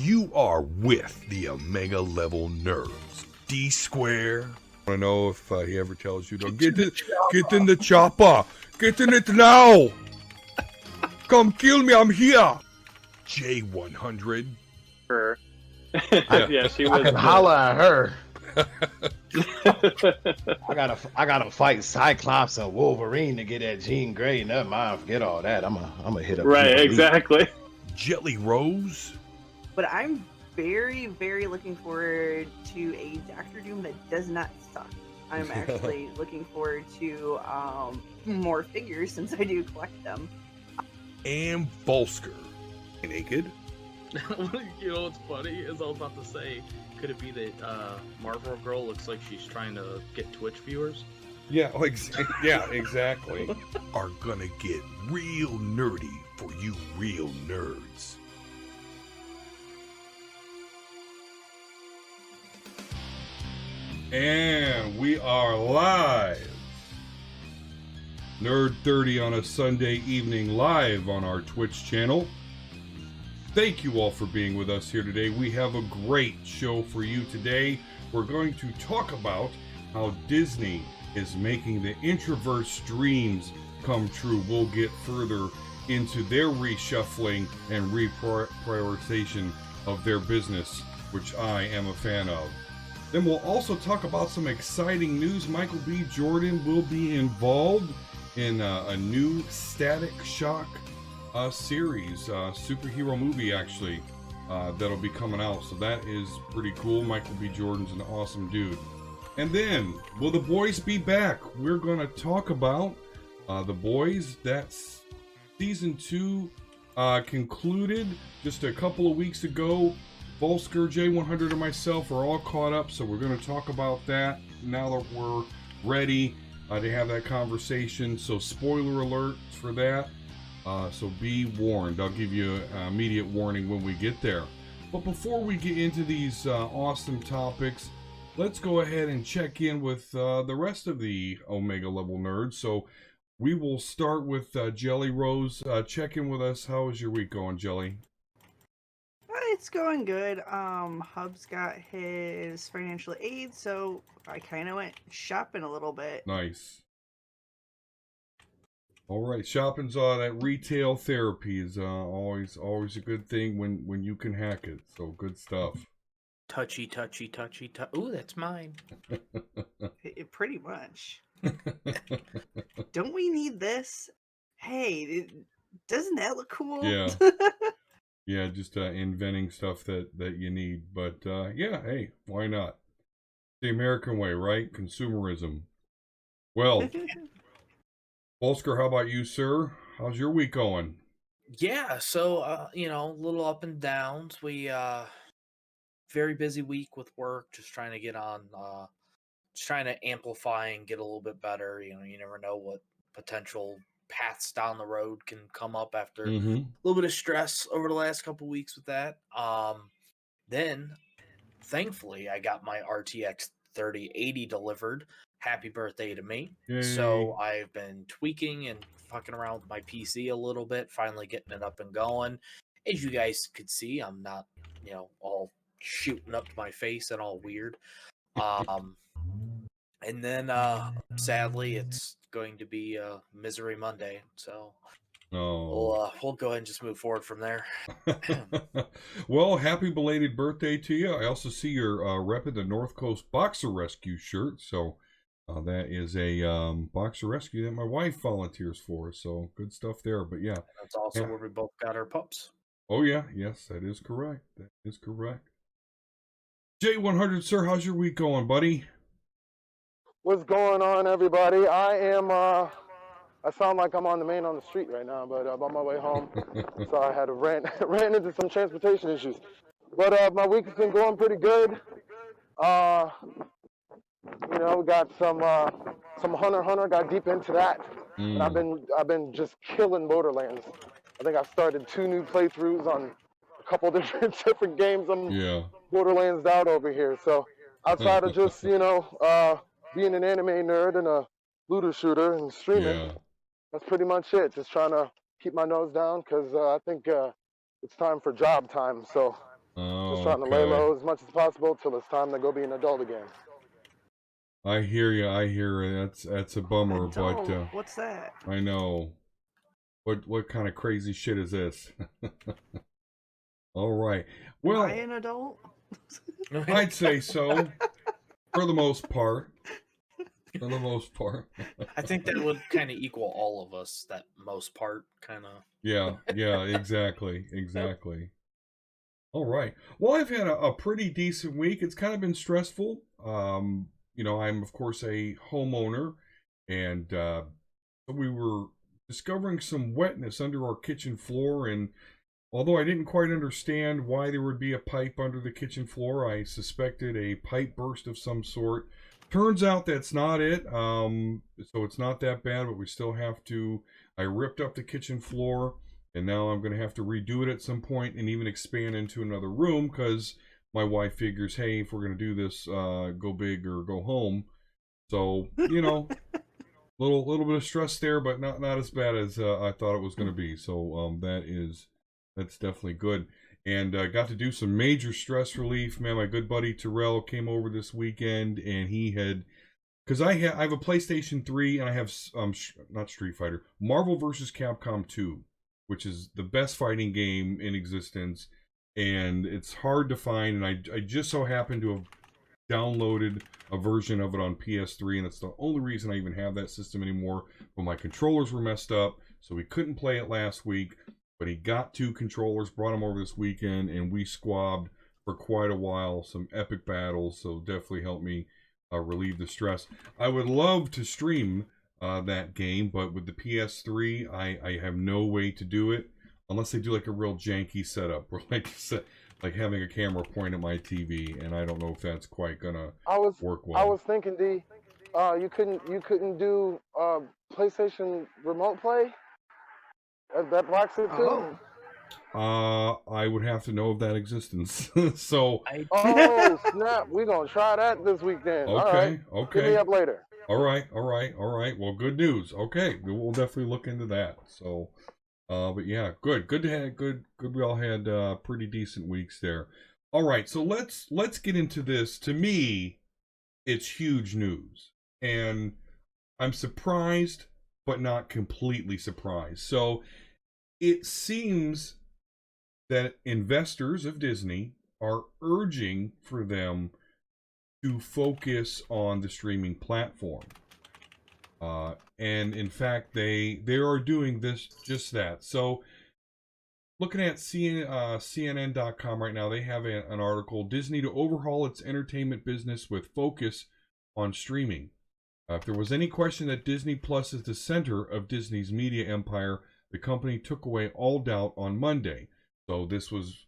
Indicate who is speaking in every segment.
Speaker 1: You are with the Omega Level Nerds. D Square. I want to know if he ever tells you to get in the chopper. Get in it now. Come kill me. I'm here. J100.
Speaker 2: Her.
Speaker 3: Yeah, she was.
Speaker 4: I can holler at her. I gotta fight Cyclops and Wolverine to get that Jean Grey. Never mind, forget all that. I'm gonna hit up.
Speaker 2: Right, exactly.
Speaker 1: Jelly Rose.
Speaker 5: But I'm very, very looking forward to a Doctor Doom that does not suck. I'm actually looking forward to more figures since I do collect them.
Speaker 1: And Volsker. Naked.
Speaker 3: You know what's funny is I was about to say, could it be that Marvel Girl looks like she's trying to get Twitch viewers?
Speaker 1: Yeah, exactly. Are gonna get real nerdy for you real nerds. And we are live. Nerd 30 on a Sunday evening live on our Twitch channel. Thank you all for being with us here today. We have a great show for you today. We're going to talk about how Disney is making the introvert's dreams come true. We'll get further into their reshuffling and reprioritization of their business, which I am a fan of. Then we'll also talk about some exciting news. Michael B. Jordan will be involved in a new Static Shock series, superhero movie actually, that'll be coming out. So that is pretty cool. Michael B. Jordan's an awesome dude. And then, will the boys be back? We're going to talk about The Boys. That's season 2 concluded just a couple of weeks ago. Volsker, J100, and myself are all caught up, so we're going to talk about that now that we're ready to have that conversation. So spoiler alerts for that. So be warned. I'll give you an immediate warning when we get there. But before we get into these awesome topics, let's go ahead and check in with the rest of the Omega Level Nerds. So we will start with Jelly Rose. Check in with us. How is your week going, Jelly?
Speaker 5: It's going good. Hub's got his financial aid, so I kind of went shopping a little bit.
Speaker 1: Nice. All right, shopping's that retail therapy is always a good thing when you can hack it. So good stuff.
Speaker 3: Touchy. Ooh, that's mine.
Speaker 5: Pretty much. Don't we need this? Hey, doesn't that look cool?
Speaker 1: Yeah. Yeah, just inventing stuff that you need. But yeah, hey, why not? The American way, right? Consumerism. Well, Volsker, how about you, sir? How's your week going?
Speaker 3: Yeah, so a little up and downs. We very busy week with work, just trying to get on, just trying to amplify and get a little bit better. You never know what potential paths down the road can come up after a little bit of stress over the last couple weeks with that. Then thankfully I got my RTX 3080 delivered. Happy birthday to me.
Speaker 1: Yay.
Speaker 3: So I've been tweaking and fucking around with my PC a little bit, finally getting it up and going. As you guys could see, I'm not, all shooting up to my face and all weird. And then sadly it's going to be Misery Monday, so we'll go ahead and just move forward from there.
Speaker 1: Well, happy belated birthday to you. I also see you're repping the North Coast Boxer Rescue shirt, so that is a Boxer Rescue that my wife volunteers for, so good stuff there. But yeah,
Speaker 3: that's also where we both got our pups.
Speaker 1: Oh yeah, yes, that is correct. J100, sir, how's your week going, buddy?
Speaker 6: What's going on, everybody? I sound like I'm on the street right now, but I'm on my way home, so I had to ran into some transportation issues. But my week has been going pretty good. We got some Hunter x Hunter. Got deep into that. And I've been just killing Borderlands. I think I've started 2 new playthroughs on a couple different games. I'm Borderlands out over here. So outside of just being an anime nerd and a looter shooter and streaming, that's pretty much it. Just trying to keep my nose down because I think it's time for job time. So Just
Speaker 1: Oh,
Speaker 6: trying to lay
Speaker 1: okay.
Speaker 6: low as much as possible till it's time to go be an adult again.
Speaker 1: I hear you. I hear you. That's a bummer, but
Speaker 5: Adult? What's that?
Speaker 1: I know. What kind of crazy shit is this? All right.
Speaker 5: Am
Speaker 1: Well,
Speaker 5: I an adult?
Speaker 1: I'd say so for the most part. For the most part.
Speaker 3: I think that would kind of equal all of us. That most part, kind of.
Speaker 1: Yeah, exactly. All right. Well, I've had a pretty decent week. It's kind of been stressful. I'm of course a homeowner, and we were discovering some wetness under our kitchen floor, and although I didn't quite understand why there would be a pipe under the kitchen floor, I suspected a pipe burst of some sort. Turns out that's not it. So it's not that bad, but we still have to. I ripped up the kitchen floor, and now I'm going to have to redo it at some point and even expand into another room because my wife figures, hey, if we're going to do this, go big or go home. So, little bit of stress there, but not as bad as I thought it was going to be. So that's definitely good. And got to do some major stress relief. Man, my good buddy Terrell came over this weekend, and he had, because I have a PlayStation 3, and I have not Street Fighter, Marvel vs. Capcom 2, which is the best fighting game in existence, and it's hard to find. And I just so happened to have downloaded a version of it on PS3, and that's the only reason I even have that system anymore. But my controllers were messed up, so we couldn't play it last week. But he got 2 controllers, brought them over this weekend, and we squabbed for quite a while. Some epic battles, so definitely helped me relieve the stress. I would love to stream that game, but with the PS3, I have no way to do it unless I do like a real janky setup, where like having a camera point at my TV, and I don't know if that's quite gonna work well.
Speaker 6: I was thinking, D, you couldn't do PlayStation Remote Play. That blocks it too.
Speaker 1: I would have to know of that existence. So.
Speaker 6: Oh snap! We're gonna try that this week then.
Speaker 1: Okay.
Speaker 6: All right.
Speaker 1: Okay.
Speaker 6: Hit me up later.
Speaker 1: All right. Well, good news. Okay, we'll definitely look into that. So, but yeah, good to have good. We all had pretty decent weeks there. All right, so let's get into this. To me, it's huge news, and I'm surprised, but not completely surprised. So, it seems that investors of Disney are urging for them to focus on the streaming platform. And in fact, they are doing just that. So looking at CNN.com right now, they have an article, Disney to overhaul its entertainment business with focus on streaming. If there was any question that Disney Plus is the center of Disney's media empire, the company took away all doubt on Monday. So this was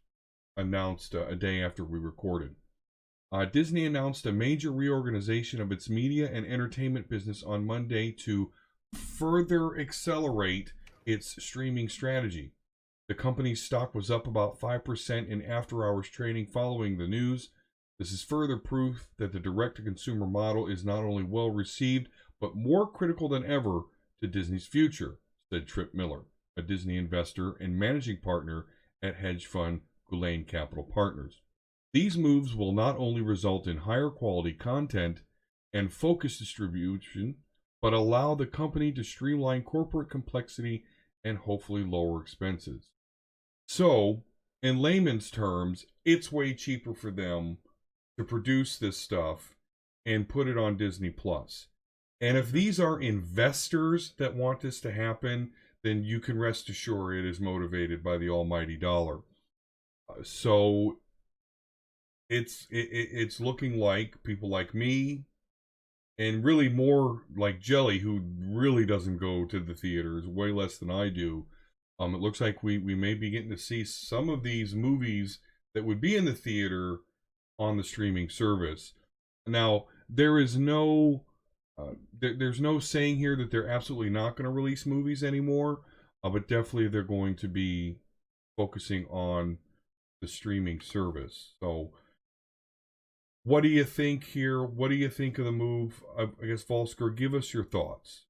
Speaker 1: announced a day after we recorded. Disney announced a major reorganization of its media and entertainment business on Monday to further accelerate its streaming strategy. The company's stock was up about 5% in after-hours trading following the news. This is further proof that the direct-to-consumer model is not only well received, but more critical than ever to Disney's future, said Tripp Miller, a Disney investor and managing partner at hedge fund Gulane Capital Partners. These moves will not only result in higher quality content and focused distribution, but allow the company to streamline corporate complexity and hopefully lower expenses. So, in layman's terms, it's way cheaper for them to produce this stuff and put it on Disney Plus. And if these are investors that want this to happen, then you can rest assured it is motivated by the almighty dollar. So it's looking like people like me, and really more like Jelly, who really doesn't go to the theaters, way less than I do. It looks like we may be getting to see some of these movies that would be in the theater on the streaming service. Now, there is no there's no saying here that they're absolutely not going to release movies anymore, but definitely they're going to be focusing on the streaming service. So what do you think here? What do you think of the move? I guess, Volsker, give us your thoughts.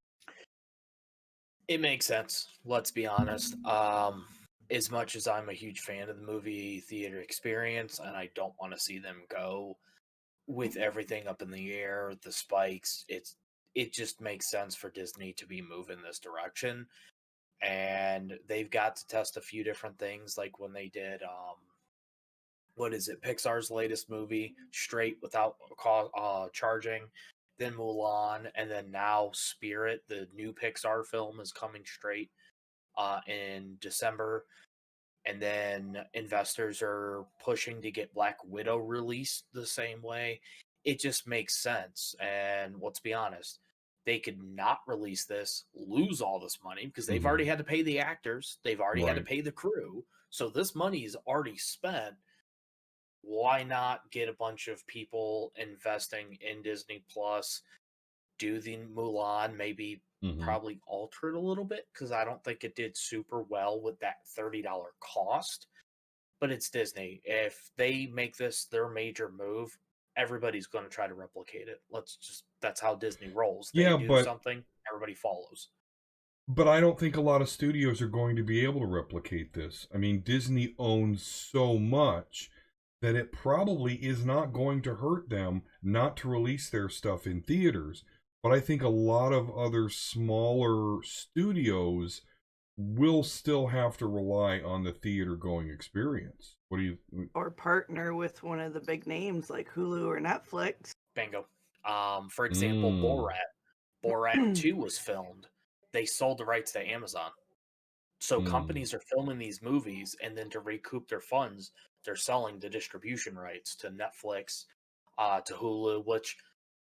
Speaker 3: It makes sense. Let's be honest. as much as I'm a huge fan of the movie theater experience, and I don't want to see them go with everything up in the air, the spikes, it just makes sense for Disney to be moving this direction. And they've got to test a few different things, like when they did what is it, Pixar's latest movie, straight without charging, then Mulan, and then now Spirit, the new Pixar film, is coming straight in December. And then investors are pushing to get Black Widow released the same way. It just makes sense. And let's be honest, they could not release this, lose all this money because they've already had to pay the actors, they've already had to
Speaker 1: Right.
Speaker 3: pay the crew. So this money is already spent. Why not get a bunch of people investing in Disney Plus, do the Mulan, maybe probably alter it a little bit because I don't think it did super well with that $30 cost. But it's Disney. If they make this their major move, everybody's going to try to replicate it. That's how Disney rolls. They
Speaker 1: Yeah,
Speaker 3: do something, everybody follows.
Speaker 1: but I don't think a lot of studios are going to be able to replicate this. I mean, Disney owns so much that it probably is not going to hurt them not to release their stuff in theaters. But I think a lot of other smaller studios will still have to rely on the theater going experience. What do you?
Speaker 5: Or partner with one of the big names like Hulu or Netflix.
Speaker 3: Bingo. For example, Borat 2 was filmed. They sold the rights to Amazon. So companies are filming these movies, and then to recoup their funds, they're selling the distribution rights to Netflix, to Hulu, which,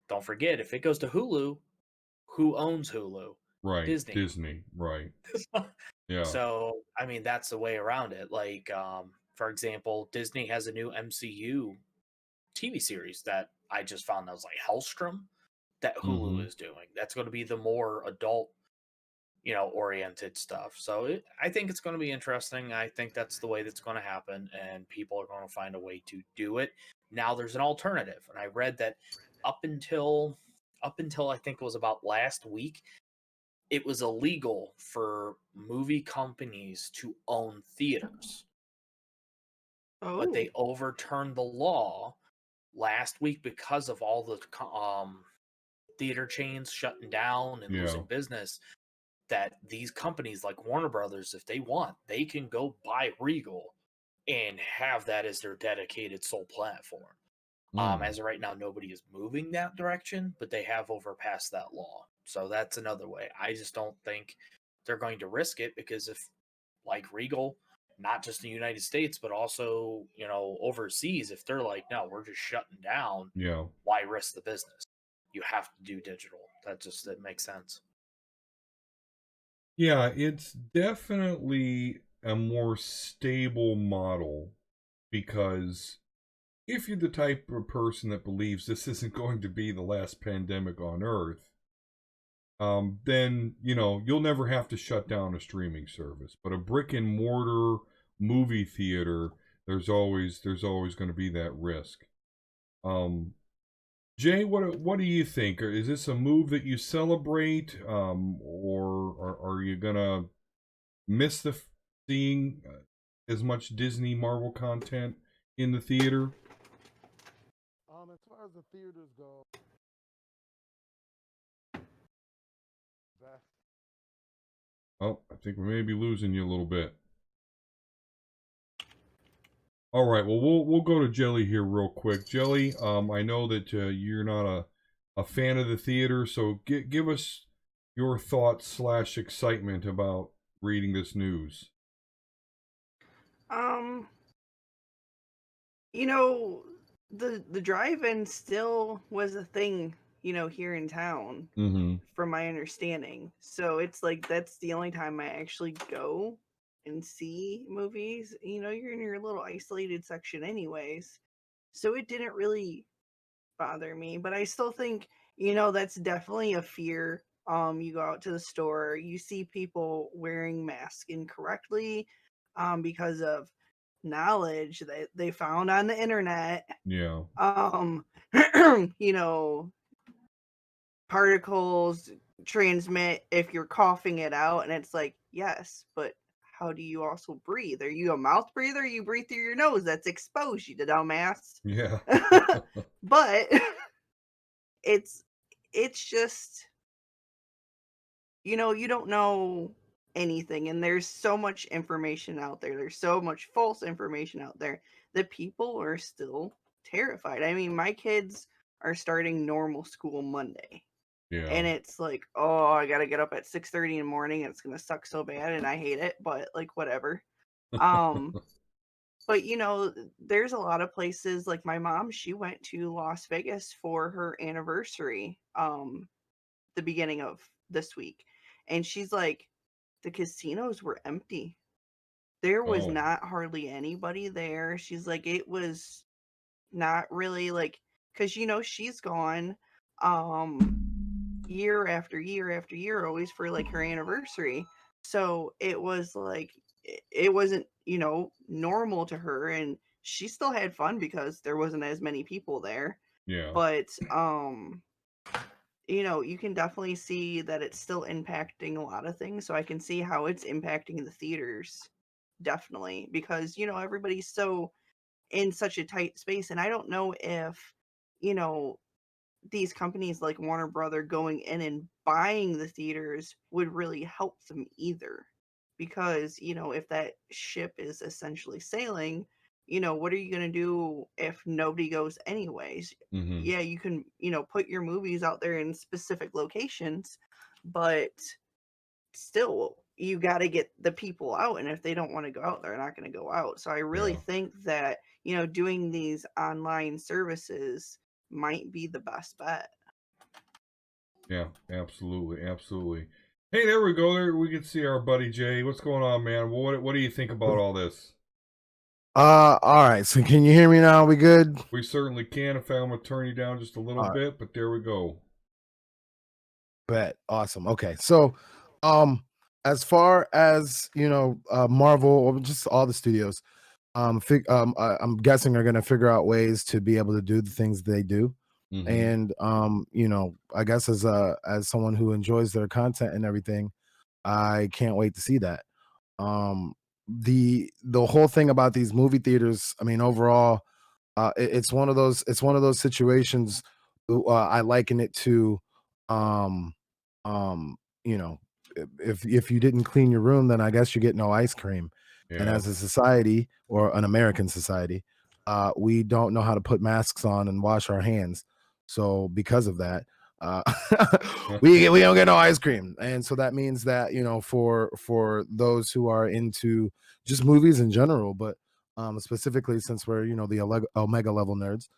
Speaker 3: don't forget, if it goes to Hulu, who owns Hulu?
Speaker 1: Right,
Speaker 3: Disney.
Speaker 1: right. Yeah.
Speaker 3: So, I mean, that's the way around it. Like, for example, Disney has a new MCU TV series that I just found that was like Hellstrom that Hulu is doing. That's going to be the more adult, oriented stuff. So I think it's going to be interesting. I think that's the way that's going to happen, and people are going to find a way to do it. Now there's an alternative, and I read that up until I think it was about last week, it was illegal for movie companies to own theaters. But they overturned the law last week because of all the theater chains shutting down and losing business. That these companies like Warner Brothers, if they want, they can go buy Regal and have that as their dedicated sole platform. As of right now, nobody is moving that direction, but they have overpassed that law. So that's another way. I just don't think they're going to risk it because if, like Regal, not just in the United States, but also, overseas, if they're like, no, we're just shutting down, why risk the business? You have to do digital. It makes sense.
Speaker 1: Yeah, it's definitely a more stable model because if you're the type of person that believes this isn't going to be the last pandemic on Earth, then, you'll never have to shut down a streaming service. But a brick and mortar movie theater, there's always going to be that risk. Jay, what do you think? Is this a move that you celebrate, or are you gonna miss seeing as much Disney Marvel content in the theater?
Speaker 6: As far as the theaters go,
Speaker 1: Oh, I think we may be losing you a little bit. All right, well, we'll go to Jelly here real quick. Jelly, I know that you're not a fan of the theater, so give us your thoughts / excitement about reading this news.
Speaker 5: The drive-in still was a thing, here in town, from my understanding. So it's like that's the only time I actually go and see movies. You're in your little isolated section anyways. So it didn't really bother me, but I still think, that's definitely a fear. You go out to the store, you see people wearing masks incorrectly, because of knowledge that they found on the internet.
Speaker 1: Yeah.
Speaker 5: Particles transmit if you're coughing it out, and it's like, yes, but how do you also breathe? Are you a mouth breather? You breathe through your nose. That's exposed, you dumbass.
Speaker 1: Yeah.
Speaker 5: But it's just, you know, you don't know anything, and there's so much information out there. There's so much false information out there that people are still terrified. I mean, my kids are starting normal school Monday. And
Speaker 1: Yeah.
Speaker 5: it's like, oh, I gotta get up at 6:30 in the morning. It's gonna suck so bad, and I hate it, but like whatever. Um, but you know, there's a lot of places like my mom, she went to Las Vegas for her anniversary, the beginning of this week. And she's like, the casinos were empty. There was
Speaker 1: Oh,
Speaker 5: not hardly anybody there. She's like, it was not really like, because you know, she's gone year after year after year, always for like her anniversary. So it was like, it wasn't, you know, normal to her, and she still had fun because there wasn't as many people there.
Speaker 1: yeah.
Speaker 5: But you know, you can definitely see that it's still impacting a lot of things. So I can see how it's impacting the theaters, definitely, because you know, everybody's so in such a tight space. And I don't know if, you know, these companies like Warner Brother going in and buying the theaters would really help them either. Because, you know, if that ship is essentially sailing, you know, what are you going to do if nobody goes anyways?
Speaker 1: Mm-hmm.
Speaker 5: Yeah, you can, you know, put your movies out there in specific locations, but still, you got to get the people out. And if they don't want to go out, they're not going to go out. So I really
Speaker 1: Yeah.
Speaker 5: think that, you know, doing these online services might be the best bet.
Speaker 1: Yeah. Absolutely. Absolutely. Hey, there we go. There we can see our buddy Jay. What's going on, man? What do you think about all this?
Speaker 4: All right. So can you hear me now? We good?
Speaker 1: We certainly can. In fact, I'm gonna turn you down just a little
Speaker 4: All right.
Speaker 1: bit, but there we go.
Speaker 4: Bet. Awesome. Okay. So, as far as you know, Marvel or just all the studios, I'm guessing are going to figure out ways to be able to do the things they do.
Speaker 1: Mm-hmm.
Speaker 4: And you know, I guess as someone who enjoys their content and everything, I can't wait to see that. Um, the whole thing about these movie theaters, I mean, overall, it's one of those situations. I liken it to, um, you know, if you didn't clean your room, then I guess you get no ice cream. And
Speaker 1: Yeah.
Speaker 4: as a society or an American society, we don't know how to put masks on and wash our hands. So because of that, uh, we don't get no ice cream, and so that means that you know for those who are into just movies in general, but specifically since we're you know the omega level nerds,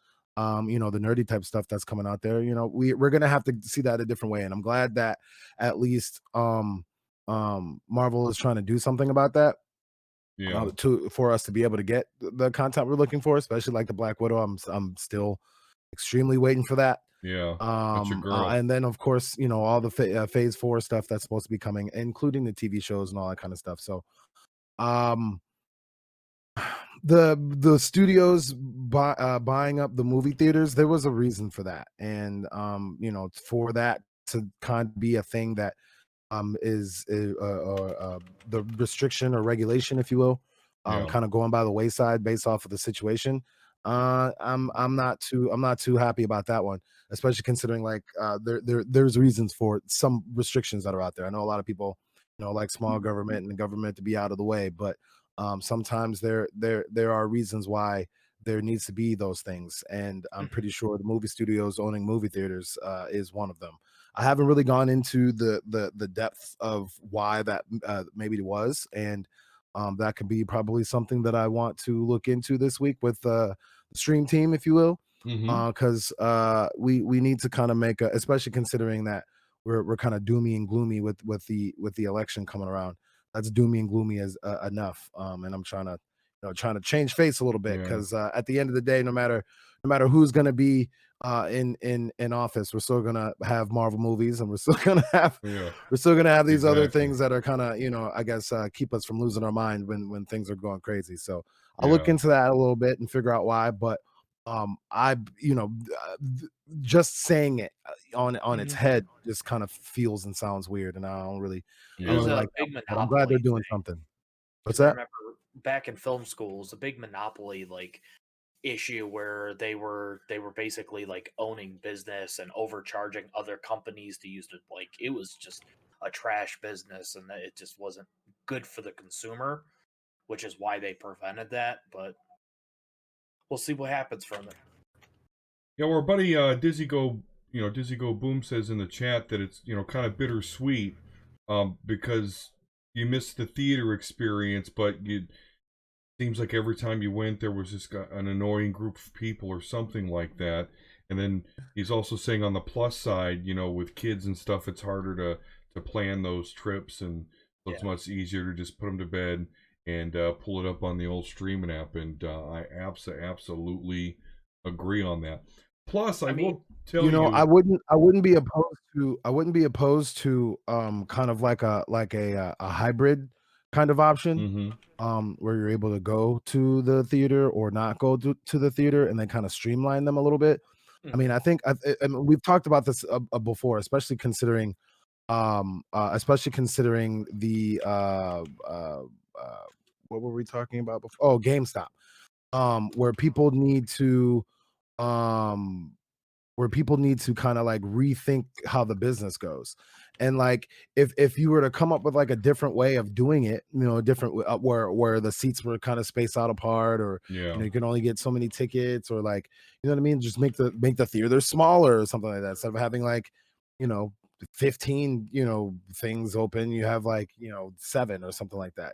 Speaker 4: you know the nerdy type stuff that's coming out there, you know we're gonna have to see that a different way, and I'm glad that at least Marvel is trying to do something about that
Speaker 1: Yeah.
Speaker 4: to for us to be able to get the content we're looking for, especially like the Black Widow. I'm still extremely waiting for that.
Speaker 1: Yeah. That's your girl.
Speaker 4: And then of course you know all the phase 4 stuff that's supposed to be coming, including the TV shows and all that kind of stuff. So um the studios buying up the movie theaters, there was a reason for that, and you know for that to kind of be a thing that is the restriction or regulation, if you will,
Speaker 1: Yeah.
Speaker 4: kind of going by the wayside based off of the situation. I'm not too happy about that one, especially considering like there's reasons for some restrictions that are out there. I know a lot of people, you know, like small government and the government to be out of the way, but sometimes there are reasons why there needs to be those things, and I'm pretty sure the movie studios owning movie theaters is one of them. I haven't really gone into the depth of why that maybe it was, and that could be probably something that I want to look into this week with the stream team, if you will,
Speaker 1: Mm-hmm.
Speaker 4: because we need to kind of make a, especially considering that we're kind of doomy and gloomy with the election coming around. That's doomy and gloomy as enough, and I'm trying to trying to change face a little bit
Speaker 1: Yeah.
Speaker 4: because at the end of the day, no matter who's going to be in office, we're still gonna have Marvel movies, and we're still gonna have
Speaker 1: Yeah.
Speaker 4: these other
Speaker 1: Exactly.
Speaker 4: things that are kind of I guess keep us from losing our mind when things are going crazy. So I'll look
Speaker 1: Yeah.
Speaker 4: into that a little bit and figure out why. But I just saying it on its head just kind of feels and sounds weird, and I don't
Speaker 1: Yeah.
Speaker 4: really
Speaker 3: There's a
Speaker 4: like that
Speaker 3: big
Speaker 4: one. But I'm glad they're
Speaker 3: monopoly
Speaker 4: doing
Speaker 3: thing.
Speaker 4: something. What's
Speaker 3: I
Speaker 4: that?
Speaker 3: remember back in film school, it was a big monopoly issue where they were basically owning business and overcharging other companies to use it. It was just a trash business, and it just wasn't good for the consumer, which is why they prevented that. But we'll see what happens from it.
Speaker 1: Yeah, our buddy Dizzy Go Boom says in the chat that it's kind of bittersweet, because you missed the theater experience, but it seems like every time you went there was just an annoying group of people or something like that. And then he's also saying on the plus side, with kids and stuff, it's harder to plan those trips, and so it's much easier to just put them to bed and pull it up on the old streaming app. And I absolutely agree on that. Plus, I will tell you,
Speaker 4: I wouldn't be opposed to kind of like a hybrid kind of option, where you're able to go to the theater or not go to the theater, and then kind of streamline them a little bit. I mean, I think I mean, we've talked about this before, especially considering the what were we talking about before? Oh, GameStop, where people need to kind of rethink how the business goes. And if you were to come up with a different way of doing it, different where the seats were kind of spaced out apart, or you can only get so many tickets, or you know what I mean, just make the theater smaller or something like that, instead of having 15 things open, you have 7 or something like that,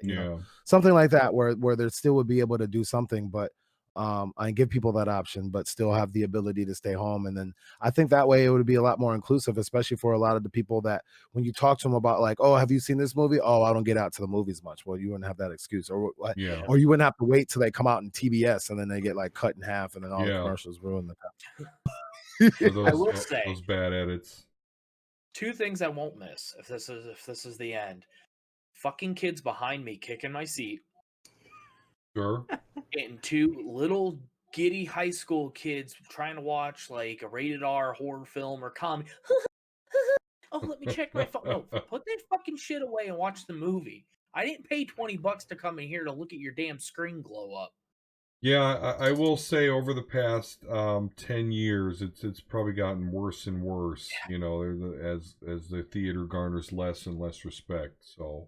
Speaker 4: something like that, where there still would be able to do something, but and give people that option, but still have the ability to stay home. And then I think that way it would be a lot more inclusive, especially for a lot of the people that when you talk to them about oh, have you seen this movie? Oh, I don't get out to the movies much. Well, you wouldn't have that excuse, or you wouldn't have to wait till they come out in TBS and then they get cut in half, and then all the commercials ruin the
Speaker 1: time. I will say those bad edits.
Speaker 3: 2 things I won't miss if this is the end. Fucking kids behind me kicking my seat.
Speaker 1: Sure.
Speaker 3: And 2 little giddy high school kids trying to watch a rated R horror film or comedy. Oh, let me check my phone. No, put that fucking shit away and watch the movie. I didn't pay $20 to come in here to look at your damn screen glow up.
Speaker 1: Yeah, I will say over the past 10 years, it's probably gotten worse and worse. As the theater garners less and less respect. So,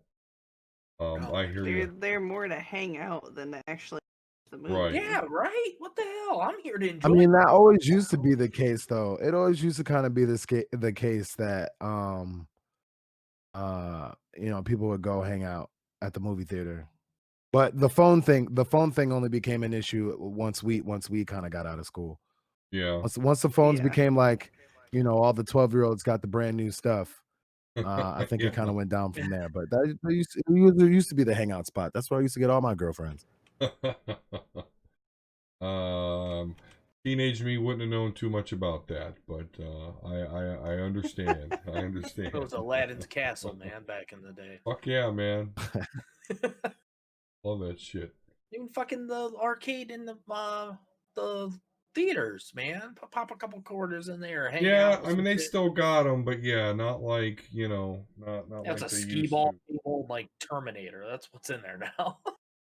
Speaker 1: I hear you.
Speaker 5: They're more to hang out than to actually watch the movie.
Speaker 1: Right.
Speaker 3: Yeah, right. What the hell? I'm here to enjoy.
Speaker 4: I mean, that always used to be the case, though. It always used to kind of be the case that people would go hang out at the movie theater. But the phone thing only became an issue once we kind of got out of school.
Speaker 1: Yeah.
Speaker 4: Once the phones became all the 12-year-olds got the brand new stuff. I think it kind of went down from there. But that used to be the hangout spot. That's where I used to get all my girlfriends.
Speaker 1: Teenage me wouldn't have known too much about that, but I understand. I understand.
Speaker 3: It was Aladdin's castle, man, back in the day.
Speaker 1: Fuck yeah, man. Love that shit.
Speaker 3: Even fucking the arcade in the theaters, man. Pop a couple quarters in there. Hang out.
Speaker 1: I mean, they still got them, but not like, not
Speaker 3: that's
Speaker 1: like
Speaker 3: a
Speaker 1: they
Speaker 3: ski
Speaker 1: used
Speaker 3: ball,
Speaker 1: to.
Speaker 3: old Terminator. That's what's in there now.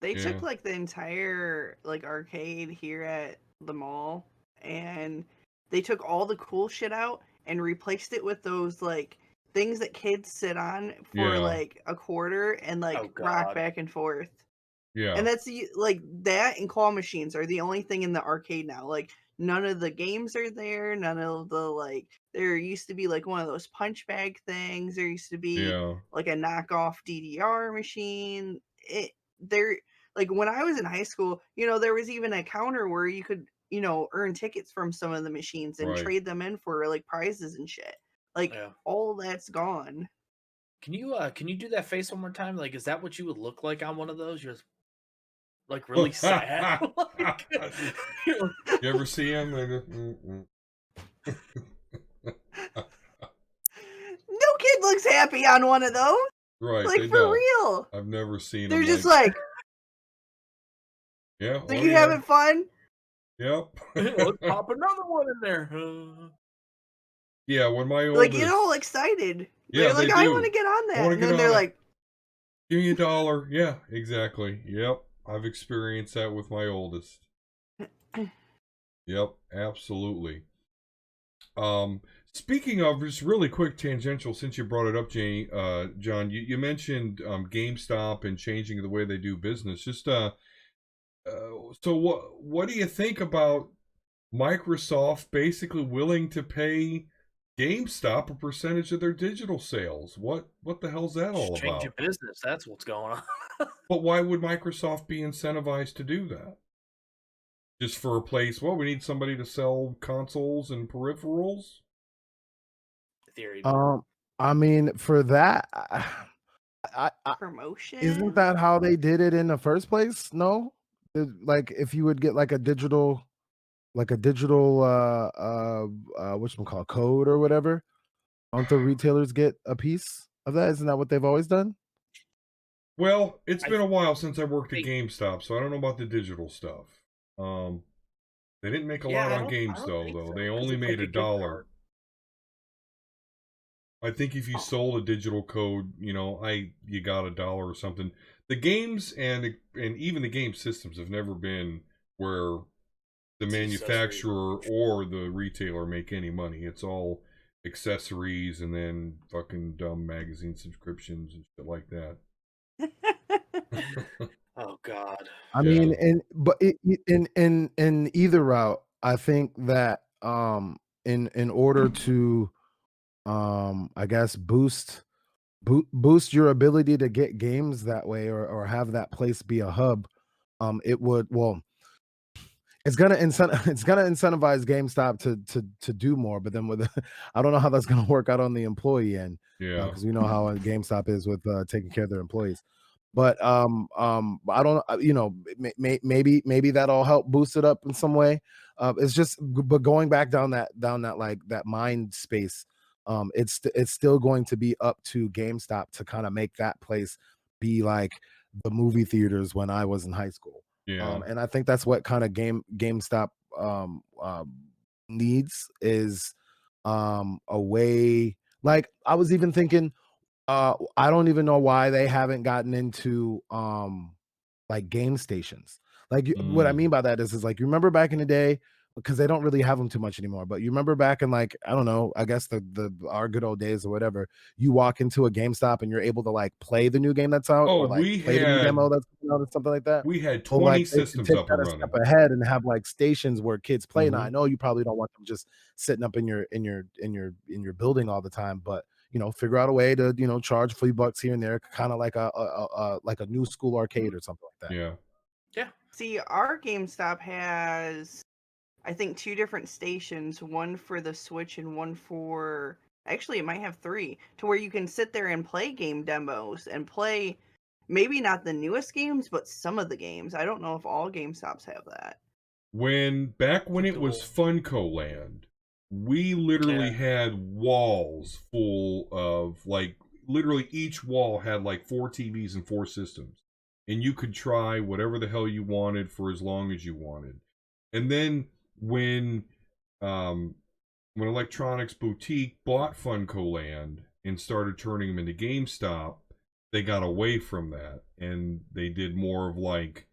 Speaker 5: They took the entire arcade here at the mall, and they took all the cool shit out and replaced it with those things that kids sit on for a quarter and rock back and forth.
Speaker 1: Yeah.
Speaker 5: And that's that and claw machines are the only thing in the arcade now. None of the games are there. None of the there used to be one of those punch bag things. There used to be a knockoff DDR machine. When I was in high school, there was even a counter where you could, earn tickets from some of the machines and trade them in for prizes and shit. All that's gone.
Speaker 3: Can you do that face one more time? Is that what you would look like on one of those? You're really sad.
Speaker 1: You ever see him?
Speaker 5: No kid looks happy on one of those.
Speaker 1: Right.
Speaker 5: For real.
Speaker 1: I've never seen
Speaker 5: They're
Speaker 1: them.
Speaker 5: Just
Speaker 1: yeah.
Speaker 5: You having fun?
Speaker 1: Yep.
Speaker 3: Let's pop another one in there.
Speaker 1: Yeah, when my oldest...
Speaker 5: get all excited.
Speaker 1: Yeah,
Speaker 5: they're I want to get on that. And then they're
Speaker 1: Give me $1. Yeah, exactly. Yep. I've experienced that with my oldest. Yep, absolutely. Um, Speaking of, just really quick tangential, since you brought it up, John, you mentioned GameStop and changing the way they do business. So what do you think about Microsoft basically willing to pay GameStop a percentage of their digital sales? What the hell's that
Speaker 3: Just
Speaker 1: all
Speaker 3: change
Speaker 1: about?
Speaker 3: of business. That's what's going on.
Speaker 1: But why would Microsoft be incentivized to do that? Just for a place, well, we need somebody to sell consoles and peripherals?
Speaker 3: Theory.
Speaker 4: Um, I mean, for that,
Speaker 5: Promotion.
Speaker 4: isn't that how they did it in the first place? No, like if you would get like a digital, whatchamacallit, code or whatever, don't the retailers get a piece of that? Isn't that what they've always done?
Speaker 1: Well, it's
Speaker 3: I
Speaker 1: been a while since I worked at
Speaker 3: think-
Speaker 1: GameStop, so I don't know about the digital stuff. They didn't make a
Speaker 3: Yeah,
Speaker 1: lot
Speaker 3: I
Speaker 1: on
Speaker 3: don't
Speaker 1: games
Speaker 3: think
Speaker 1: though.
Speaker 3: so,
Speaker 1: They
Speaker 3: 'cause
Speaker 1: only
Speaker 3: it's
Speaker 1: made
Speaker 3: like a gift
Speaker 1: $1.
Speaker 3: card.
Speaker 1: I think if you
Speaker 5: Oh.
Speaker 1: sold a digital code, you got $1 or something. The games and even the game systems have never been where the
Speaker 3: It's accessories.
Speaker 1: manufacturer or the retailer make any money. It's all accessories and then fucking dumb magazine subscriptions and shit like that.
Speaker 3: Oh God.
Speaker 4: I
Speaker 1: Yeah.
Speaker 4: mean, in either route, I think that in order to I guess boost your ability to get games that way, or have that place be a hub, it would, well, it's gonna incentivize GameStop to do more, but then with I don't know how that's gonna work out on the employee end,
Speaker 1: Yeah.
Speaker 4: because we know how GameStop is with taking care of their employees. But I don't, maybe that'll help boost it up in some way. It's just, but going back down that like that mind space, it's still going to be up to GameStop to kind of make that place be like the movie theaters when I was in high school.
Speaker 1: Yeah.
Speaker 4: And I think that's what kind of GameStop needs, is a way. Like I was even thinking, I don't even know why they haven't gotten into like game stations. Like what I
Speaker 1: Mm.
Speaker 4: mean by that is like, you remember back in the day, because they don't really have them too much anymore. But you remember back in, like, I don't know, I guess the our good old days or whatever. You walk into a GameStop and you're able to like play the new game that's out,
Speaker 1: Oh,
Speaker 4: or like play the new demo that's coming out, or something like that.
Speaker 1: we had
Speaker 4: Well,
Speaker 1: 20
Speaker 4: like they could
Speaker 1: systems
Speaker 4: take
Speaker 1: up
Speaker 4: that
Speaker 1: and
Speaker 4: a step
Speaker 1: running.
Speaker 4: ahead and have like stations where kids play. Now I
Speaker 1: Mhm.
Speaker 4: know you probably don't want them just sitting up in your building all the time, but figure out a way to charge a few bucks here and there, kind of like a new school arcade or something like that.
Speaker 1: Yeah.
Speaker 3: Yeah.
Speaker 5: See, our GameStop has, I think, 2 different stations, one for the Switch and one for, actually it might have 3, to where you can sit there and play game demos and play maybe not the newest games, but some of the games. I don't know if all GameStops have that.
Speaker 1: Back when
Speaker 3: The
Speaker 1: it was
Speaker 3: dual.
Speaker 1: Funko Land, we literally
Speaker 3: Yeah.
Speaker 1: had walls full of, like, literally each wall had like 4 TVs and 4 systems. And you could try whatever the hell you wanted for as long as you wanted. And then um when Electronics Boutique bought Funko Land and started turning them into GameStop, they got away from that and they did more of like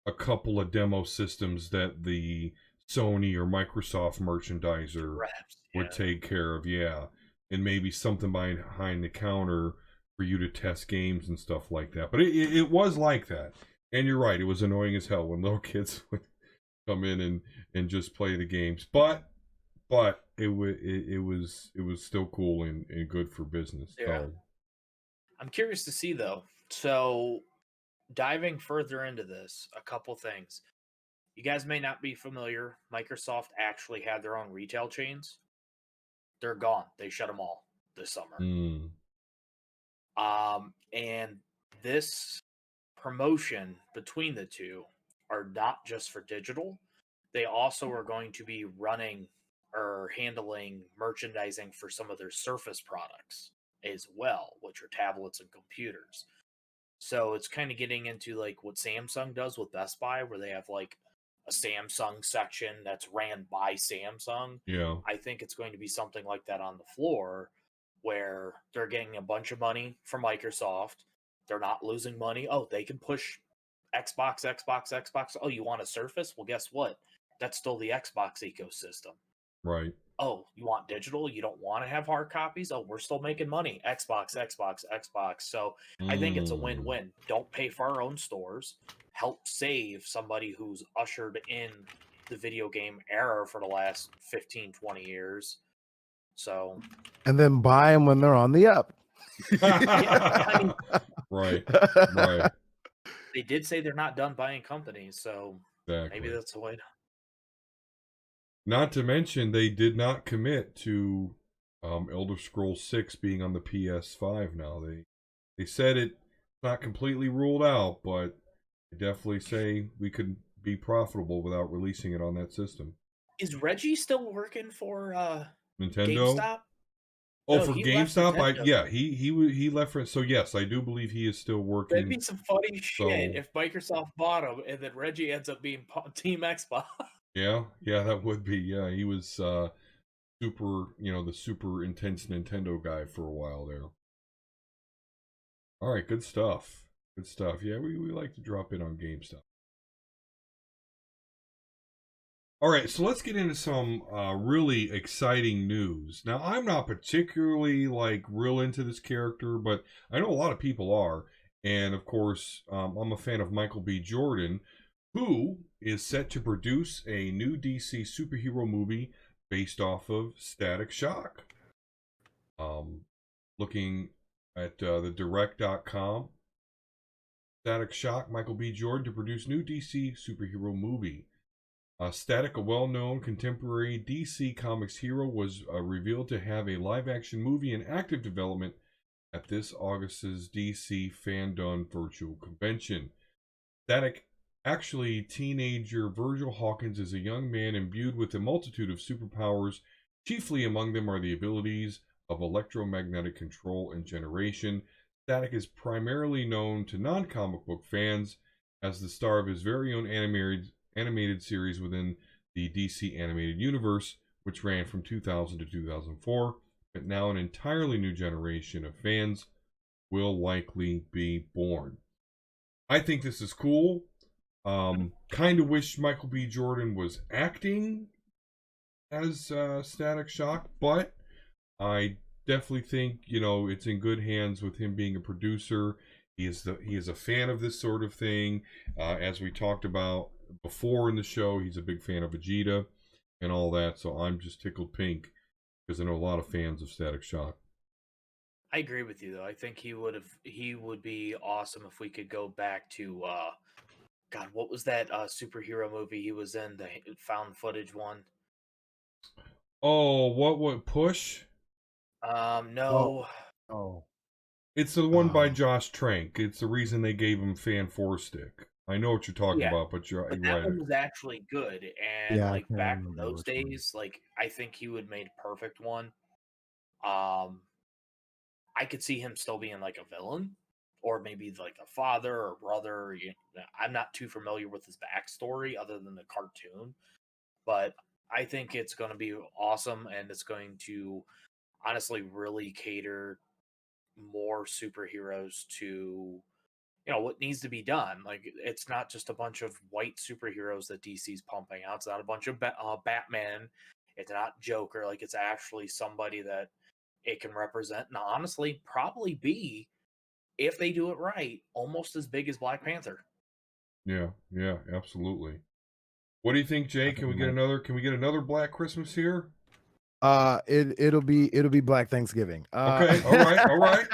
Speaker 1: a couple of demo systems that the Sony or Microsoft merchandiser
Speaker 3: Reps.
Speaker 1: would
Speaker 3: Yeah.
Speaker 1: take care of, yeah. And maybe something behind the counter for you to test games and stuff like that. But it was like that. And you're right, it was annoying as hell when little kids would come in and just play the games. But it was still cool and good for business.
Speaker 3: Yeah.
Speaker 1: So
Speaker 3: I'm curious to see though. So diving further into this, a couple things. You guys may not be familiar. Microsoft actually had their own retail chains. They're gone. They shut them all this summer. And this promotion between the two are not just for digital. They also are going to be running or handling merchandising for some of their Surface products as well, which are tablets and computers. So it's kind of getting into like what Samsung does with Best Buy, where they have like a Samsung section that's ran by Samsung.
Speaker 1: yeah.
Speaker 3: I think it's going to be something like that on the floor, where they're getting a bunch of money from Microsoft. They're not losing money. Oh, they can push Xbox. Oh, you want a Surface? Well, guess what? That's still the Xbox ecosystem.
Speaker 1: Right.
Speaker 3: Oh, you want digital? You don't want to have hard copies? Oh, we're still making money. Xbox. So I think it's a win-win. Don't pay for our own stores. Help save somebody who's ushered in the video game era for the last 15, 20 years. So,
Speaker 4: and then buy them when they're on the up.
Speaker 3: yeah, I mean,
Speaker 1: Right. Right.
Speaker 3: they did say they're not done buying companies, so
Speaker 1: Exactly.
Speaker 3: maybe that's the way.
Speaker 1: Not to mention, they did not commit to Elder Scrolls 6 being on the PS5 now. They said it's not completely ruled out, but they definitely say we could be profitable without releasing it on that system.
Speaker 3: Is Reggie still working for
Speaker 1: Nintendo?
Speaker 3: GameStop?
Speaker 1: Oh,
Speaker 3: No,
Speaker 1: for
Speaker 3: he left
Speaker 1: GameStop?
Speaker 3: Nintendo.
Speaker 1: He left for, so yes, I do believe he is still working.
Speaker 3: That'd be some funny shit
Speaker 1: So-
Speaker 3: if Microsoft bought him and then Reggie ends up being Team Xbox.
Speaker 1: Yeah, that would be. Yeah, he was super, the super intense Nintendo guy for a while there. All right, good stuff. Good stuff. Yeah, we like to drop in on GameStop. All right, so let's get into some really exciting news. Now, I'm not particularly real into this character, but I know a lot of people are. And of course, I'm a fan of Michael B. Jordan, who is set to produce a new DC superhero movie based off of Static Shock. Looking at the direct.com, Static Shock, Michael B. Jordan to produce new DC superhero movie. Static, a well-known contemporary DC Comics hero, was revealed to have a live-action movie in active development at this August's DC Fandom virtual convention. Static, actually teenager Virgil Hawkins, is a young man imbued with a multitude of superpowers. Chiefly among them are the abilities of electromagnetic control and generation. Static is primarily known to non-comic book fans as the star of his very own animated series within the DC animated universe, which ran from 2000 to 2004, but now an entirely new generation of fans will likely be born. I think this is cool. Kind of wish Michael B. Jordan was acting as Static Shock, but I definitely think it's in good hands with him being a producer. He is a fan of this sort of thing. As we talked about before in the show, he's a big fan of Vegeta and all that. So I'm just tickled pink because I know a lot of fans of Static Shock.
Speaker 3: I agree with you, though. I think he would be awesome if we could go back to God, what was that superhero movie he was in? The found footage one.
Speaker 1: Oh, what Push?
Speaker 3: No.
Speaker 4: Oh,
Speaker 1: It's the one by Josh Trank. It's the reason they gave him Fan 4 Stick. I know what you're talking about, but you're
Speaker 3: But
Speaker 1: right.
Speaker 3: that one was actually good, and
Speaker 4: Yeah, I can't
Speaker 3: back in
Speaker 4: remember
Speaker 3: those
Speaker 4: which one.
Speaker 3: days, I think he would made a perfect one. I could see him still being like a villain, or maybe like a father or brother. I'm not too familiar with his backstory other than the cartoon, but I think it's going to be awesome, and it's going to honestly really cater more superheroes to what needs to be done. Like, it's not just a bunch of white superheroes that DC's pumping out. It's not a bunch of Batman. It's not Joker. Like, it's actually somebody that it can represent, and honestly probably be, if they do it right, almost as big as Black Panther.
Speaker 1: Yeah, absolutely. What do you think, Jay? Can we get another Black Christmas here?
Speaker 4: It'll be Black Thanksgiving.
Speaker 1: Okay, all right.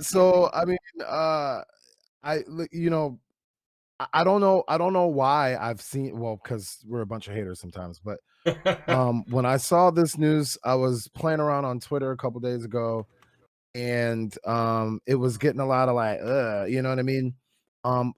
Speaker 4: So I mean, I don't know why I've seen, well, because we're a bunch of haters sometimes, but when I saw this news, I was playing around on Twitter a couple days ago, and it was getting a lot of you know what I mean?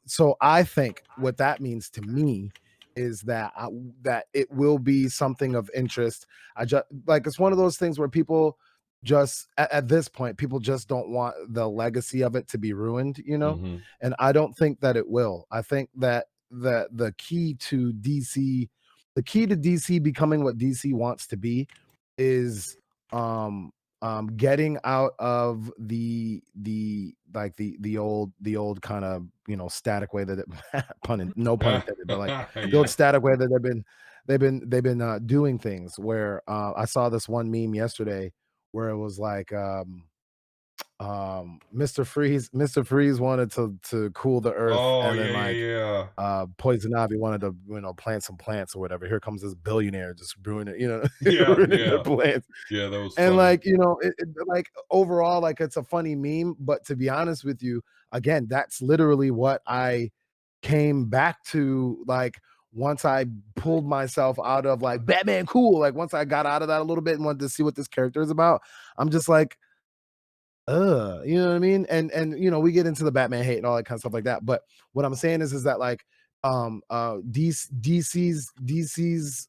Speaker 4: So I think what that means to me is that that it will be something of interest. I just it's one of those things where people just at this point, people just don't want the legacy of it to be ruined,
Speaker 1: Mhm.
Speaker 4: and I don't think that it will. I think that the key to DC becoming what DC wants to be is getting out of the old kind of, static way that it, no pun intended, but like the old
Speaker 1: Yeah.
Speaker 4: static way that they've been doing things, where I saw this one meme yesterday where it was like, Mr. Freeze wanted to cool the earth,
Speaker 1: Oh,
Speaker 4: and then
Speaker 1: yeah,
Speaker 4: like
Speaker 1: yeah,
Speaker 4: Poison Ivy wanted to, plant some plants or whatever. Here comes this billionaire just ruining,
Speaker 1: yeah.
Speaker 4: ruining their
Speaker 1: Yeah,
Speaker 4: plants.
Speaker 1: yeah. That was
Speaker 4: And
Speaker 1: funny.
Speaker 4: like, like overall, like it's a funny meme, but to be honest with you, again, that's literally what I came back to, like, once I pulled myself out of like Batman cool, like once I got out of that a little bit and wanted to see what this character is about, I'm just like, you know what I mean? And we get into the Batman hate and all that kind of stuff like that. But what I'm saying is that like DC's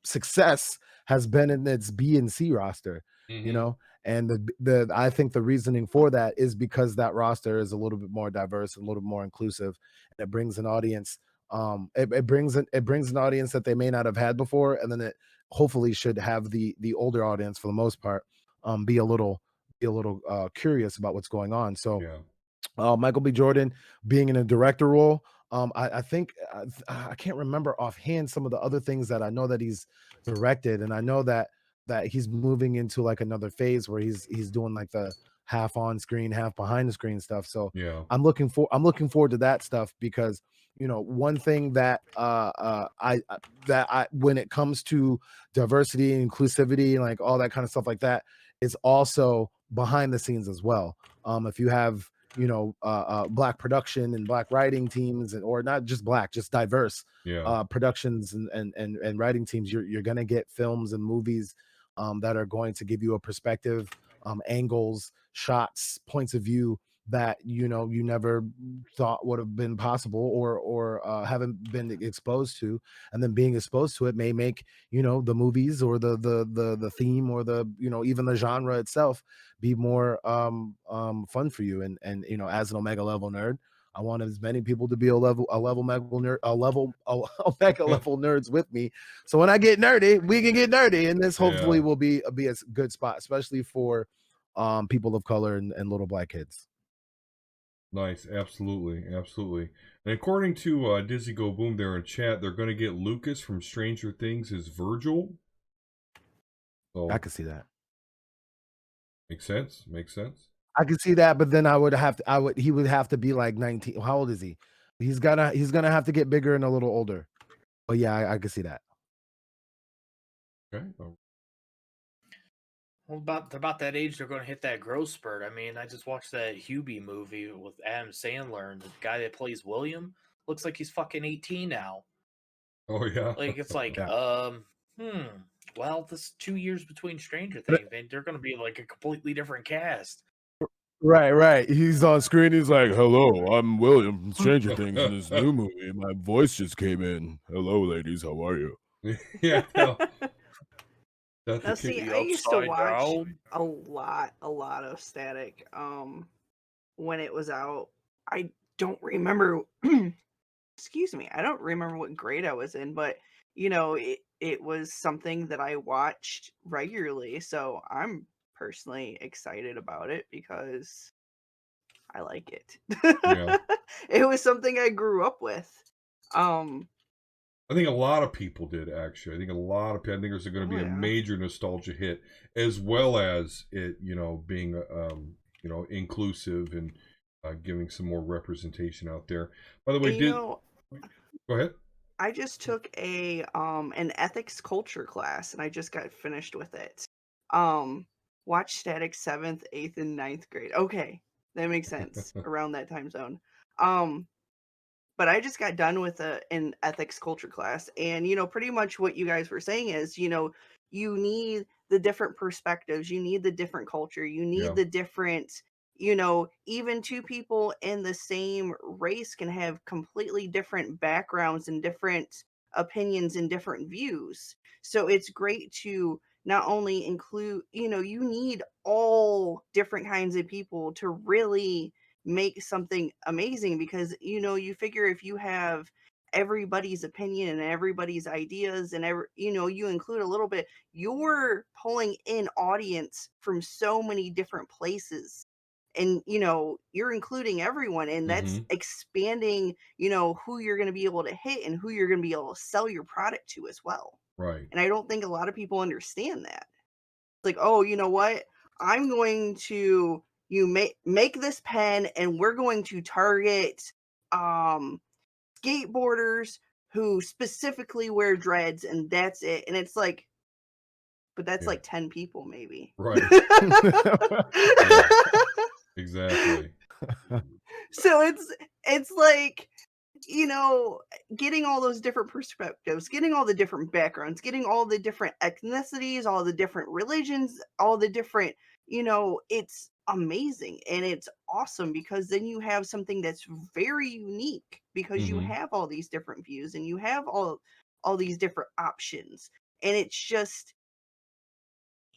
Speaker 4: success has been in its B and C roster, you
Speaker 1: Hmm.
Speaker 4: know, and the I think the reasoning for that is because that roster is a little bit more diverse, a little bit more inclusive, and it brings an audience. It brings an audience that they may not have had before, and then it hopefully should have the older audience, for the most part, be a little curious about what's going on. So
Speaker 1: Yeah.
Speaker 4: Michael B. Jordan being in a director role. I think I can't remember offhand some of the other things that I know that he's directed, and I know that he's moving into like another phase where he's doing like the half on screen, half behind the screen stuff. So
Speaker 1: Yeah.
Speaker 4: I'm looking forward to that stuff, because one thing that I when it comes to diversity and inclusivity and like all that kind of stuff like that, is also behind the scenes as well. If you have black production and black writing teams, or not just black, just diverse
Speaker 1: Yeah.
Speaker 4: productions and writing teams, you're going to get films and movies that are going to give you a perspective, angles, shots, points of view that you never thought would have been possible, or haven't been exposed to. And then being exposed to it may make the movies, or the theme, or the even the genre itself be more fun for you. And as an Omega level nerd, I want as many people to be a level Omega level nerds with me. So when I get nerdy, we can get nerdy, and this hopefully
Speaker 1: Yeah.
Speaker 4: will be a good spot, especially for people of color and little black kids.
Speaker 1: Nice. Absolutely. Absolutely. And according to Dizzy Go Boom there in chat, they're going to get Lucas from Stranger Things as Virgil.
Speaker 4: I
Speaker 1: So
Speaker 4: could see that.
Speaker 1: makes sense. Makes sense.
Speaker 4: I could see that, but then he would have to be like 19. How old is he? He's gonna have to get bigger and a little older. But yeah, I could see that.
Speaker 1: Okay. Oh,
Speaker 3: Well, they're about that age, they're going to hit that growth spurt. I mean, I just watched that Hubie movie with Adam Sandler, and the guy that plays William looks like he's fucking 18 now.
Speaker 1: oh yeah.
Speaker 3: Like, it's like,
Speaker 4: Yeah.
Speaker 3: well, this 2 years between Stranger
Speaker 4: But-
Speaker 3: Things, and they're going to be like a completely different cast.
Speaker 4: Right. He's on screen. He's like, "Hello, I'm William from Stranger Things in this new movie. My voice just came in. Hello, ladies. How are you?"
Speaker 1: Yeah. No, that's
Speaker 5: Now,
Speaker 1: the
Speaker 5: see,
Speaker 1: kid.
Speaker 3: The
Speaker 5: I used to
Speaker 3: Upside
Speaker 5: watch
Speaker 3: Down.
Speaker 5: a lot of Static when it was out. I don't remember excuse me, I don't remember what grade I was in, but it was something that I watched regularly. So I'm personally excited about it because I like it.
Speaker 1: Yeah.
Speaker 5: It was something I grew up with. Um,
Speaker 1: I think a lot of people did, actually. I think a lot of people. I think there's going to
Speaker 5: oh
Speaker 1: be a
Speaker 5: yeah.
Speaker 1: major nostalgia hit, as well as it, being, inclusive and giving some more representation out there. By the way,
Speaker 5: And
Speaker 1: go ahead.
Speaker 5: I just took an ethics culture class and I just got finished with it. Watch Static 7th, 8th, and ninth grade. Okay, that makes sense around that time zone. Um, but I just got done with an ethics culture class, and pretty much what you guys were saying is, you need the different perspectives, you need the different culture, you need
Speaker 1: Yeah.
Speaker 5: the different, even two people in the same race can have completely different backgrounds and different opinions and different views. So it's great to not only include, you need all different kinds of people to really make something amazing, because you figure if you have everybody's opinion and everybody's ideas, and you include a little bit, you're pulling in audience from so many different places, and you're including everyone, and that's
Speaker 1: Mm-hmm.
Speaker 5: expanding who you're going to be able to hit and who you're going to be able to sell your product to as well.
Speaker 1: Right.
Speaker 5: And I don't think a lot of people understand that. Like, oh, you know what, I'm going to make this pen, and we're going to target skateboarders who specifically wear dreads, and that's it. And it's like, but that's
Speaker 1: Yeah.
Speaker 5: like 10 people maybe.
Speaker 1: Right. Yeah. Exactly.
Speaker 5: So it's like, getting all those different perspectives, getting all the different backgrounds, getting all the different ethnicities, all the different religions, all the different, it's amazing, and it's awesome, because then you have something that's very unique, because you
Speaker 1: Mm-hmm.
Speaker 5: have all these different views, and you have all these different options, and it's just,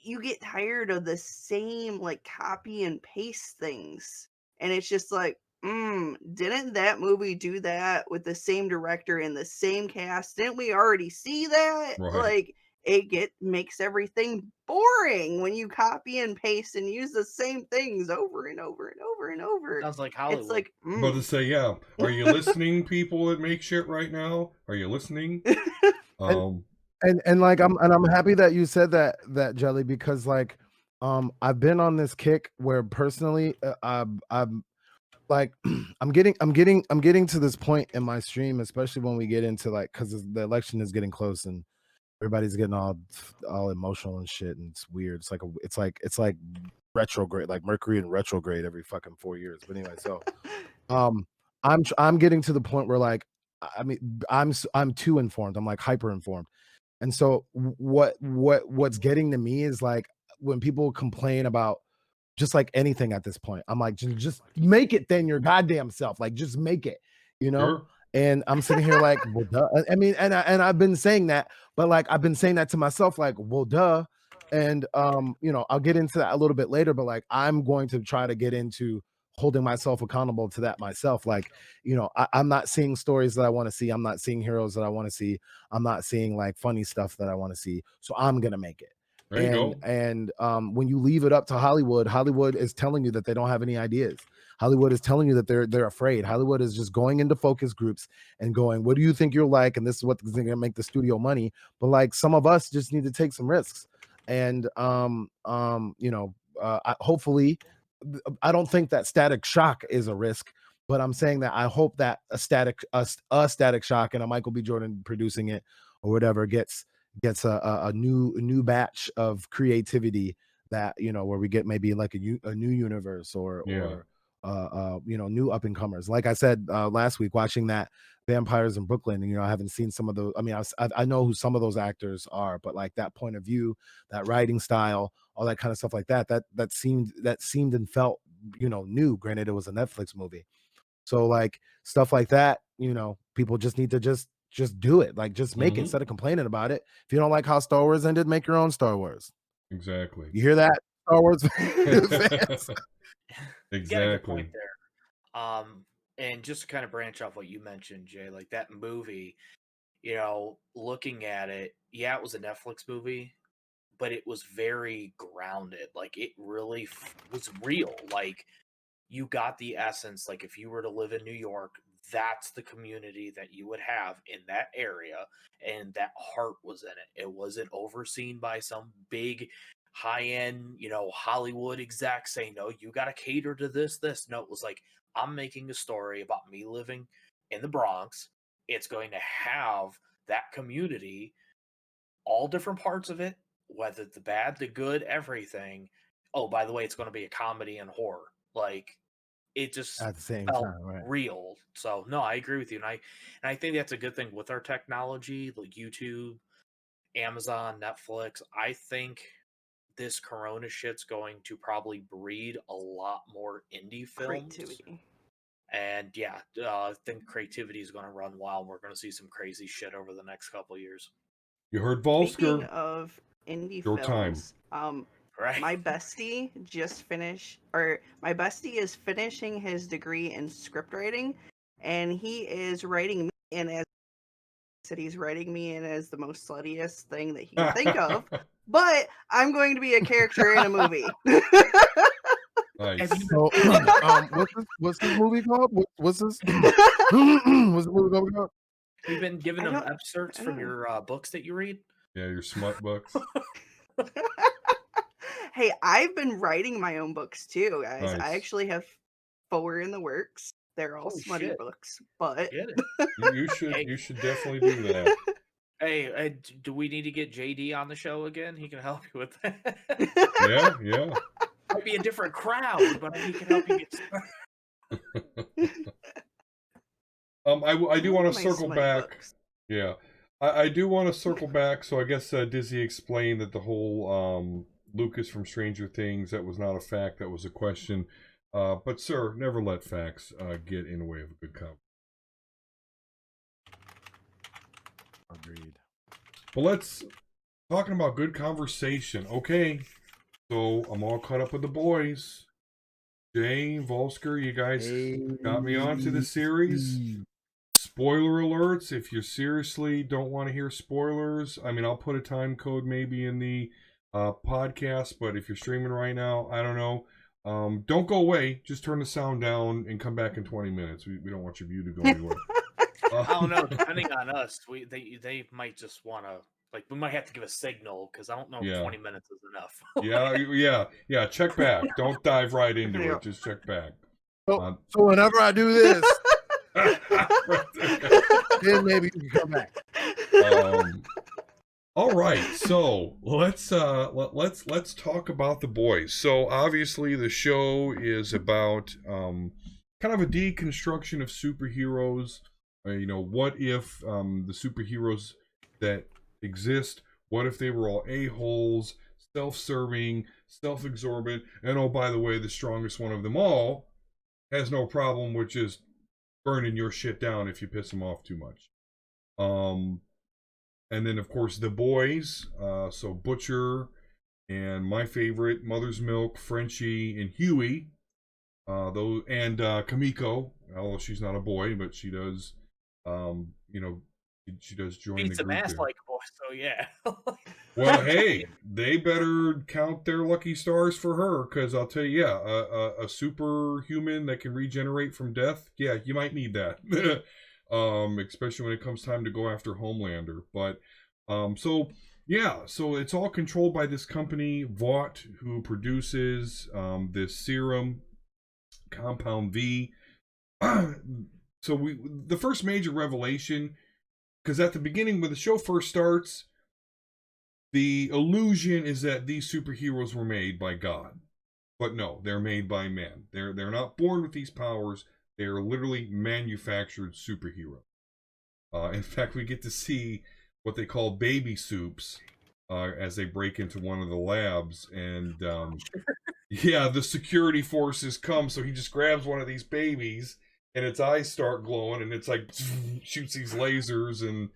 Speaker 5: you get tired of the same like copy and paste things, and it's just like, didn't that movie do that with the same director and the same cast? Didn't we already see that?
Speaker 1: Right.
Speaker 5: Like, it makes everything boring when you copy and paste and use the same things over and over and over and over.
Speaker 3: Sounds like
Speaker 5: It's
Speaker 3: Hollywood.
Speaker 5: like,
Speaker 1: About to say, yeah. Are you listening, people that make shit right now? Are you listening?
Speaker 4: And like I'm happy that you said that Jelly, because like I've been on this kick where personally I'm like I'm getting to this point in my stream, especially when we get into like, because the election is getting close and everybody's getting all emotional and shit, and it's weird. It's like retrograde, like Mercury in retrograde every fucking 4 years. But anyway, so I'm getting to the point where like, I mean, I'm too informed. I'm like hyper informed. And so what's getting to me is like when people complain about just like anything at this point, I'm like, just make it then your goddamn self. Like, just make it, you know?
Speaker 1: Sure.
Speaker 4: And I'm sitting here like, well, duh. I mean, and I've been saying that, but like I've been saying that to myself, like, well, duh. And I'll get into that a little bit later, but like I'm going to try to get into holding myself accountable to that myself. Like, I'm not seeing stories that I want to see. I'm not seeing heroes that I want to see. I'm not seeing like funny stuff that I want to see. So I'm gonna make it.
Speaker 1: There you go.
Speaker 4: And when you leave it up to Hollywood is telling you that they don't have any ideas. Hollywood is telling you that they're afraid. Hollywood is just going into focus groups and going, what do you think you're like? And this is what's going to make the studio money. But like, some of us just need to take some risks. And hopefully, I don't think that Static Shock is a risk, but I'm saying that I hope that a Static Shock and a Michael B. Jordan producing it or whatever gets a new batch of creativity, that where we get maybe like a new universe or new up and comers. Like I said last week, watching that Vampires in Brooklyn, and I haven't seen some of those. I mean, I know who some of those actors are, but like that point of view, that writing style, all that kind of stuff like that seemed and felt new. Granted, it was a Netflix movie, so like stuff like that, people just need to just do it. Like, just make it instead of complaining about it. If you don't like how Star Wars ended, make your own Star Wars.
Speaker 1: Exactly.
Speaker 4: You hear that, Star Wars fans?
Speaker 3: You got a good
Speaker 1: Exactly.
Speaker 3: point there. And just to kind of branch off what you mentioned, Jay, like that movie, looking at it, yeah, it was a Netflix movie, but it was very grounded. Like, it really was real. Like, you got the essence. Like, if you were to live in New York, that's the community that you would have in that area, and that heart was in it. It wasn't overseen by some big high-end, Hollywood exec saying, no, you got to cater to this. No, it was like, I'm making a story about me living in the Bronx. It's going to have that community, all different parts of it, whether the bad, the good, everything. Oh, by the way, it's going to be a comedy and horror. Like, it just
Speaker 4: At the same
Speaker 3: felt
Speaker 4: time, right?
Speaker 3: real. So no, I agree with you, and I think that's a good thing with our technology, like YouTube, Amazon, Netflix. I think this Corona shit's going to probably breed a lot more indie films.
Speaker 5: Creativity.
Speaker 3: And yeah, I think creativity is going to run wild. We're going to see some crazy shit over the next couple of years.
Speaker 1: You heard
Speaker 5: Speaking
Speaker 1: Volsker.
Speaker 5: of indie
Speaker 1: Your time.
Speaker 5: films,
Speaker 3: Right.
Speaker 5: my bestie is finishing his degree in script writing, and he is writing me in as said he's writing me in as the most sluttiest thing that he can think of. But I'm going to be a character in a movie.
Speaker 1: Nice.
Speaker 4: So, what's this movie called? What's this? What's the movie called?
Speaker 3: We've been giving
Speaker 5: I
Speaker 3: them
Speaker 5: don't-
Speaker 3: excerpts
Speaker 5: I
Speaker 3: from
Speaker 5: don't know.
Speaker 3: your books that you read.
Speaker 1: Yeah, your smut books.
Speaker 5: Hey, I've been writing my own books too, guys.
Speaker 1: Nice.
Speaker 5: I actually have 4 in the works. They're all
Speaker 3: Holy
Speaker 5: smutty
Speaker 3: shit.
Speaker 5: books, but
Speaker 3: Get it.
Speaker 1: You should definitely do that.
Speaker 3: Hey, do we need to get JD on the show again? He can help you with that.
Speaker 1: Yeah.
Speaker 3: Might be a different crowd, but he can help you get started.
Speaker 1: I do want to
Speaker 5: My
Speaker 1: circle
Speaker 5: smutty
Speaker 1: back.
Speaker 5: books.
Speaker 1: Yeah, I do want to circle back. So I guess Dizzy explained that the whole Lucas from Stranger Things, that was not a fact, that was a question. But sir, never let facts get in the way of a good conversation.
Speaker 4: Agreed.
Speaker 1: But let's talking about good conversation. Okay, so I'm all caught up with the boys. Jay, Volsker, you guys got me onto the series. Spoiler alerts, if you seriously don't want to hear spoilers, I mean, I'll put a time code maybe in the podcast, but if you're streaming right now, I don't know. Don't go away. Just turn the sound down and come back in 20 minutes. We don't want your view to go anywhere.
Speaker 3: I don't know. Depending on us, they might just want to, like, we might have to give a signal because I don't know if 20 minutes is enough.
Speaker 1: Yeah. Check back. Don't dive right into
Speaker 5: Yeah.
Speaker 1: it. Just check back.
Speaker 4: So whenever I do this, then maybe you can come back.
Speaker 1: All right, so let's talk about the boys. So obviously the show is about kind of a deconstruction of superheroes. What if the superheroes that exist, what if they were all a-holes, self-serving, self-absorbent, and oh, by the way, the strongest one of them all has no problem with just burning your shit down if you piss him off too much. And then, of course, the boys. So Butcher and my favorite, Mother's Milk, Frenchie, and Huey. And Kamiko, although she's not a boy, but she does, she does join
Speaker 3: Beats
Speaker 1: the
Speaker 3: a
Speaker 1: group
Speaker 3: mass
Speaker 1: there.
Speaker 3: like a boy, so yeah.
Speaker 1: Well, hey, they better count their lucky stars for her, because I'll tell you, a superhuman that can regenerate from death, yeah, you might need that. Especially when it comes time to go after Homelander. But so it's all controlled by this company, Vought, who produces this serum, Compound V. So the first major revelation, because at the beginning when the show first starts, the illusion is that these superheroes were made by God. But no, they're made by men. They're not born with these powers. They are literally manufactured superheroes. In fact, we get to see what they call baby soups as they break into one of the labs. And the security forces come. So he just grabs one of these babies and its eyes start glowing. And it's like shoots these lasers. And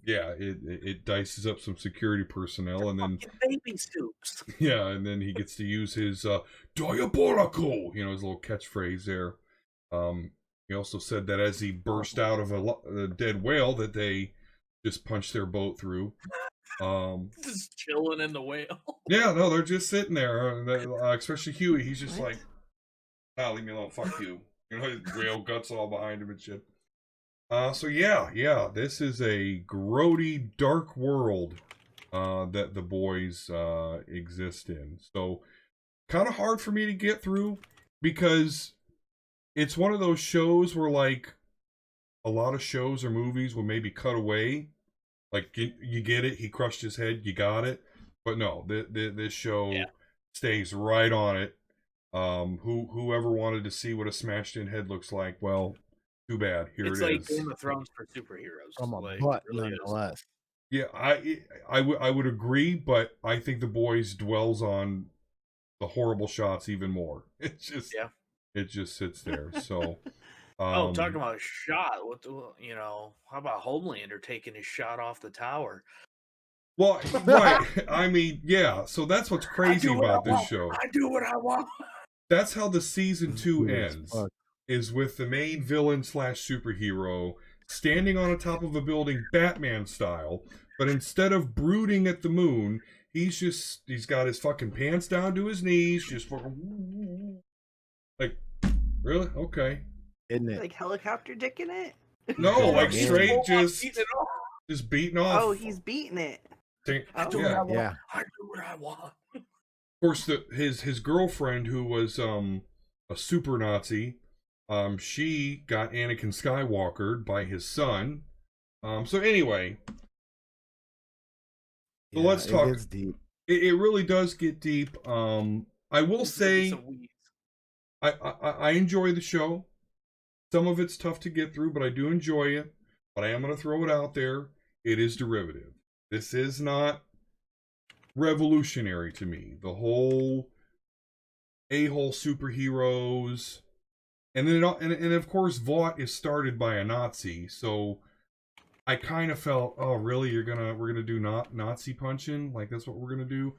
Speaker 1: it dices up some security personnel. And then
Speaker 3: baby soups.
Speaker 1: Yeah, and then he gets to use his diabolical, his little catchphrase there. He also said that as he burst out of a dead whale that they just punched their boat through.
Speaker 3: Just chilling in the whale.
Speaker 1: Yeah, no, they're just sitting there. Especially Huey, he's just like, leave me alone, fuck you. His whale guts all behind him and shit. This is a grody, dark world that the boys exist in. So, kind of hard for me to get through because it's one of those shows where, like, a lot of shows or movies will maybe cut away. Like, you get it, he crushed his head, you got it. But no, this show stays right on it. Whoever wanted to see what a smashed-in head looks like, well, too bad.
Speaker 3: It's like Game of Thrones for superheroes.
Speaker 4: From a
Speaker 3: like,
Speaker 4: butt,
Speaker 3: really
Speaker 4: nonetheless.
Speaker 1: Yeah, I would agree, but I think the boys dwells on the horrible shots even more. It just sits there. So,
Speaker 3: talking about a shot. How about Homelander taking his shot off the tower?
Speaker 1: Well, right. I mean, yeah. So that's what's crazy about this show.
Speaker 3: I do what I want.
Speaker 1: That's how the season 2 ends. Is with the main villain / superhero standing on the top of a building Batman style, but instead of brooding at the moon, he's got his fucking pants down to his knees, just fucking like, really? Okay.
Speaker 4: Isn't it?
Speaker 5: Like helicopter dick in it?
Speaker 1: No,
Speaker 4: going
Speaker 1: like
Speaker 4: in.
Speaker 1: straight
Speaker 3: Beating it off.
Speaker 1: just beating off.
Speaker 5: Oh, he's beating it.
Speaker 3: I do
Speaker 1: Yeah.
Speaker 3: what I want.
Speaker 4: Yeah.
Speaker 3: I do what I want.
Speaker 1: Of course, his girlfriend, who was a super Nazi, she got Anakin Skywalkered by his son. So anyway, so
Speaker 4: Yeah,
Speaker 1: let's talk.
Speaker 4: It gets deep.
Speaker 1: It really does get deep. I will say I enjoy the show. Some of it's tough to get through, but I do enjoy it. But I am going to throw it out there. It is derivative. This is not revolutionary to me. The whole a-hole superheroes, and then and of course Vought is started by a Nazi, so I kind of felt, oh really, we're gonna do Nazi punching, like that's what we're gonna do.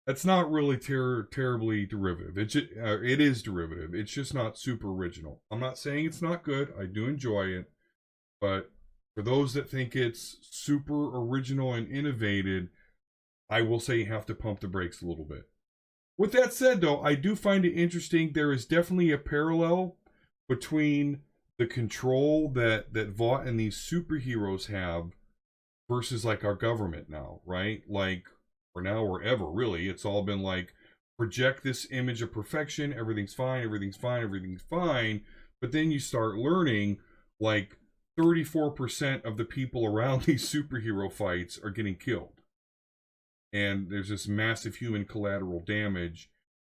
Speaker 1: That's not really terribly derivative. It is derivative. It's just not super original. I'm not saying it's not good. I do enjoy it, but for those that think it's super original and innovated, I will say you have to pump the brakes a little bit. With that said, though, I do find it interesting. There is definitely a parallel between the control that Vought and these superheroes have versus like our government now, right? Like, or now or ever, really. It's all been like, project this image of perfection, everything's fine, everything's fine, everything's fine. But then you start learning, like, 34% of the people around these superhero fights are getting killed. And there's this massive human collateral damage.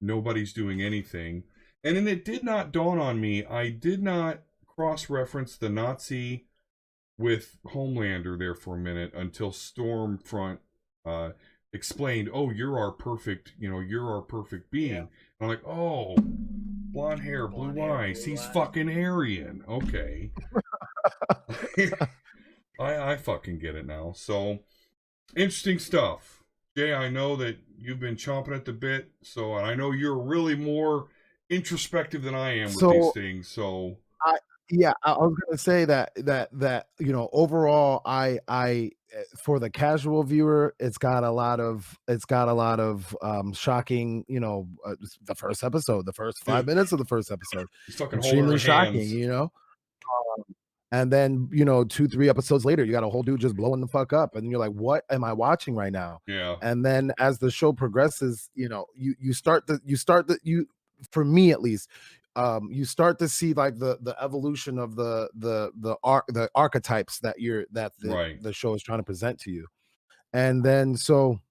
Speaker 1: Nobody's doing anything. And then it did not dawn on me, I did not cross-reference the Nazi with Homelander there for a minute until Stormfront explained, oh, you're our perfect being.
Speaker 3: Yeah.
Speaker 1: And I'm like, oh, blonde hair, blue eyes, he's fucking Aryan. Okay. I fucking get it now. So, interesting stuff. Jay, I know that you've been chomping at the bit, so, and I know you're really more introspective than I am with these things, so.
Speaker 4: I was gonna say that overall, I for the casual viewer, it's got a lot of shocking. The first episode, the first 5 minutes of the first episode,
Speaker 1: He's fucking
Speaker 4: extremely shocking.
Speaker 1: hands.
Speaker 4: And then 2-3 episodes later, you got a whole dude just blowing the fuck up, and you're like, "What am I watching right now?"
Speaker 1: Yeah.
Speaker 4: And then as the show progresses, for me at least, you start to see like the evolution of the archetypes that the show is trying to present to you. And then so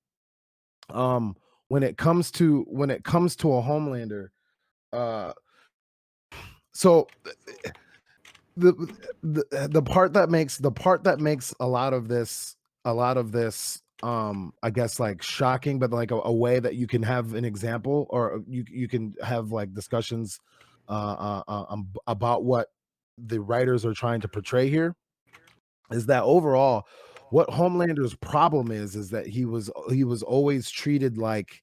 Speaker 4: when it comes to a Homelander, so the part that makes a lot of this I guess like shocking, but like a way that you can have an example, or you can have like discussions about what the writers are trying to portray here, is that overall what Homelander's problem is that he was always treated like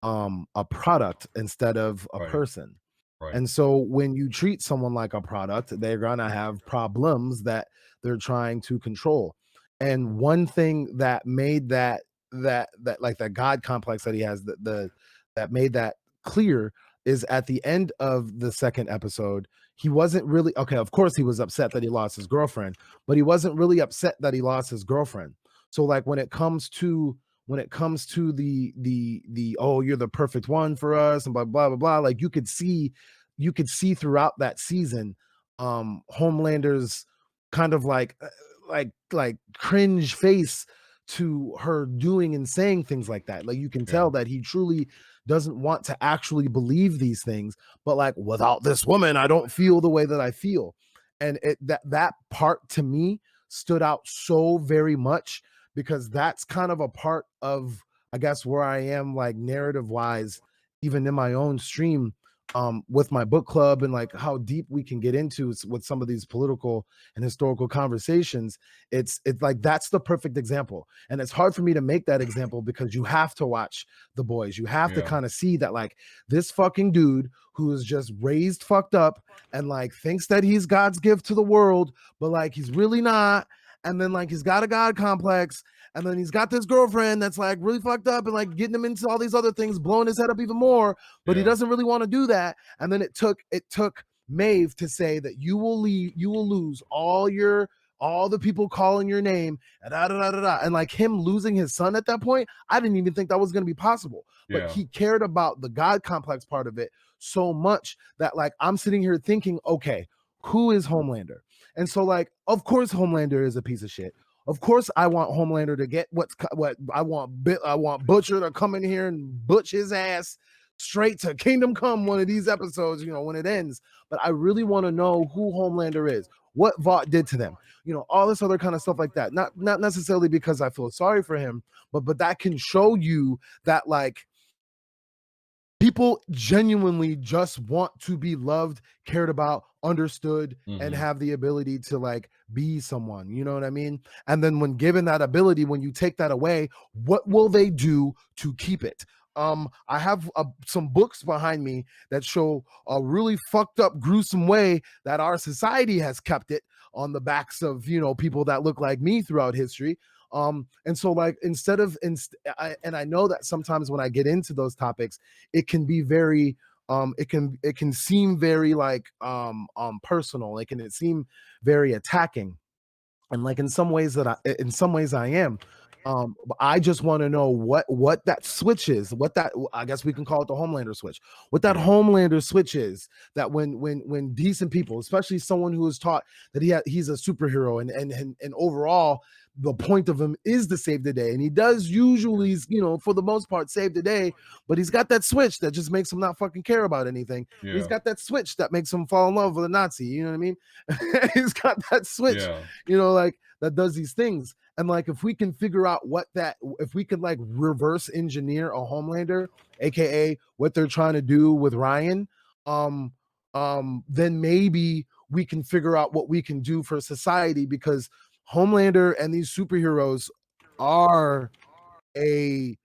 Speaker 4: a product instead of a person.
Speaker 1: Right.
Speaker 4: And so when you treat someone like a product, they're gonna have problems that they're trying to control. And one thing that made that like that God complex that he has, that made that clear, is at the end of the second episode, he wasn't really okay. Of course, he was upset that he lost his girlfriend, but he wasn't really upset that he lost his girlfriend. So like when it comes to the oh, you're the perfect one for us and blah blah blah blah, like you could see throughout that season Homelander's kind of like cringe face to her doing and saying things like that. Like you can tell that he truly doesn't want to actually believe these things, but like, without this woman I don't feel the way that I feel. And that part to me stood out so very much, because that's kind of a part of, I guess, where I am like narrative wise, even in my own stream, with my book club and like how deep we can get into with some of these political and historical conversations, it's like that's the perfect example. And it's hard for me to make that example because you have to watch The Boys. You have to
Speaker 1: Yeah.
Speaker 4: kind of see that like this fucking dude who is just raised fucked up and like thinks that he's God's gift to the world, but like he's really not. And then like he's got a God complex. And then he's got this girlfriend that's like really fucked up and like getting him into all these other things, blowing his head up even more, but he
Speaker 1: Yeah.
Speaker 4: doesn't really want to do that. And then it took Maeve to say that you will lose all the people calling your name and da, da, da, da, da. And like him losing his son at that point, I didn't even think that was going to be possible. But
Speaker 1: Yeah.
Speaker 4: he cared about the God complex part of it so much that like I'm sitting here thinking, okay, who is Homelander? And so like, of course, Homelander is a piece of shit. Of course, I want Homelander to get what I want. I want Butcher to come in here and butch his ass straight to Kingdom Come one of these episodes, you know, when it ends. But I really want to know who Homelander is, what Vought did to them, you know, all this other kind of stuff like that. Not necessarily because I feel sorry for him, but that can show you that like people genuinely just want to be loved, cared about, understood, and have the ability to like be someone, you know what I mean? And then when given that ability, when you take that away, what will they do to keep it? I have some books behind me that show a really fucked up, gruesome way that our society has kept it on the backs of, you know, people that look like me throughout history. And so like and I know that sometimes when I get into those topics, it can be very it can seem very like personal. It can seem very attacking. And like in some ways I am. But I just want to know what that switch is, what that, I guess we can call it the Homelander switch. What that Homelander switch is, that when decent people, especially someone who is taught that he's a superhero and overall the point of him is to save the day, and he does usually, you know, for the most part save the day, but he's got that switch that just makes him not fucking care about anything.
Speaker 1: Yeah.
Speaker 4: He's got that switch that makes him fall in love with a Nazi, you know what I mean? He's got that switch, you know, like that does these things. And like if we can figure out if we could like reverse engineer a Homelander, aka what they're trying to do with Ryan, then maybe we can figure out what we can do for society, because Homelander and these superheroes are a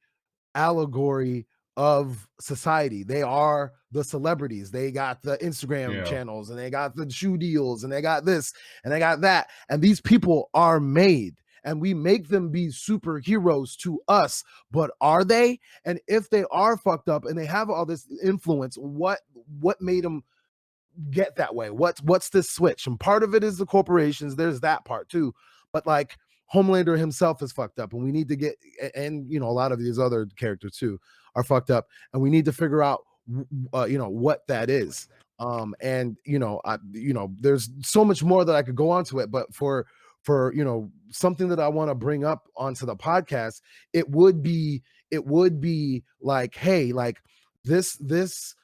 Speaker 4: allegory of society. They are the celebrities. They got the Instagram channels, and they got the shoe deals, and they got this and they got that. And these people are made, and we make them be superheroes to us. But are they? And if they are fucked up and they have all this influence, what made them get that way? What's this switch? And part of it is the corporations. There's that part too. But like Homelander himself is fucked up, and we need to get, and you know, a lot of these other characters too are fucked up, and we need to figure out you know, what that is. And you know, there's so much more that I could go on to it, but for you know, something that I want to bring up onto the podcast, it would be like, hey, like this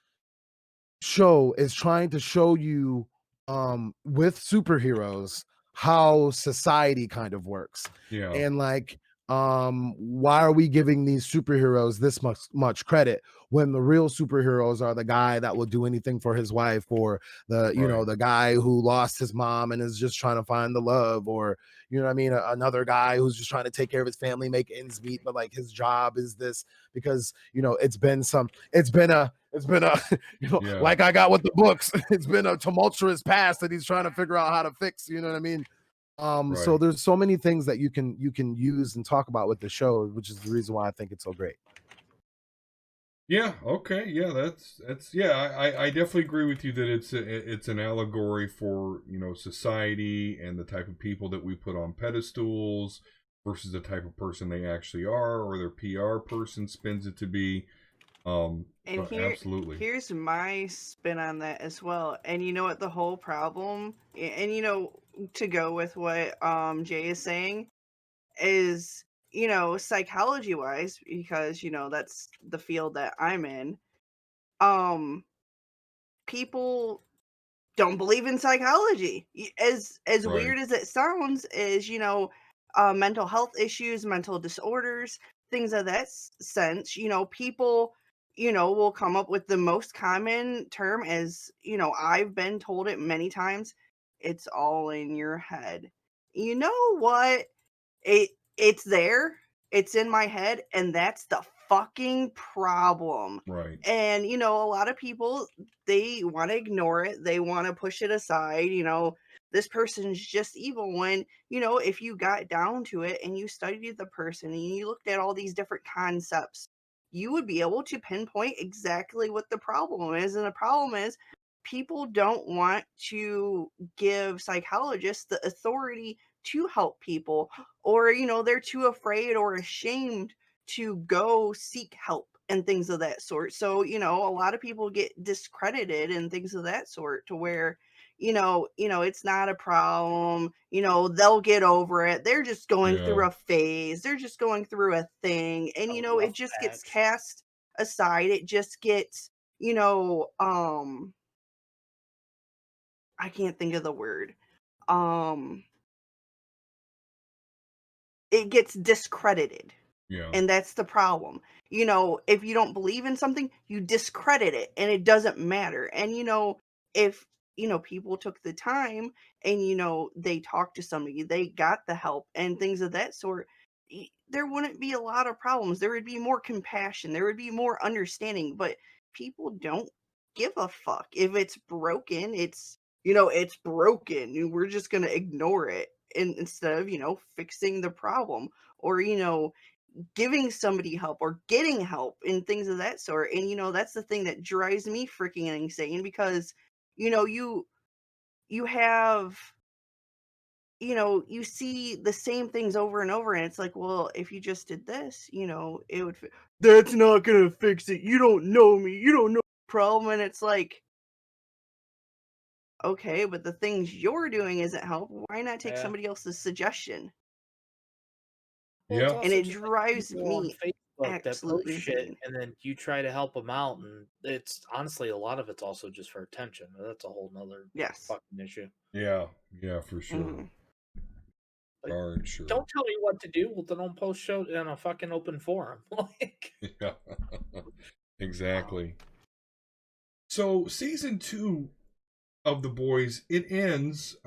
Speaker 4: show is trying to show you with superheroes how society kind of works. And like why are we giving these superheroes this much credit when the real superheroes are the guy that will do anything for his wife, or the, you know, the guy who lost his mom and is just trying to find the love, or you know what I mean, another guy who's just trying to take care of his family, make ends meet, but like his job is this because, you know, it's been a you know, like I got with the books, it's been a tumultuous past that he's trying to figure out how to fix, you know what I mean? So there's so many things that you can use and talk about with the show, which is the reason why I think it's so great.
Speaker 1: Yeah. Okay. Yeah. That's. Yeah. I definitely agree with you that it's an allegory for, you know, society and the type of people that we put on pedestals versus the type of person they actually are, or their PR person spins it to be.
Speaker 5: And
Speaker 1: absolutely.
Speaker 5: Here's my spin on that as well. And you know what the whole problem, and you know, to go with what Jay is saying, is, you know, psychology wise, because you know that's the field that I'm in. People don't believe in psychology. As weird as it sounds, is, you know, mental health issues, mental disorders, things of that sense. You know, people will come up with the most common term as, I've been told it many times. It's all in your head. You know what? It's there. It's in my head, and that's the fucking problem.
Speaker 1: Right.
Speaker 5: And a lot of people, they want to ignore it. They want to push it aside. This person's just evil, when if you got down to it and you studied the person and you looked at all these different concepts, you would be able to pinpoint exactly what the problem is. And the problem is, people don't want to give psychologists the authority to help people, or they're too afraid or ashamed to go seek help and things of that sort. So a lot of people get discredited and things of that sort, to where it's not a problem, they'll get over it, they're just going
Speaker 1: Yeah.
Speaker 5: through a phase, they're just going through a thing, and
Speaker 3: A
Speaker 5: it
Speaker 3: rough
Speaker 5: just gets
Speaker 3: patch.
Speaker 5: cast aside. It just gets I can't think of the word. It gets discredited.
Speaker 1: Yeah.
Speaker 5: And that's the problem. If you don't believe in something, you discredit it, and it doesn't matter. And if people took the time and they talked to somebody, they got the help and things of that sort, there wouldn't be a lot of problems. There would be more compassion, there would be more understanding. But people don't give a fuck. If it's broken, it's broken, and we're just going to ignore it, instead of fixing the problem, or giving somebody help or getting help and things of that sort. And that's the thing that drives me freaking insane, because you have you see the same things over and over, and it's like, well, if you just did this, it would that's not gonna fix it. You don't know me, you don't know the problem. And it's like, okay, but the things you're doing isn't help. Why not take
Speaker 3: Yeah.
Speaker 5: somebody else's suggestion?
Speaker 3: Well, it's
Speaker 1: Yeah.
Speaker 5: And
Speaker 3: also
Speaker 5: it
Speaker 3: just like
Speaker 5: drives
Speaker 3: people on
Speaker 5: me
Speaker 3: Facebook that post
Speaker 5: absolutely
Speaker 3: shit,
Speaker 5: insane.
Speaker 3: and then you try to help them out, and it's honestly a lot of it's also just for attention. That's a whole nother
Speaker 5: Yes.
Speaker 3: fucking issue.
Speaker 1: Yeah. Yeah, for sure.
Speaker 5: Mhm.
Speaker 3: Like,
Speaker 1: Darn sure.
Speaker 3: don't tell me what to do. Well, then don't post show in a fucking open forum. Like,
Speaker 1: Yeah. Exactly. So season 2 of The Boys, it ends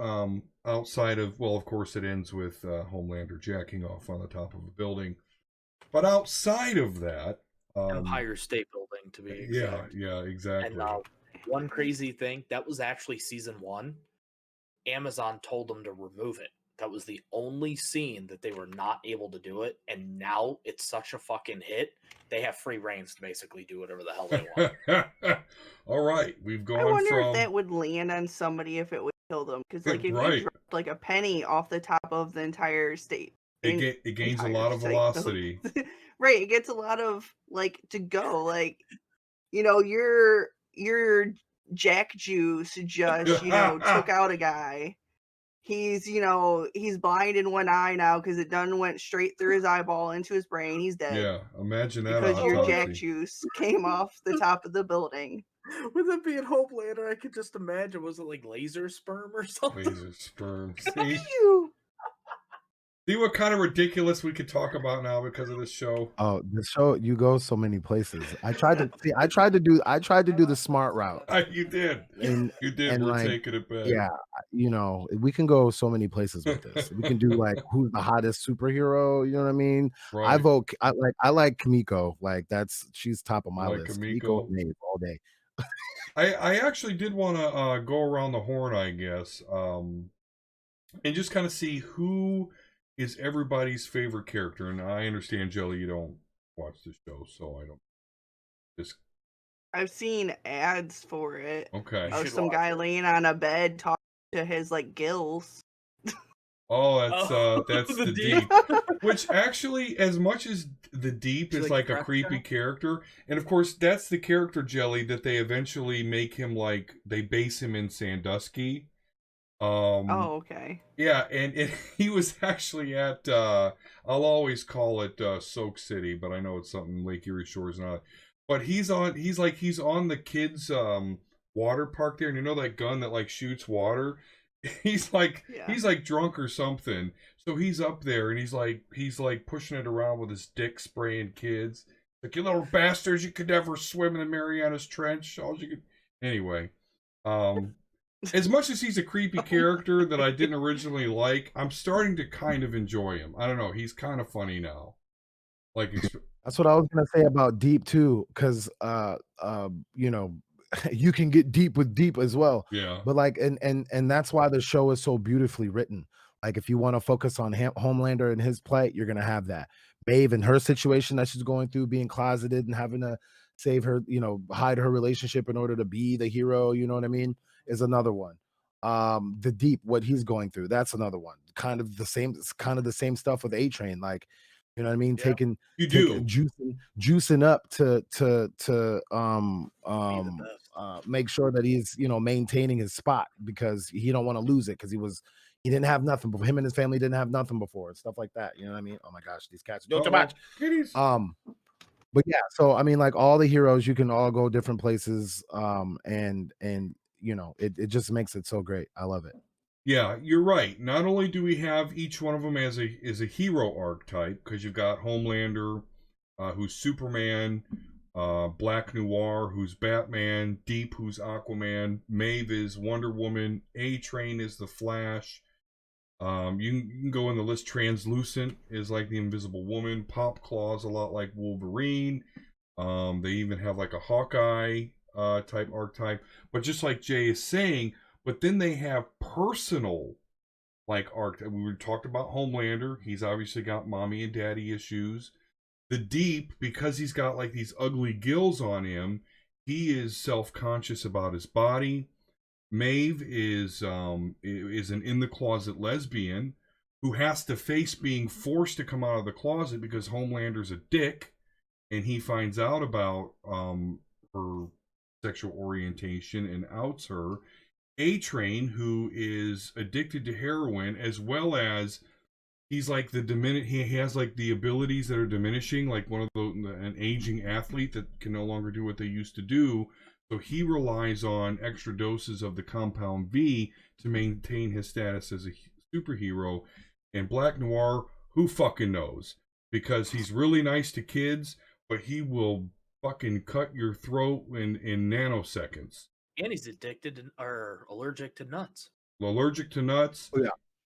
Speaker 1: outside of, well, of course it ends with Homelander jacking off on the top of a building. But outside of that,
Speaker 3: Empire State Building, to be
Speaker 1: yeah,
Speaker 3: exact.
Speaker 1: yeah,
Speaker 3: And
Speaker 1: exactly.
Speaker 3: one crazy thing, that was actually season 1. Amazon told them to remove it. That was the only scene that they were not able to do it, and now it's such a fucking hit. They have free reigns to basically do whatever the hell they want.
Speaker 1: All right, we've
Speaker 5: I
Speaker 1: gone
Speaker 5: wonder if
Speaker 1: from
Speaker 5: that would land on somebody, if it would kill them. Because, like, if you
Speaker 1: right.
Speaker 5: dropped like a penny off the top of the entire state,
Speaker 1: It gains a
Speaker 5: entire
Speaker 1: lot of
Speaker 5: state
Speaker 1: velocity.
Speaker 5: right? It gets a lot of, like, to go. Like, your Jack Juice just took out a guy. He's he's blind in one eye now because it done went straight through his eyeball into his brain. He's dead.
Speaker 1: Yeah, imagine that
Speaker 5: Because your Jack
Speaker 1: autopsy.
Speaker 5: Juice came off the top of the building.
Speaker 3: With it being Homelander, I could just imagine, was it like laser sperm or something?
Speaker 1: Laser sperm.
Speaker 5: Phew.
Speaker 1: See what kind of ridiculous we could talk about now because of this show.
Speaker 4: Oh, the show, you go so many places. I tried to do the smart route.
Speaker 1: You did.
Speaker 4: And
Speaker 1: You did.
Speaker 4: and
Speaker 1: We're
Speaker 4: like,
Speaker 1: taking it back.
Speaker 4: yeah, we can go so many places with this. We can do like, who's the hottest superhero, you know what I mean?
Speaker 1: Right.
Speaker 4: I like Kimiko. Like, she's top of my
Speaker 1: Like
Speaker 4: list.
Speaker 1: Kimiko.
Speaker 4: and Maeve all day.
Speaker 1: I actually did want to go around the horn, I guess, and just kind of see who is everybody's favorite character. And I understand, Jelly, you don't watch the show, so I don't. Just
Speaker 5: I've seen ads for it.
Speaker 1: okay.
Speaker 5: Of
Speaker 3: should
Speaker 5: some
Speaker 3: watch
Speaker 5: guy
Speaker 3: it.
Speaker 5: laying on a bed talking to his like gills.
Speaker 1: Oh, that's
Speaker 3: the
Speaker 1: the
Speaker 3: Deep.
Speaker 1: Deep. Which actually, as much as the Deep
Speaker 3: She's
Speaker 1: is
Speaker 3: like
Speaker 1: like a creepy character, and of course that's the character, Jelly, that they eventually make him like, they base him in Sandusky.
Speaker 5: Oh, okay.
Speaker 1: Yeah, and he was actually at I'll always call it Soak City, but I know it's something Lake Erie Shores not. But he's on the kids water park there, and you know that gun that like shoots water? He's like drunk or something. So he's up there and he's like pushing it around with his dick, spraying kids. Like, you little bastards, you could never swim in the Marianas Trench. All you could. Anyway, as much as he's a creepy character that I didn't originally like, I'm starting to kind of enjoy him. I don't know. He's kind of funny now. Like,
Speaker 4: That's what I was gonna say about Deep too, because you know, you can get deep with Deep as well.
Speaker 1: yeah.
Speaker 4: But like, and that's why the show is so beautifully written. Like, if you want to focus on Homelander and his plight, you're gonna have that. Maeve and her situation that she's going through, being closeted and having to save her, you know, hide her relationship in order to be the hero. You know what I mean? Is another one. The Deep, what he's going through, that's another one. Kind of the same. It's kind of the same stuff with A Train. Like, you know what I mean?
Speaker 3: Yeah.
Speaker 1: You do.
Speaker 4: Juicing up to
Speaker 3: Be the best.
Speaker 4: make sure that he's, you know, maintaining his spot because he don't want to lose it because he didn't have nothing before. Him and his family didn't have nothing before and stuff like that. You know what I mean? Oh my gosh, these cats are doing too much.
Speaker 1: Kitties.
Speaker 4: But yeah, so I mean, like, all the heroes, you can all go different places. And you know, it just makes it so great. I love it.
Speaker 1: Yeah, you're right. Not only do we have each one of them as a hero archetype, because you've got Homelander, who's Superman, Black Noir, who's Batman, Deep, who's Aquaman, Maeve is Wonder Woman, A-Train is the Flash. You can go in the list. Translucent is like the Invisible Woman. Pop Claw's a lot like Wolverine. They even have like a Hawkeye type archetype. But just like Jay is saying, but then they have personal, like, archetype. We talked about Homelander. He's obviously got mommy and daddy issues. The Deep, because he's got like these ugly gills on him, he is self-conscious about his body. Maeve is an in the closet lesbian who has to face being forced to come out of the closet because Homelander's a dick, and he finds out about her sexual orientation and outs her. A-Train, who is addicted to heroin, as well as he's like he has like the abilities that are diminishing, like an aging athlete that can no longer do what they used to do. So he relies on extra doses of the compound V to maintain his status as a superhero. And Black Noir, who fucking knows? Because he's really nice to kids, but he will fucking cut your throat in nanoseconds.
Speaker 3: And he's addicted or allergic to nuts.
Speaker 1: Allergic to nuts.
Speaker 4: Oh, yeah.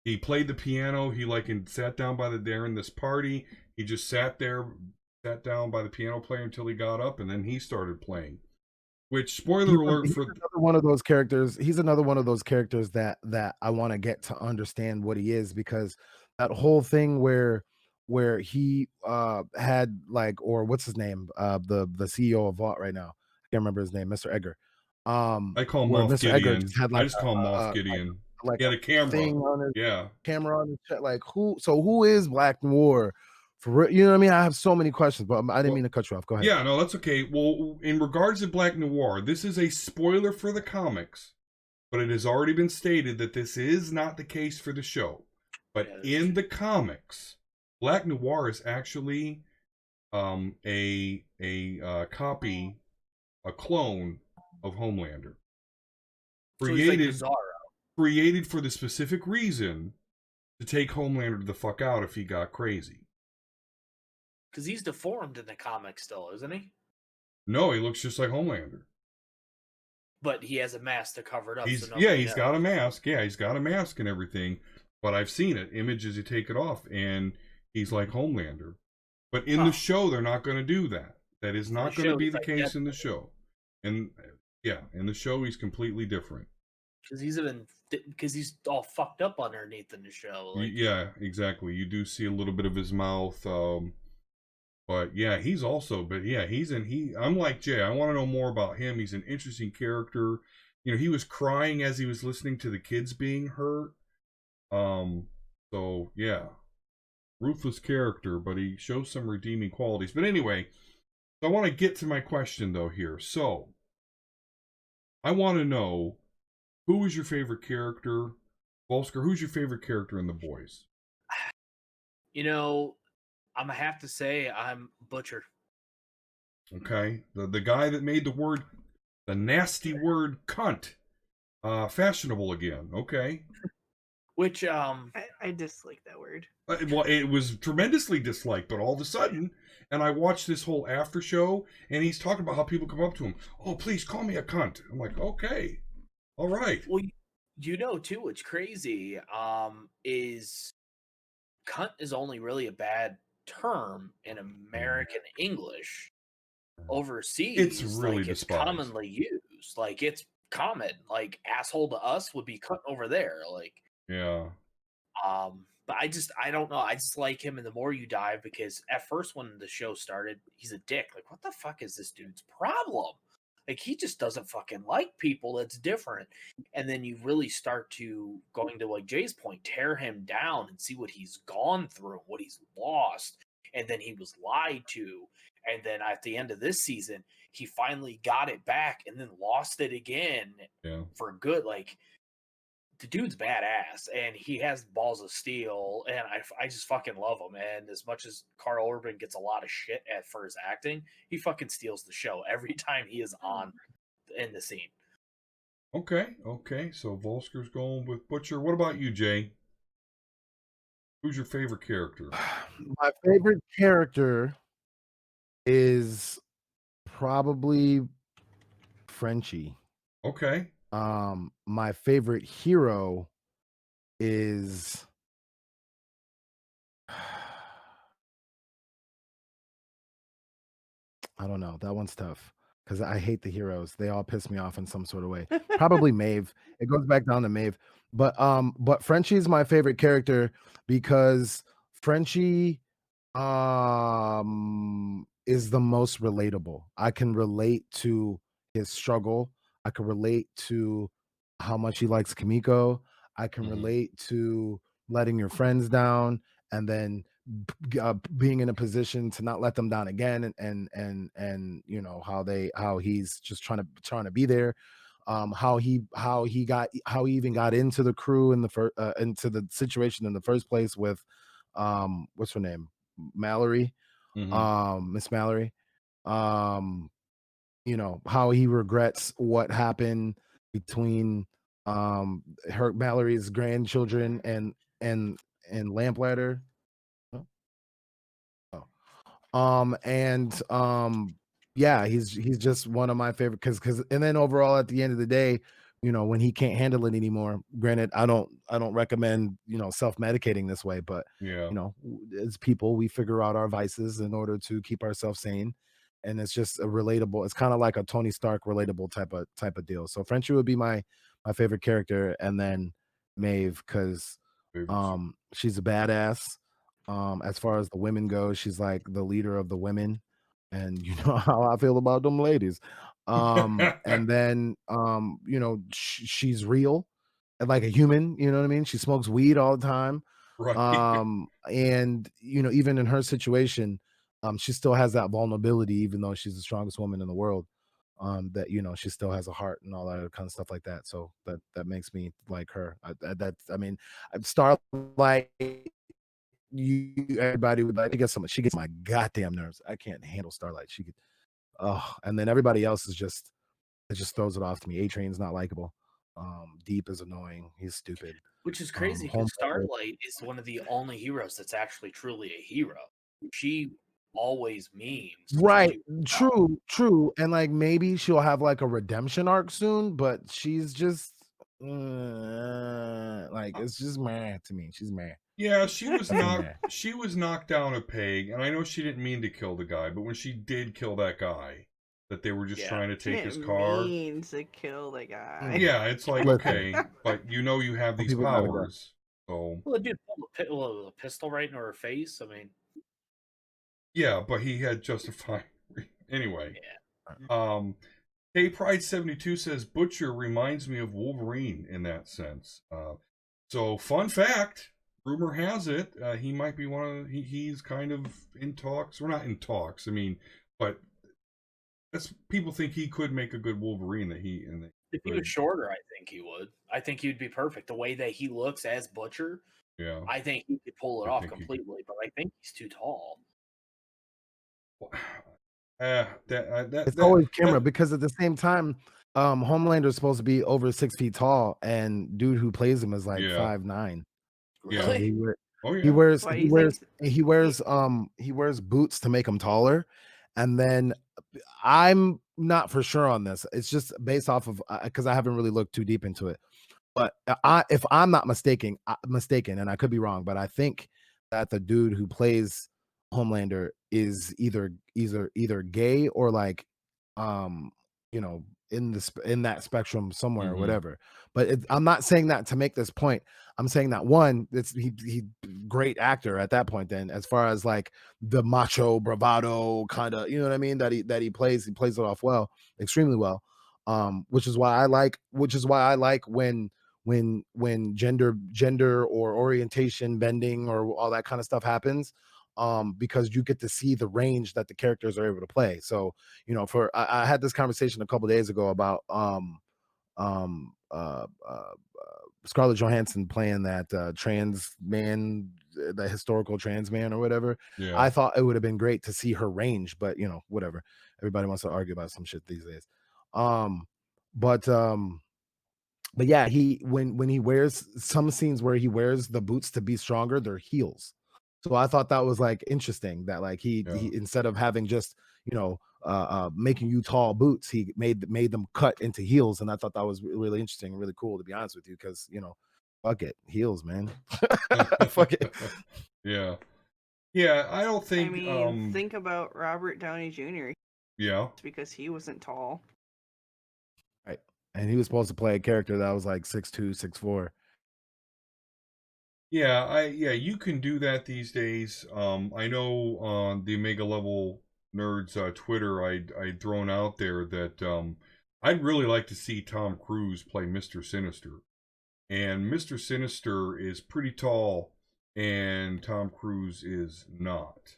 Speaker 1: He played the piano. He sat down during this party. He just sat down by the piano player until he got up, and then he started playing. Which, spoiler alert,
Speaker 4: he's another one of those characters. He's another one of those characters that I want to get to understand what he is, because that whole thing where he had, like, or what's his name, the CEO of Vault right now, I can't remember his name, Mr. Edgar.
Speaker 1: I call him
Speaker 4: where
Speaker 1: Moff
Speaker 4: Mr.
Speaker 1: Gideon.
Speaker 4: Edgar just had, like,
Speaker 1: I just call him Moff Gideon.
Speaker 4: Like
Speaker 1: he had a camera
Speaker 4: thing on his
Speaker 1: yeah
Speaker 4: camera on his chest. Like, who is Black Noir? For real? You know what I mean? I have so many questions, but I didn't mean to cut you off. Go ahead.
Speaker 1: Yeah, no, that's okay. Well, in regards to Black Noir, this is a spoiler for the comics, but it has already been stated that this is not the case for the show. But in the comics, Black Noir is actually a copy, a clone of Homelander. Created for the specific reason to take Homelander the fuck out if he got crazy.
Speaker 3: Because he's deformed in the comics still, isn't he?
Speaker 1: No, he looks just like Homelander.
Speaker 3: But he has a mask to cover it up.
Speaker 1: He's
Speaker 3: knows.
Speaker 1: got a mask. Yeah, he's got a mask and everything. But I've seen it. Images, you take it off, and he's like Homelander. But in the show, they're not going to do that. That is not going to be the case in the show. And yeah, in the show, he's completely different.
Speaker 3: Because he's all fucked up underneath in the show. Like,
Speaker 1: yeah, exactly. You do see a little bit of his mouth. But yeah, I'm like Jay. I want to know more about him. He's an interesting character. You know, he was crying as he was listening to the kids being hurt. So yeah, ruthless character, but he shows some redeeming qualities. But anyway, I want to get to my question though here. So I want to know, who is your favorite character? Volsker, who's your favorite character in The Boys?
Speaker 3: You know, I'm going to have to say I'm Butcher.
Speaker 1: Okay. The guy that made the nasty word cunt fashionable again. Okay.
Speaker 3: Which,
Speaker 5: I dislike that word.
Speaker 1: Well, it was tremendously disliked, but all of a sudden, And I watched this whole after show, and he's talking about how people come up to him. Oh, please call me a cunt. I'm like, okay, all right.
Speaker 3: Well, you know too, what's crazy is cunt is only really a bad term in American English. Overseas,
Speaker 1: really
Speaker 3: like, it's
Speaker 1: despised.
Speaker 3: commonly used. Like, it's common. Like, asshole to us would be cunt over there. Like,
Speaker 1: Yeah.
Speaker 3: but I don't know. I just like him, and the more you dive, because at first when the show started, he's a dick. Like, what the fuck is this dude's problem? Like, he just doesn't fucking like people. That's different. And then you really start to, going to like Jay's point, tear him down and see what he's gone through, what he's lost, and then he was lied to. And then at the end of this season, he finally got it back and then lost it again for good. Like, the dude's badass, and he has balls of steel, and I just fucking love him. And as much as Carl Urban gets a lot of shit for his acting, he fucking steals the show every time he is on in the scene.
Speaker 1: Okay. So Volsker's going with Butcher. What about you, Jay? Who's your favorite character?
Speaker 4: My favorite character is probably Frenchie.
Speaker 1: Okay.
Speaker 4: My favorite hero is I don't know. That one's tough because I hate the heroes. They all piss me off in some sort of way. Probably Maeve. It goes back down to Maeve. But Frenchie's my favorite character because Frenchie is the most relatable. I can relate to his struggle. I can relate to how much he likes Kimiko. I can relate to letting your friends down and then being in a position to not let them down again, and you know how he's just trying to be there. How he even got into the crew in the first into the situation in the first place with what's her name, Mallory, Miss Mallory. You know how he regrets what happened between her Mallory's grandchildren and Lamplighter. Yeah, he's just one of my favorite because and then overall at the end of the day, you know, when he can't handle it anymore, granted, I don't recommend, you know, self-medicating this way, but
Speaker 1: Yeah.
Speaker 4: you know, as people, we figure out our vices in order to keep ourselves sane. And it's just a relatable, it's kind of like a Tony Stark relatable type of deal. So Frenchie would be my favorite character, and then Maeve, because she's a badass. As far as the women go, she's like the leader of the women, and you know how I feel about them ladies. And then you know, she's real and like a human, you know what I mean? She smokes weed all the time.
Speaker 1: Right.
Speaker 4: And you know, even in her situation, she still has that vulnerability, even though she's the strongest woman in the world. That you know, she still has a heart and all that kind of stuff like that. So that makes me like her. I mean, Starlight, everybody would like to get some. She gets my goddamn nerves. I can't handle Starlight. She could, oh, and then everybody else is just, it just throws it off to me. A-Train's not likable. Deep is annoying. He's stupid.
Speaker 3: Which is crazy because Starlight is one of the only heroes that's actually truly a hero. She always means
Speaker 4: right. True. And like maybe she'll have like a redemption arc soon, but she's just like it's just meh to me. She's meh.
Speaker 1: Yeah, she was knocked down a peg, and I know she didn't mean to kill the guy, but when she did kill that guy, that they were just trying to take his car.
Speaker 5: Mean to kill the guy.
Speaker 1: Yeah, it's like okay, but you know you have these powers, so.
Speaker 3: Well, the dude pulled a pistol right into her face. I mean,
Speaker 1: yeah, but he had justified. Anyway,
Speaker 3: yeah.
Speaker 1: Hey, Pride 72 says Butcher reminds me of Wolverine in that sense. So fun fact. Rumor has it he might be one of he's kind of in talks. We're not in talks. I mean, but that's people think he could make a good Wolverine.
Speaker 3: If he was shorter, I think he would. I think he'd be perfect. The way that he looks as Butcher,
Speaker 1: yeah,
Speaker 3: I think he could pull it off completely. But I think he's too tall.
Speaker 4: It's always camera because at the same time, Homelander is supposed to be over 6 feet tall, and dude who plays him is like 5'9".
Speaker 3: Really?
Speaker 1: Oh
Speaker 4: He
Speaker 1: yeah.
Speaker 4: wears
Speaker 5: Why do
Speaker 4: he
Speaker 5: you
Speaker 4: wears
Speaker 5: think?
Speaker 4: he wears boots to make him taller, and then I'm not for sure on this. It's just based off of because I haven't really looked too deep into it. But if I'm not mistaken, and I could be wrong, but I think that the dude who plays Homelander is either gay or like, um, you know, in that spectrum somewhere or
Speaker 1: Mhm.
Speaker 4: whatever. But I'm not saying that to make this point. I'm saying that one, it's he great actor at that point. Then, as far as like the macho bravado kind of, you know what I mean, that he plays it off well, extremely well. Which is why I like when gender or orientation bending or all that kind of stuff happens, because you get to see the range that the characters are able to play. So I had this conversation a couple days ago about um uh, uh Scarlett Johansson playing that trans man, the historical trans man or whatever.
Speaker 1: Yeah.
Speaker 4: I thought it would have been great to see her range, but whatever. Everybody wants to argue about some shit these days. um but um but yeah, he when he wears some scenes where he wears the boots to be stronger, they're heels. So I thought that was like interesting that like he instead of having just making you tall boots, he made them cut into heels, and I thought that was really interesting and really cool, to be honest with you, because fuck it, heels, man. Fuck it.
Speaker 1: Yeah. Yeah, I don't
Speaker 5: I
Speaker 1: think
Speaker 5: mean, think about Robert Downey Jr.
Speaker 1: yeah.
Speaker 5: It's because he wasn't tall.
Speaker 4: Right. And he was supposed to play a character that was like 6'2", 6'4".
Speaker 1: Yeah, you can do that these days. I know on the Omega Level Nerds Twitter, I'd thrown out there that I'd really like to see Tom Cruise play Mr. Sinister. And Mr. Sinister is pretty tall, and Tom Cruise is not.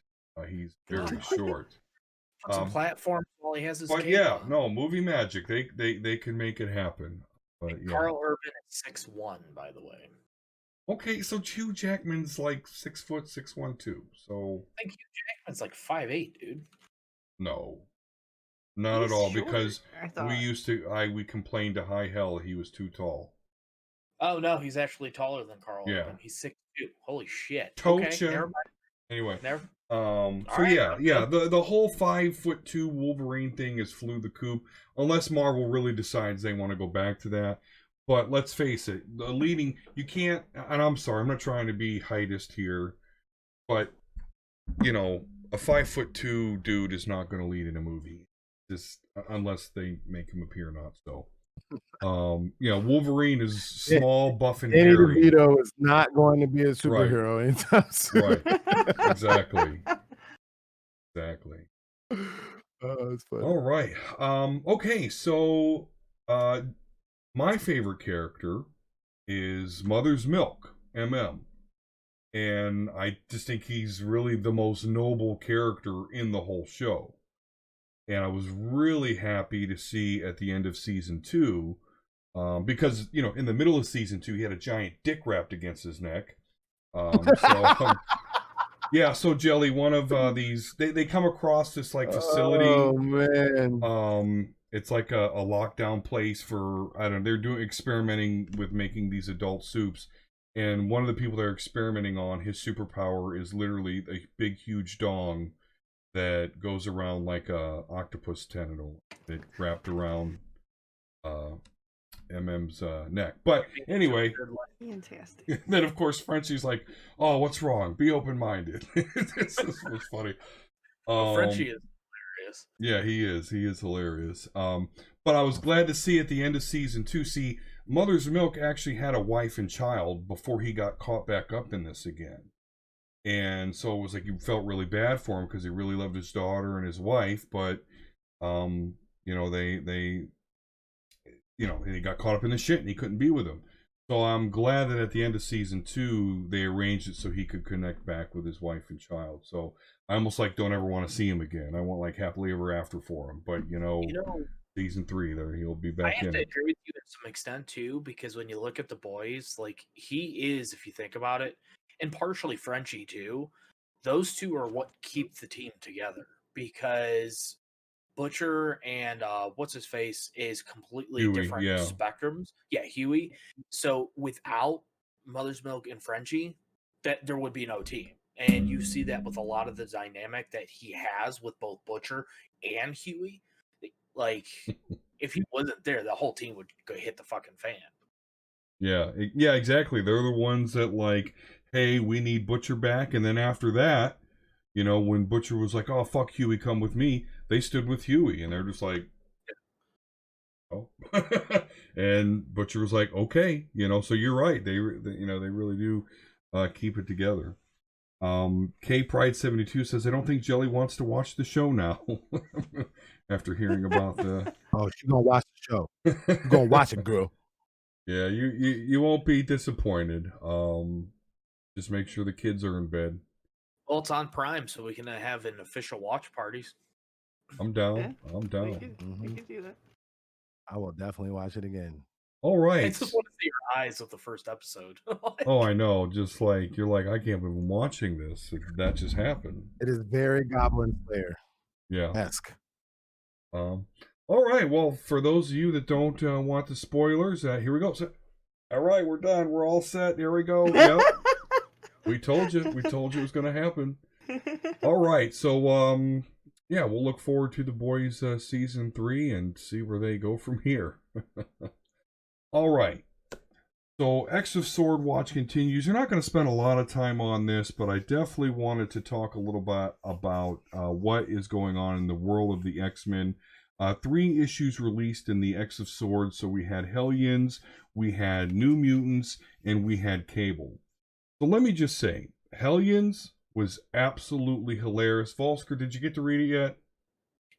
Speaker 1: He's very short.
Speaker 3: On some platforms, all he has his
Speaker 1: But
Speaker 3: cape
Speaker 1: yeah,
Speaker 3: on.
Speaker 1: no, movie magic. They can make it happen. But yeah.
Speaker 3: Carl Urban is 6'1", by the way.
Speaker 1: Okay, so Hugh Jackman's like 6 foot 6'1" too. So
Speaker 3: I think Hugh Jackman's like 5'8", dude.
Speaker 1: no, not
Speaker 5: He's
Speaker 1: at all.
Speaker 5: short,
Speaker 1: Because
Speaker 5: I thought.
Speaker 1: we complained to high hell he was too tall.
Speaker 3: Oh no, he's actually taller than Carl
Speaker 1: Yeah.
Speaker 3: Urban. He's 6'2". Holy shit.
Speaker 1: Tocha.
Speaker 3: Okay, never mind.
Speaker 1: Anyway,
Speaker 3: Never.
Speaker 1: so
Speaker 3: right,
Speaker 1: yeah, the whole 5'2" Wolverine thing is flew the coop. Unless Marvel really decides they want to go back to that. But let's face it, the leading, you can't, and I'm sorry, I'm not trying to be heightist here, but, a 5'2" dude is not going to lead in a movie. Just, unless they make him appear not so. Wolverine is small, buff, and
Speaker 4: Danny
Speaker 1: hairy.
Speaker 4: DeVito is not going to be a superhero anytime soon.
Speaker 1: Right. Exactly. Exactly.
Speaker 4: That's funny.
Speaker 1: All right. Okay, so my favorite character is Mother's Milk, MM. And I just think he's really the most noble character in the whole show. And I was really happy to see at the end of season 2, because, in the middle of season 2, he had a giant dick wrapped against his neck. Yeah, so Jelly, one of these, they come across this like facility.
Speaker 4: Oh man.
Speaker 1: It's like a lockdown place for, I don't know, they're experimenting with making these adult soups. And one of the people they're experimenting on, his superpower is literally a big, huge dong that goes around like a octopus tentacle that wrapped around MM's neck. But anyway,
Speaker 5: Fantastic.
Speaker 1: then of course Frenchie's like, "Oh, what's wrong? Be open-minded." This was funny.
Speaker 3: Frenchie is hilarious.
Speaker 1: Yeah, he is. He is hilarious. But I was glad to see at the end of season 2, see Mother's Milk actually had a wife and child before he got caught back up in this again. And so it was like you felt really bad for him because he really loved his daughter and his wife, but he got caught up in the shit and he couldn't be with them. So I'm glad that at the end of season 2 they arranged it so he could connect back with his wife and child. So I almost like don't ever want to see him again. I want like happily ever after for him. But season 3 there he'll be back in.
Speaker 3: I have to agree with you to some extent too, because when you look at the boys, like he is, if you think about it, and partially Frenchie too, those two are what keep the team together, because Butcher and what's his face is completely
Speaker 1: Huey,
Speaker 3: different
Speaker 1: yeah.
Speaker 3: spectrums. Yeah, Huey. So without Mother's Milk and Frenchie, that there would be no team. And you see that with a lot of the dynamic that he has with both Butcher and Huey. Like, if he wasn't there, the whole team would go hit the fucking fan.
Speaker 1: Yeah, exactly. They're the ones that like, hey, we need Butcher back, and then after that, you know, when Butcher was like, oh fuck Huey, come with me, they stood with Huey, and they're just like, oh, and Butcher was like, okay, you know. So you're right. They you know, they really do keep it together. K Pride 72 says, I don't think Jelly wants to watch the show now. After hearing about the
Speaker 4: she's gonna watch the show. You're gonna watch it, girl.
Speaker 1: Yeah, you won't be disappointed. Just make sure the kids are in bed.
Speaker 3: Well, it's on Prime, so we can have an official watch parties.
Speaker 1: I'm down.
Speaker 5: Yeah,
Speaker 1: I'm down.
Speaker 5: We could do that.
Speaker 4: I will definitely watch it again.
Speaker 1: All right.
Speaker 3: I just want to see your eyes with the first episode.
Speaker 1: Oh, I know. Just like you're like, I can't believe I'm watching this. That just happened.
Speaker 4: It is very Goblin Slayer
Speaker 1: esque. All right. Well, for those of you that don't want the spoilers, here we go. So, all right, we're done. We're all set. Here we go. Yep. We told you. We told you it was going to happen. All right. So, yeah, we'll look forward to The Boys season 3 and see where they go from here. All right. So, X of Sword Watch continues. You're not going to spend a lot of time on this, but I definitely wanted to talk a little bit about what is going on in the world of the X-Men. 3 issues released in the X of Swords. So we had Hellions, we had New Mutants, and we had Cable. So let me just say, Hellions was absolutely hilarious. Volsker, did you get to read it yet?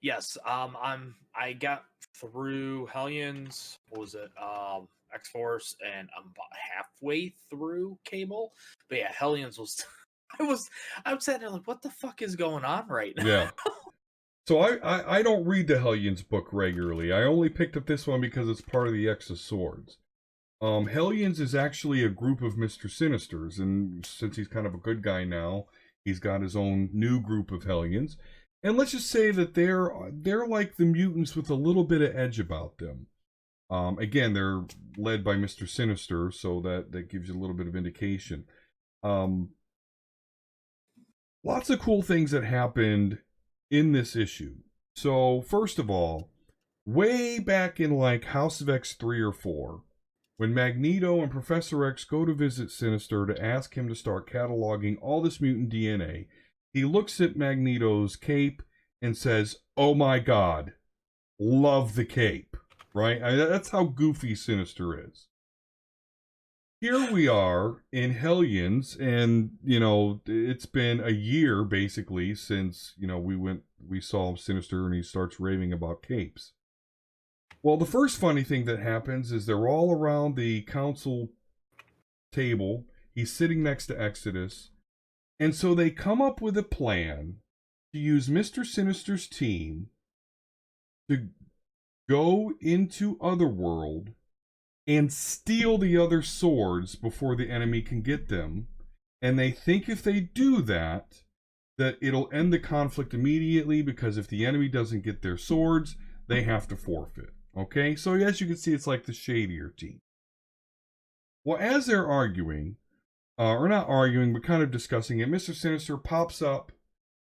Speaker 3: Yes. I got through Hellions. What was it? X-Force, and I'm about halfway through Cable. But yeah, Hellions was. I'm sitting there like, what the fuck is going on right now?
Speaker 1: Yeah. So I don't read the Hellions book regularly. I only picked up this one because it's part of the X of Swords. Hellions is actually a group of Mr. Sinisters, and since he's kind of a good guy now, he's got his own new group of Hellions. And let's just say that they're like the mutants with a little bit of edge about them. Again, they're led by Mr. Sinister, so that gives you a little bit of indication. Lots of cool things that happened in this issue. So, first of all, way back in like House of X 3 or 4, when Magneto and Professor X go to visit Sinister to ask him to start cataloging all this mutant DNA, he looks at Magneto's cape and says, "Oh my god, love the cape." Right? That's how goofy Sinister is. Here we are in Hellions, and, you know, it's been a year, basically, since, you know, we saw Sinister and he starts raving about capes. Well, the first funny thing that happens is they're all around the council table. He's sitting next to Exodus. And so they come up with a plan to use Mr. Sinister's team to go into Otherworld and steal the other swords before the enemy can get them. And they think if they do that it'll end the conflict immediately, because if the enemy doesn't get their swords, they have to forfeit. Okay? So as you can see, it's like the shadier team. Well, as they're arguing, or not arguing, but kind of discussing it, Mr. Sinister pops up,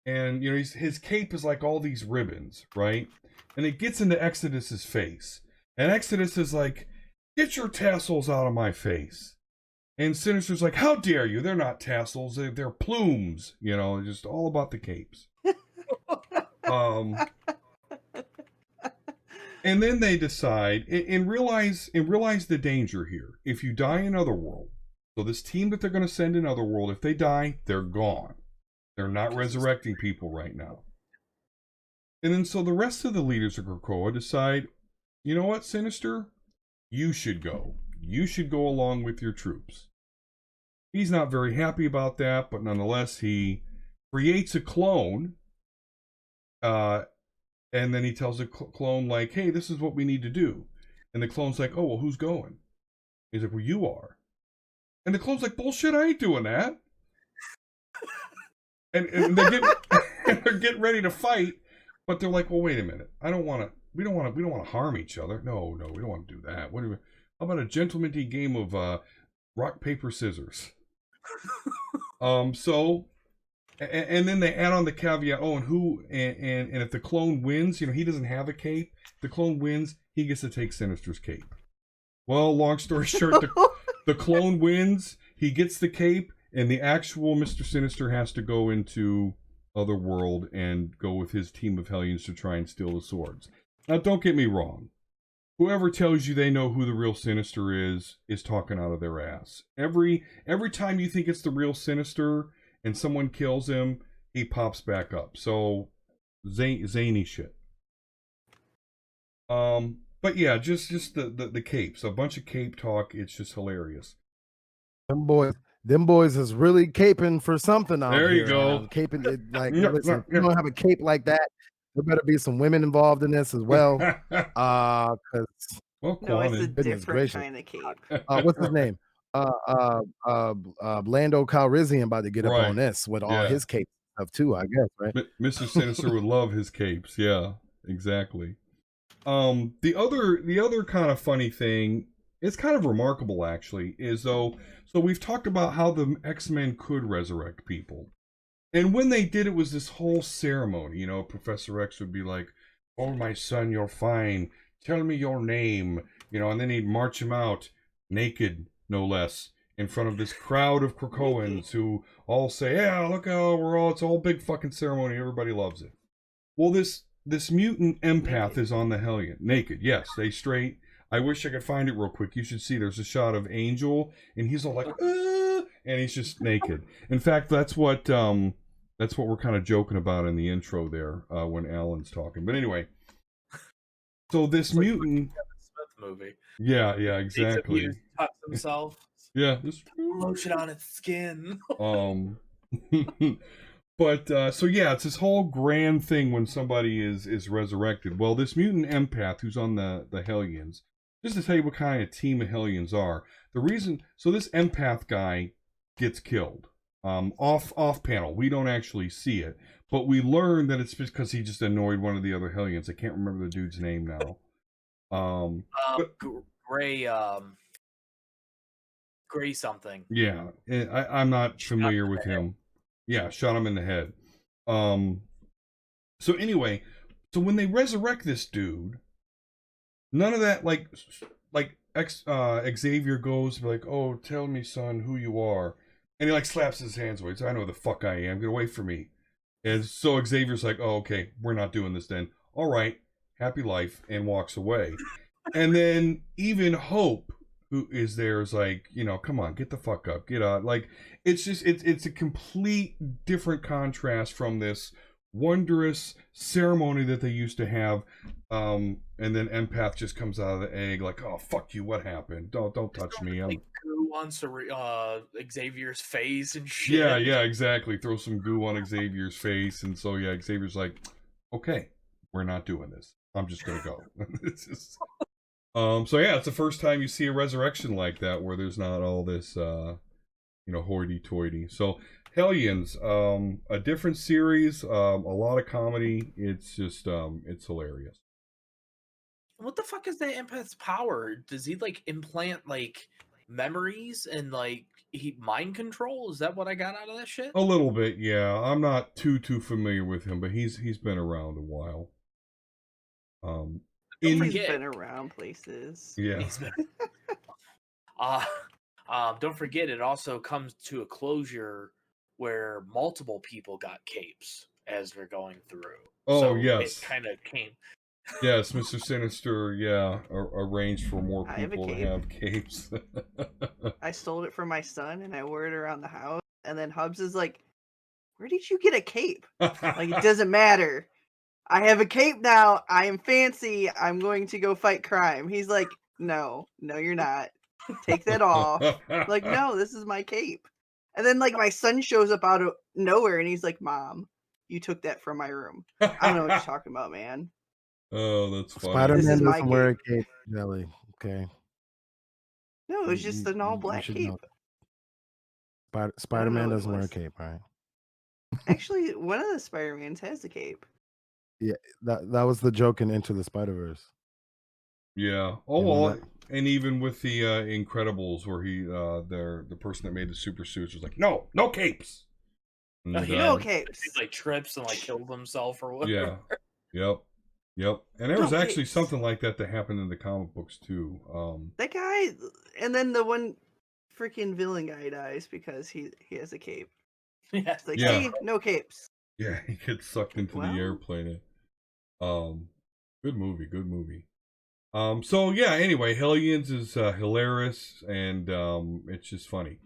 Speaker 1: and, you know, his cape is like all these ribbons, right? And it gets into Exodus's face. And Exodus is like, "Get your tassels out of my face." And Sinister's like, "How dare you? They're not tassels. They're plumes." You know, just all about the capes. And then they decide, and realize the danger here. If you die in Otherworld, so this team that they're going to send in Otherworld, if they die, they're gone. They're not resurrecting people right now. And then so the rest of the leaders of Krakoa decide, you know what, Sinister? You should go. You should go along with your troops. He's not very happy about that, but nonetheless, he creates a clone. And then he tells the clone, like, "Hey, this is what we need to do." And the clone's like, "Oh, well, who's going?" He's like, "Well, you are." And the clone's like, "Bullshit, I ain't doing that." and they're getting ready to fight, but they're like, "Well, wait a minute. We don't want to harm each other. No, we don't want to do that. How about a gentlemanly game of rock, paper, scissors?" So, and then they add on the caveat. Oh, and and if the clone wins, he doesn't have a cape. If the clone wins, he gets to take Sinister's cape. Well, long story short, the clone wins. He gets the cape, and the actual Mr. Sinister has to go into Otherworld and go with his team of Hellions to try and steal the swords. Now, don't get me wrong. Whoever tells you they know who the real Sinister is talking out of their ass. Every time you think it's the real Sinister and someone kills him, he pops back up. So, zany shit. But yeah, just the capes. A bunch of cape talk. It's just hilarious.
Speaker 4: Them boys is really caping for something out
Speaker 1: There
Speaker 4: here.
Speaker 1: you go.
Speaker 4: Caping it, like, listen, if you don't have a cape like that, there better be some women involved in this as well. Because
Speaker 5: No, it's a
Speaker 4: goodness
Speaker 5: different
Speaker 4: gracious.
Speaker 5: kind of cape.
Speaker 4: What's his name? Lando Calrissian about to get up on this with all his cape stuff too, I guess, right?
Speaker 1: Mr. Sinister would love his capes. Yeah, exactly. The other kind of funny thing, it's kind of remarkable actually, is so we've talked about how the X-Men could resurrect people. And when they did, it was this whole ceremony. Professor X would be like, "Oh, my son, you're fine. Tell me your name." And then he'd march him out, naked, no less, in front of this crowd of Krakoans who all say, "Yeah, look how it's all big fucking ceremony. Everybody loves it." Well, this mutant empath is on the Hellion. Naked, yes, they straight. I wish I could find it real quick. You should see. There's a shot of Angel, and he's all like, and he's just naked. In fact, that's what we're kind of joking about in the intro there when Alan's talking. But anyway, so this mutant
Speaker 3: Smith movie.
Speaker 1: Yeah, exactly.
Speaker 3: He touched himself.
Speaker 1: Yeah, just
Speaker 3: lotion on its skin.
Speaker 1: But so yeah, it's this whole grand thing when somebody is resurrected. Well, this mutant empath who's on the Hellions, just to tell you what kind of team of Hellions are. The reason, so this empath guy gets killed off panel. We don't actually see it, but we learn that it's because he just annoyed one of the other Hellions. I can't remember the dude's name now.
Speaker 3: Gray something.
Speaker 1: Yeah, I'm not familiar with him. Yeah, shot him in the head. So anyway, so when they resurrect this dude, none of that like Xavier goes like, "Oh, tell me, son, who you are," and he like slaps his hands away. So I know who the fuck I am. Get away from me. And so Xavier's like, "Oh, okay, we're not doing this then. All right, happy life," and walks away. And then even Hope, who is there, is like, come on, get the fuck up, get out. Like, it's just, it's a complete different contrast from this wondrous ceremony that they used to have. And then Empath just comes out of the egg like, "Oh, fuck you, what happened? Don't touch me."
Speaker 3: Like goo on Xavier's face and shit.
Speaker 1: Yeah, exactly. Throw some goo on Xavier's face. And so, yeah, Xavier's like, "Okay, we're not doing this. I'm just going to go." It's just... So yeah, it's the first time you see a resurrection like that where there's not all this, hoity-toity. So Hellions, a different series, a lot of comedy. It's just, it's hilarious.
Speaker 3: What the fuck is that empath's power? Does he like implant like memories and like he mind control? Is that what I got out of that shit?
Speaker 1: A little bit, yeah. I'm not too familiar with him, but he's been around a while.
Speaker 5: He's been around places.
Speaker 1: Yeah.
Speaker 3: Don't forget, it also comes to a closure where multiple people got capes as we're going through.
Speaker 1: Oh,
Speaker 3: so
Speaker 1: yes.
Speaker 3: It kind of came.
Speaker 1: Yes, Mr. Sinister, arranged for more people to have capes.
Speaker 5: I stole it from my son and I wore it around the house. And then Hubs is like, "Where did you get a cape?" Like, it doesn't matter. I have a cape now. I am fancy. I'm going to go fight crime. He's like, no, you're not. Take that off. Like, no, this is my cape. And then, like, my son shows up out of nowhere and he's like, "Mom, you took that from my room." I don't know what you're talking about, man.
Speaker 1: Oh, that's funny.
Speaker 4: Spider-Man doesn't wear a cape, Jelly. Okay.
Speaker 5: No, it was just an all-black cape.
Speaker 4: Spider-Man doesn't wear a cape, right?
Speaker 5: Actually, one of the Spider-Mans has a cape.
Speaker 4: Yeah, that was the joke in Into the Spider-Verse.
Speaker 1: Yeah. Oh, well, and even with the Incredibles, where the person that made the super suits was like, no capes. And,
Speaker 5: No
Speaker 3: He
Speaker 5: capes.
Speaker 3: like trips and like killed himself or
Speaker 1: Yeah.
Speaker 3: whatever.
Speaker 1: Yep. And there
Speaker 5: No
Speaker 1: was actually
Speaker 5: capes.
Speaker 1: something like that happened in the comic books too.
Speaker 5: That guy, and then the one freaking villain guy dies because he has a cape.
Speaker 3: Yeah.
Speaker 5: It's like,
Speaker 1: Yeah.
Speaker 5: see, no capes.
Speaker 1: Yeah, he gets sucked into the
Speaker 5: Well.
Speaker 1: airplane. Good movie. So yeah, anyway, Hellions is hilarious, and it's just funny.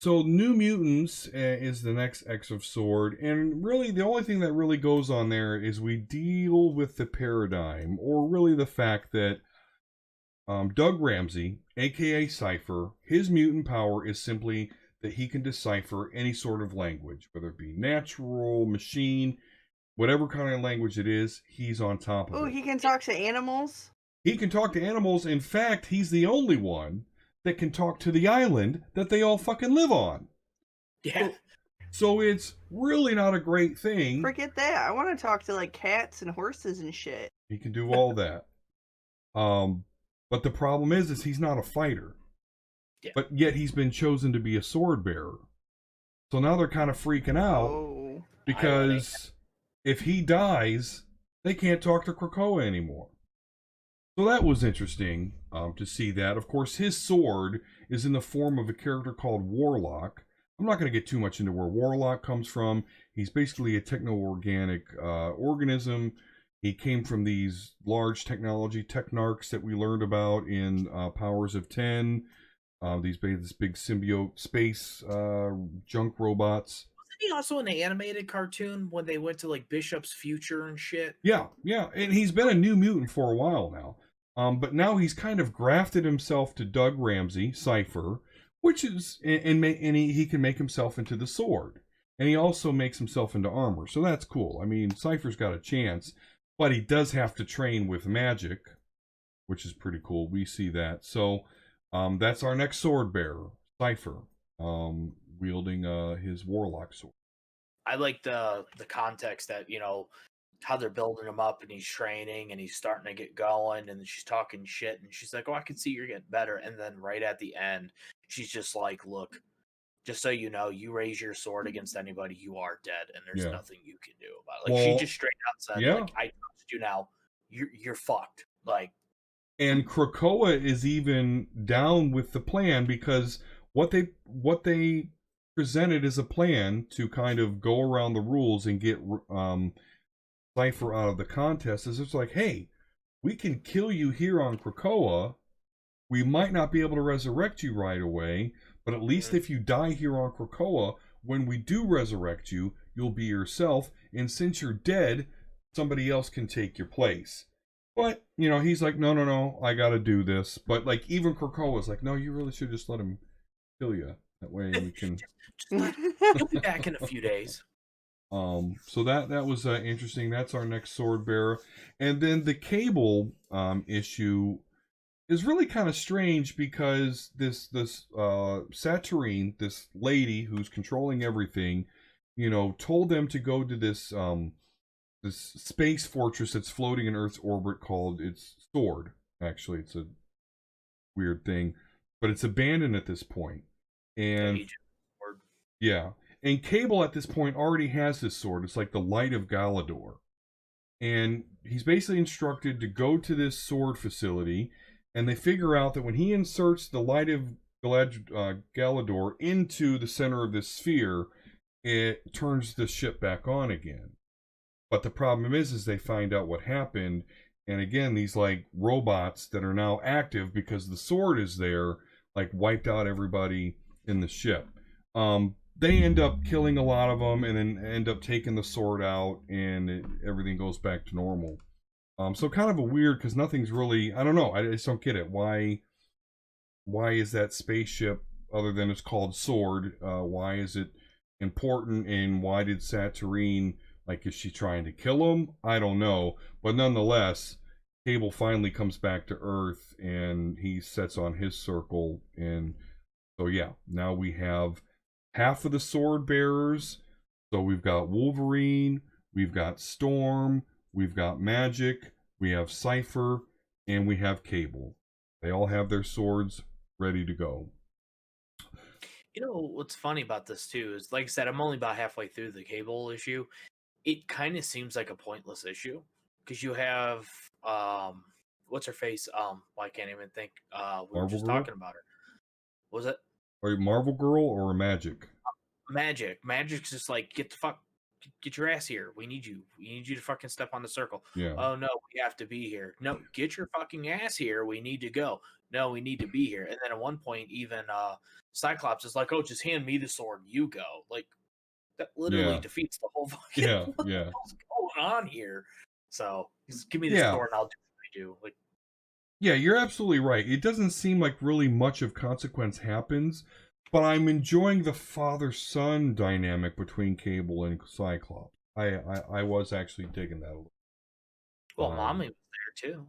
Speaker 1: So New Mutants is the next X of Sword, and really the only thing that really goes on there is we deal with the paradigm, or really the fact that Doug Ramsey, aka Cypher, his mutant power is simply that he can decipher any sort of language, whether it be natural, machine, whatever kind of language it is, he's on top of
Speaker 5: Oh,
Speaker 1: it.
Speaker 5: he can talk to animals.
Speaker 1: He can talk to animals. In fact, he's the only one that can talk to the island that they all fucking live on.
Speaker 3: Yeah.
Speaker 1: So it's really not a great thing.
Speaker 5: Forget that. I want to talk to like cats and horses and shit.
Speaker 1: He can do all that. But the problem is he's not a fighter.
Speaker 3: Yeah.
Speaker 1: But yet he's been chosen to be a sword bearer. So now they're kind of freaking out
Speaker 5: Oh.
Speaker 1: because if he dies, they can't talk to Krakoa anymore. So that was interesting to see that. Of course, his sword is in the form of a character called Warlock. I'm not going to get too much into where Warlock comes from. He's basically a techno-organic organism. He came from these large technology technarchs that we learned about in Powers of 10. This big symbiote space junk robots.
Speaker 3: Wasn't he also in the animated cartoon when they went to like Bishop's future and shit?
Speaker 1: Yeah, and he's been a New Mutant for a while now. But now he's kind of grafted himself to Doug Ramsey, Cypher, which is, and he can make himself into the sword. And he also makes himself into armor, so that's cool. I mean, Cypher's got a chance, but he does have to train with magic, which is pretty cool. We see that. So that's our next sword bearer, Cypher, wielding his warlock sword.
Speaker 3: I like the context that, you know, how they're building him up and he's training and he's starting to get going and then she's talking shit and she's like, oh, I can see you're getting better. And then right at the end, she's just like, look, just so you know, you raise your sword against anybody, you are dead and there's nothing you can do about it. Like, she just straight out said, like, I trust you now. You're fucked. Like,
Speaker 1: and Krakoa is even down with the plan because what they presented as a plan to kind of go around the rules and get Cypher out of the contest is it's like, hey, we can kill you here on Krakoa. We might not be able to resurrect you right away, but at least if you die here on Krakoa, when we do resurrect you, you'll be yourself. And since you're dead, somebody else can take your place. But, you know, he's like, no, I gotta do this. But, like, even Krakoa's like, no, you really should just let him kill you. That way we can...
Speaker 3: he'll be back in a few days.
Speaker 1: So that was interesting. That's our next sword bearer. And then the Cable issue is really kind of strange because this Saturine, this lady who's controlling everything, you know, told them to go to this space fortress that's floating in Earth's orbit called its Sword. Actually, it's a weird thing, but it's abandoned at this point. And yeah, and Cable at this point already has this sword. It's like the Light of Galador, and he's basically instructed to go to this sword facility. And they figure out that when he inserts the Light of Galador into the center of this sphere, it turns the ship back on again. But the problem is they find out what happened. And again, these like robots that are now active because the sword is there, like wiped out everybody in the ship. They end up killing a lot of them and then end up taking the sword out and everything goes back to normal. So kind of a weird, because nothing's really, I don't know, I just don't get it. Why is that spaceship, other than it's called Sword, why is it important, and why did Saturine, like, is she trying to kill him? I don't know. But nonetheless, Cable finally comes back to Earth, and he sets on his circle, and so yeah, now we have half of the sword bearers. So we've got Wolverine, we've got Storm, we've got Magic, we have Cypher, and we have Cable. They all have their swords ready to go.
Speaker 3: You know what's funny about this too is, like I said, I'm only about halfway through the Cable issue. It kind of seems like a pointless issue because you have what's her face? Well, I can't even think. We were
Speaker 1: Marvel
Speaker 3: just
Speaker 1: Girl?
Speaker 3: talking about her. Was it
Speaker 1: Are you Marvel Girl or Magic?
Speaker 3: Magic? Magic's just like, get your ass here. We need you. We need you to fucking step on the circle.
Speaker 1: Yeah.
Speaker 3: Oh no, we have to be here. No, get your fucking ass here. We need to go. No, we need to be here. And then at one point, even Cyclops is like, "Oh, just hand me the sword. You go." Like that literally
Speaker 1: Yeah.
Speaker 3: defeats the whole fucking.
Speaker 1: Yeah,
Speaker 3: What the
Speaker 1: yeah.
Speaker 3: hell's going on here? So just give me the
Speaker 1: Yeah.
Speaker 3: sword, and I'll do what I do. Like,
Speaker 1: Yeah, you're absolutely right. It doesn't seem like really much of consequence happens, but I'm enjoying the father-son dynamic between Cable and Cyclops. I was actually digging that a little.
Speaker 3: well, mommy was there too.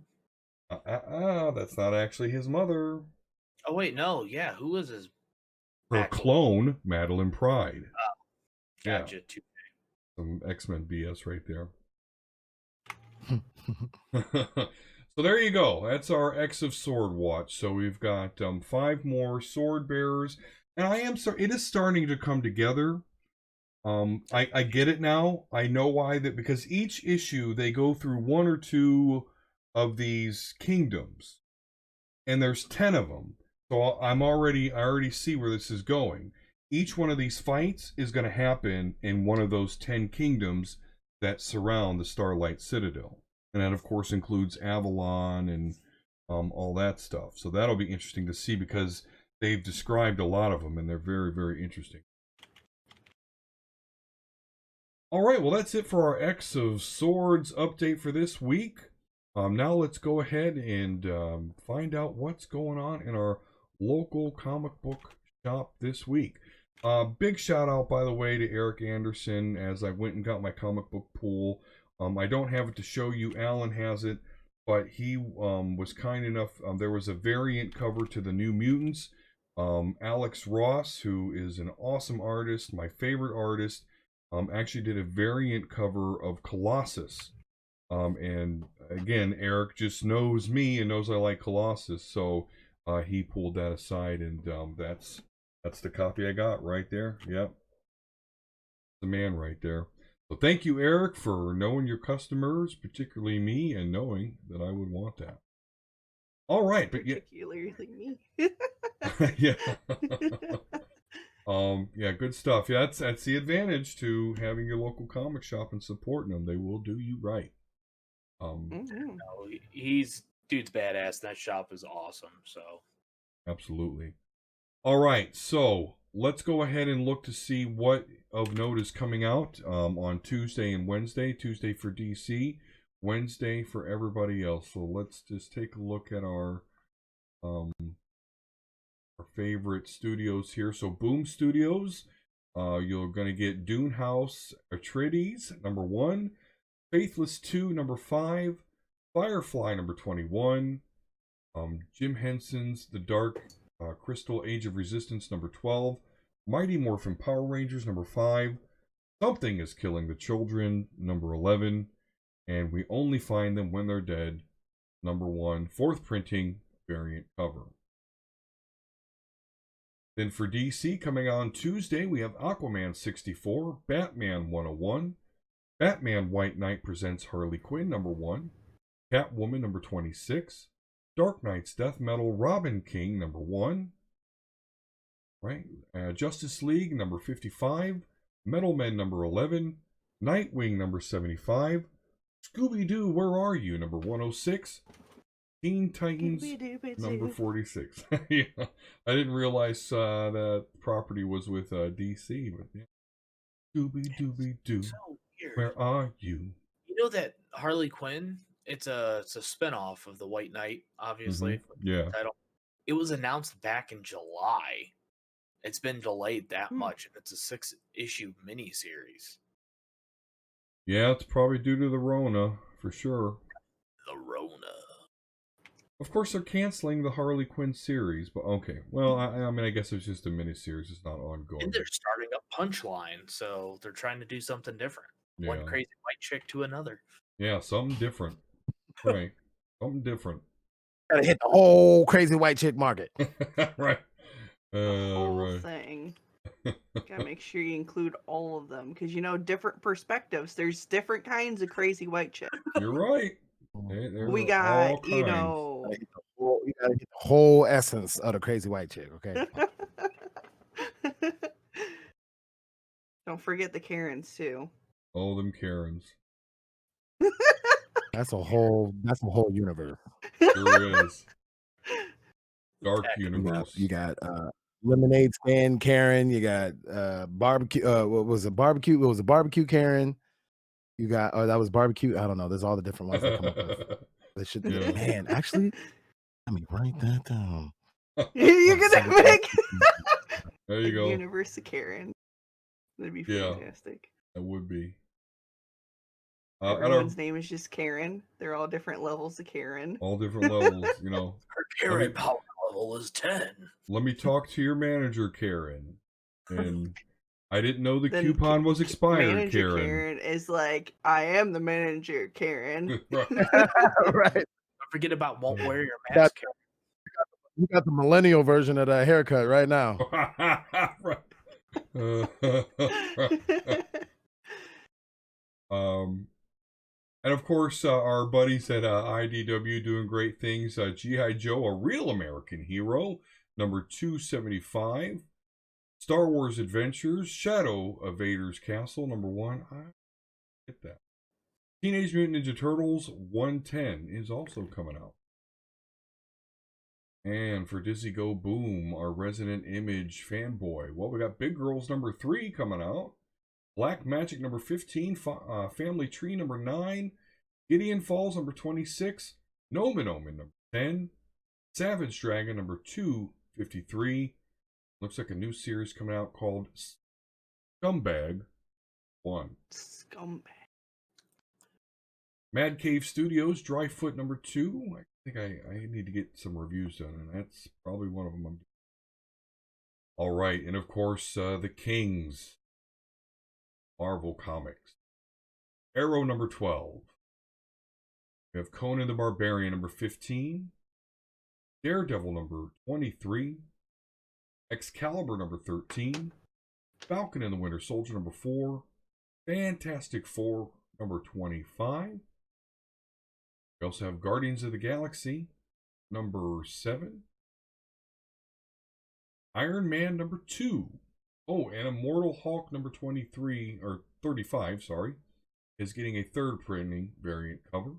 Speaker 1: That's not actually his mother.
Speaker 3: Oh wait, no, yeah, who was his?
Speaker 1: Her
Speaker 3: actual-
Speaker 1: clone, Madeline Pride.
Speaker 3: Gotcha.
Speaker 1: Yeah,
Speaker 3: Too.
Speaker 1: some X-Men BS right there. So there you go. That's our X of Sword watch. So we've got 5 more sword bearers, and it is starting to come together. I get it now. I know why that, because each issue they go through 1 or 2 of these kingdoms, and there's 10 of them. So I already see where this is going. Each one of these fights is going to happen in one of those 10 kingdoms that surround the Starlight Citadel. And that, of course, includes Avalon and all that stuff. So that'll be interesting to see, because they've described a lot of them, and they're very, very interesting. All right, well, that's it for our X of Swords update for this week. Now let's go ahead and find out what's going on in our local comic book shop this week. Big shout out, by the way, to Eric Anderson, as I went and got my comic book pool. I don't have it to show you. Alan has it, but he was kind enough. There was a variant cover to the New Mutants. Alex Ross, who is an awesome artist, my favorite artist, actually did a variant cover of Colossus. And again, Eric just knows me and knows I like Colossus, so he pulled that aside, and that's the copy I got right there. Yep, the man right there. So thank you, Eric, for knowing your customers, particularly me, and knowing that I would want that. All right, but yeah,
Speaker 5: Particularly me.
Speaker 1: yeah. Yeah, good stuff. Yeah, that's the advantage to having your local comic shop and supporting them. They will do you right.
Speaker 5: Mhm.
Speaker 3: No, he's dude's badass. That shop is awesome. So
Speaker 1: Absolutely. All right, so let's go ahead and look to see what of note is coming out on Tuesday and Wednesday. Tuesday for DC, Wednesday for everybody else. So let's just take a look at our favorite studios here. So Boom Studios, you're going to get Dune House Atreides, number 1, Faithless 2, number 5, Firefly, number 21, Jim Henson's The Dark Crystal Age of Resistance, number 12, Mighty Morphin Power Rangers, number 5, Something is Killing the Children, number 11, and We Only Find Them When They're Dead, number 1, 4th printing, variant cover. Then for DC, coming on Tuesday, we have Aquaman 64, Batman 101, Batman White Knight presents Harley Quinn, number 1, Catwoman, number 26, Dark Knight's Death Metal Robin King, number 1, right? Justice League, number 55, Metal Men, number 11, Nightwing, number 75, Scooby-Doo, Where Are You, number 106, Teen Titans, number 46. Yeah, I didn't realize that property was with DC, but yeah. Scooby-Dooby-Doo,
Speaker 3: so weird.
Speaker 1: Where Are You?
Speaker 3: You know that Harley Quinn? It's a spinoff of the White Knight, obviously.
Speaker 1: Yeah.
Speaker 3: Title. It was announced back in July. It's been delayed that much, and it's a 6-issue miniseries.
Speaker 1: Yeah, it's probably due to the Rona, for sure.
Speaker 3: The Rona.
Speaker 1: Of course, they're canceling the Harley Quinn series, but okay. Well, I mean, I guess it's just a miniseries. It's not ongoing.
Speaker 3: And they're starting up Punchline, so they're trying to do something different.
Speaker 1: Yeah.
Speaker 3: One crazy white chick to another.
Speaker 1: Yeah, something different. Right. Something different.
Speaker 4: Gotta hit the whole crazy white chick market.
Speaker 1: Right.
Speaker 5: The whole
Speaker 1: Right.
Speaker 5: thing. Gotta make sure you include all of them because different perspectives. There's different kinds of crazy white chicks.
Speaker 1: You're right. There
Speaker 5: We
Speaker 1: are all
Speaker 5: got,
Speaker 1: kinds.
Speaker 4: You gotta hit the whole essence of the crazy white chick. Okay.
Speaker 5: Don't forget the Karens too.
Speaker 1: All them Karens.
Speaker 4: That's a whole universe.
Speaker 1: Sure is. Dark
Speaker 3: Heck,
Speaker 1: universe.
Speaker 4: You got lemonade stand Karen. You got barbecue. What was it? Barbecue. What was a barbecue Karen? You got that was barbecue. I don't know. There's all the different ones they come up with. They should.
Speaker 1: Yeah.
Speaker 4: Man, actually, let me write that down.
Speaker 5: You're gonna make
Speaker 1: There you go.
Speaker 5: universe of Karen. That'd be
Speaker 1: Yeah.
Speaker 5: fantastic.
Speaker 1: That would be.
Speaker 5: Everyone's name is just Karen. They're all different levels of Karen.
Speaker 1: All different levels,
Speaker 3: her Karen power level is 10.
Speaker 1: Let me talk to your manager, Karen. And I didn't know the
Speaker 5: Then
Speaker 1: coupon was expired,
Speaker 5: Manager
Speaker 1: Karen.
Speaker 5: is like, I am the manager, Karen.
Speaker 1: Right.
Speaker 4: Right.
Speaker 3: Don't forget about won't wear your mask. Karen.
Speaker 4: You got the millennial version of that haircut right now.
Speaker 1: Right. And of course, our buddies at IDW doing great things. G.I. Joe, a real American hero, number 275. Star Wars Adventures, Shadow of Vader's Castle, number 1. I get that. Teenage Mutant Ninja Turtles 110 is also coming out. And for Disney Go Boom, our resident Image fanboy. Well, we got Big Girls number 3 coming out. Black Magic number 15. Family Tree number 9. Gideon Falls number 26. Nomen Omen number 10. Savage Dragon number 253. Looks like a new series coming out called Scumbag 1.
Speaker 5: Scumbag.
Speaker 1: Mad Cave Studios, Dryfoot number 2. I think I need to get some reviews done, and that's probably one of them I'm doing. All right, and of course, the Kings, Marvel Comics. Arrow number 12. We have Conan the Barbarian number 15. Daredevil number 23. Excalibur number 13. Falcon and the Winter Soldier number 4. Fantastic Four number 25. We also have Guardians of the Galaxy number 7. Iron Man number 2. Oh, and Immortal Hulk number 23, or 35, sorry, is getting a third printing variant cover.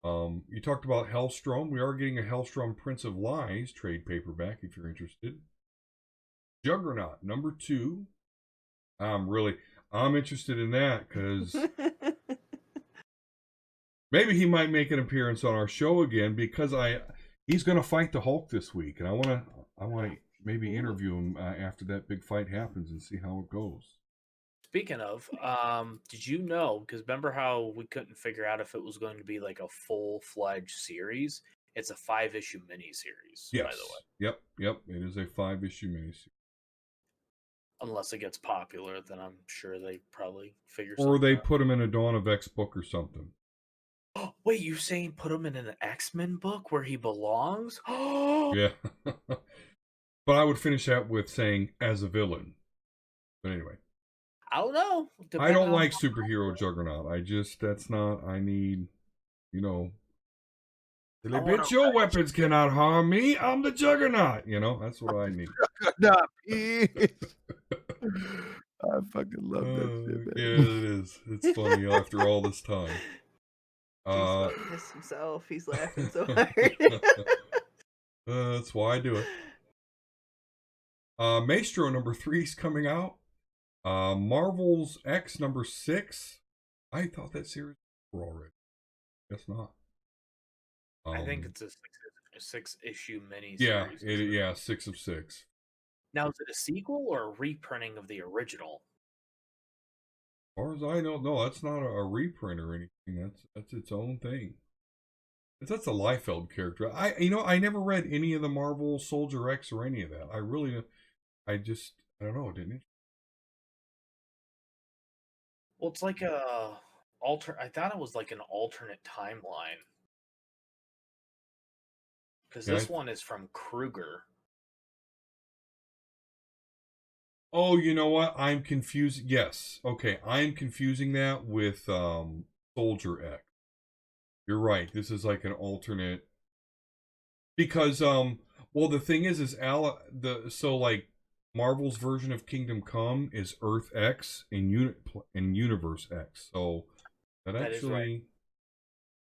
Speaker 1: You talked about Hellstrom. We are getting a Hellstrom Prince of Lies trade paperback if you're interested. Juggernaut number 2. I'm interested in that because maybe he might make an appearance on our show again because he's going to fight the Hulk this week, and I want to maybe interview him after that big fight happens and see how it goes.
Speaker 3: Speaking of, did you know, because remember how we couldn't figure out if it was going to be like a full-fledged series? It's a 5-issue miniseries,
Speaker 1: Yes.
Speaker 3: by the way.
Speaker 1: Yep. It is a 5-issue miniseries.
Speaker 3: Unless it gets popular, then I'm sure they probably figure something
Speaker 1: Or they
Speaker 3: out.
Speaker 1: put him in a Dawn of X book or something.
Speaker 3: Wait, you saying put him in an X-Men book where he belongs?
Speaker 1: Yeah. But I would finish that with saying as a villain. But anyway.
Speaker 3: I don't know.
Speaker 1: I don't like superhero Juggernaut. I need, bitch, your weapons cannot harm me. I'm the Juggernaut. That's what I need.
Speaker 4: I fucking love that shit, man.
Speaker 1: Yeah, it is. It's funny after all this time.
Speaker 5: Just piss himself. He's laughing so hard.
Speaker 1: That's why I do it. Maestro number 3 is coming out. Marvel's X number 6. I thought that series was over already. Guess not.
Speaker 3: I think it's a 6-issue miniseries.
Speaker 1: Yeah, 6 of 6.
Speaker 3: Now, is it a sequel or a reprinting of the original?
Speaker 1: As far as I know, no, that's not a reprint or anything. That's its own thing. That's a Liefeld character. I never read any of the Marvel Soldier X or any of that. I don't know, didn't it?
Speaker 3: Well, it's like I thought it was like an alternate timeline. Because
Speaker 1: Yeah,
Speaker 3: this one is from Kruger.
Speaker 1: oh, you know what? I'm confused. Yes. Okay, I'm confusing that with Soldier X. You're right. This is like an alternate because well the thing is like Marvel's version of Kingdom Come is Earth X and Universe X. So that
Speaker 3: That is right.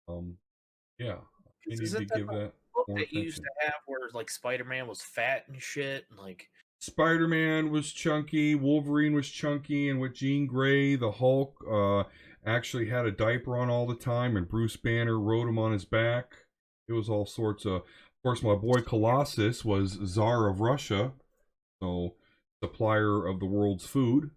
Speaker 1: actually yeah, I
Speaker 3: 'Cause
Speaker 1: need to
Speaker 3: isn't that
Speaker 1: give
Speaker 3: the
Speaker 1: that
Speaker 3: book
Speaker 1: more
Speaker 3: that you used
Speaker 1: attention.
Speaker 3: to have where like Spider-Man was fat and shit and like
Speaker 1: Spider-Man was chunky, Wolverine was chunky, and with Jean Grey, the Hulk actually had a diaper on all the time, and Bruce Banner rode him on his back. It was all sorts of course, my boy Colossus was Tsar of Russia, so supplier of the world's food,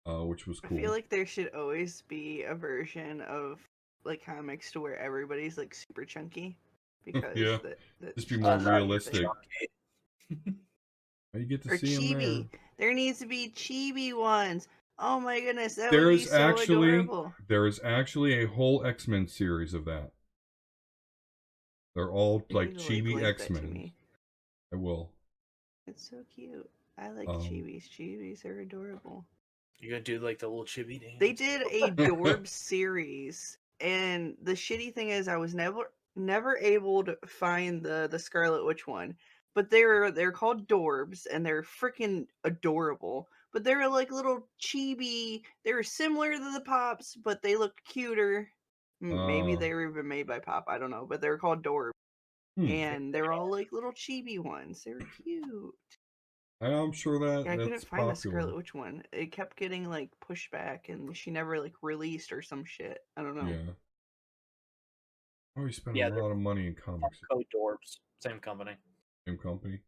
Speaker 1: which was
Speaker 5: I feel
Speaker 1: cool.
Speaker 5: like there should always be a version of like comics to where everybody's like super chunky because
Speaker 1: Yeah,
Speaker 5: that
Speaker 1: just be
Speaker 5: should
Speaker 1: more
Speaker 5: be a
Speaker 1: realistic.
Speaker 5: thing.
Speaker 1: You get to
Speaker 5: Or
Speaker 1: see him there.
Speaker 5: chibi. There needs to be chibi ones. Oh my goodness, that would be
Speaker 1: There's
Speaker 5: so
Speaker 1: actually
Speaker 5: adorable.
Speaker 1: there is actually a whole X-Men series of that. They're all
Speaker 5: You
Speaker 1: like
Speaker 5: need to like
Speaker 1: chibi
Speaker 5: link that to
Speaker 1: X-Men.
Speaker 5: me.
Speaker 1: I will.
Speaker 5: It's so cute. I like
Speaker 1: Um,
Speaker 5: chibis. Chibis are adorable.
Speaker 3: you're gonna do like the little chibi dance.
Speaker 5: They did a Dorb series, and the shitty thing is, I was never able to find the Scarlet Witch one. But they're called Dorbs, and they're freaking adorable. But they're like little chibi. They were similar to the Pops, but they looked cuter. Maybe
Speaker 1: uh,
Speaker 5: they were even made by Pop. I don't know, but they're called Dorbs,
Speaker 1: hmm.
Speaker 5: and they're all like little chibi ones. They were cute.
Speaker 1: I'm sure
Speaker 5: Yeah, I couldn't
Speaker 1: that's
Speaker 5: find the
Speaker 1: popular.
Speaker 5: Scarlet Witch one. It kept getting like pushed back, and she never like released or some shit. I don't know.
Speaker 1: Yeah. Oh, you spend
Speaker 3: Yeah,
Speaker 1: a
Speaker 3: they're
Speaker 1: lot of money in comics.
Speaker 3: Code Dorbs, same company.
Speaker 1: Same company.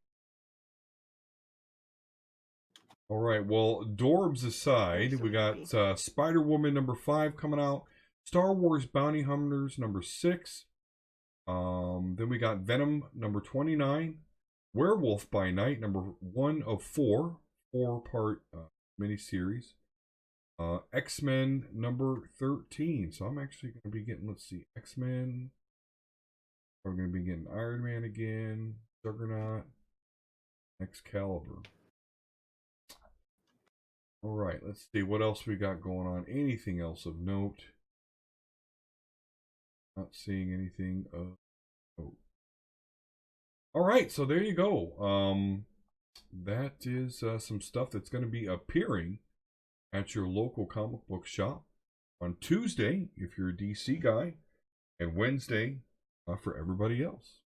Speaker 1: All right. Well, Dorbs aside,
Speaker 5: so
Speaker 1: we got
Speaker 5: happy.
Speaker 1: Spider-Woman #5 coming out. Star Wars Bounty Hunters #6. Then we got Venom #29. Werewolf by Night #1 of 4, 4-part miniseries. X-Men #13. So I'm actually going to be getting, let's see, X-Men. We're going to be getting Iron Man again, Juggernaut, Excalibur. All right, let's see what else we got going on. Anything else of note? Not seeing anything of note. All right, so there you go. That is some stuff that's going to be appearing at your local comic book shop on Tuesday if you're a DC guy, and Wednesday for everybody else.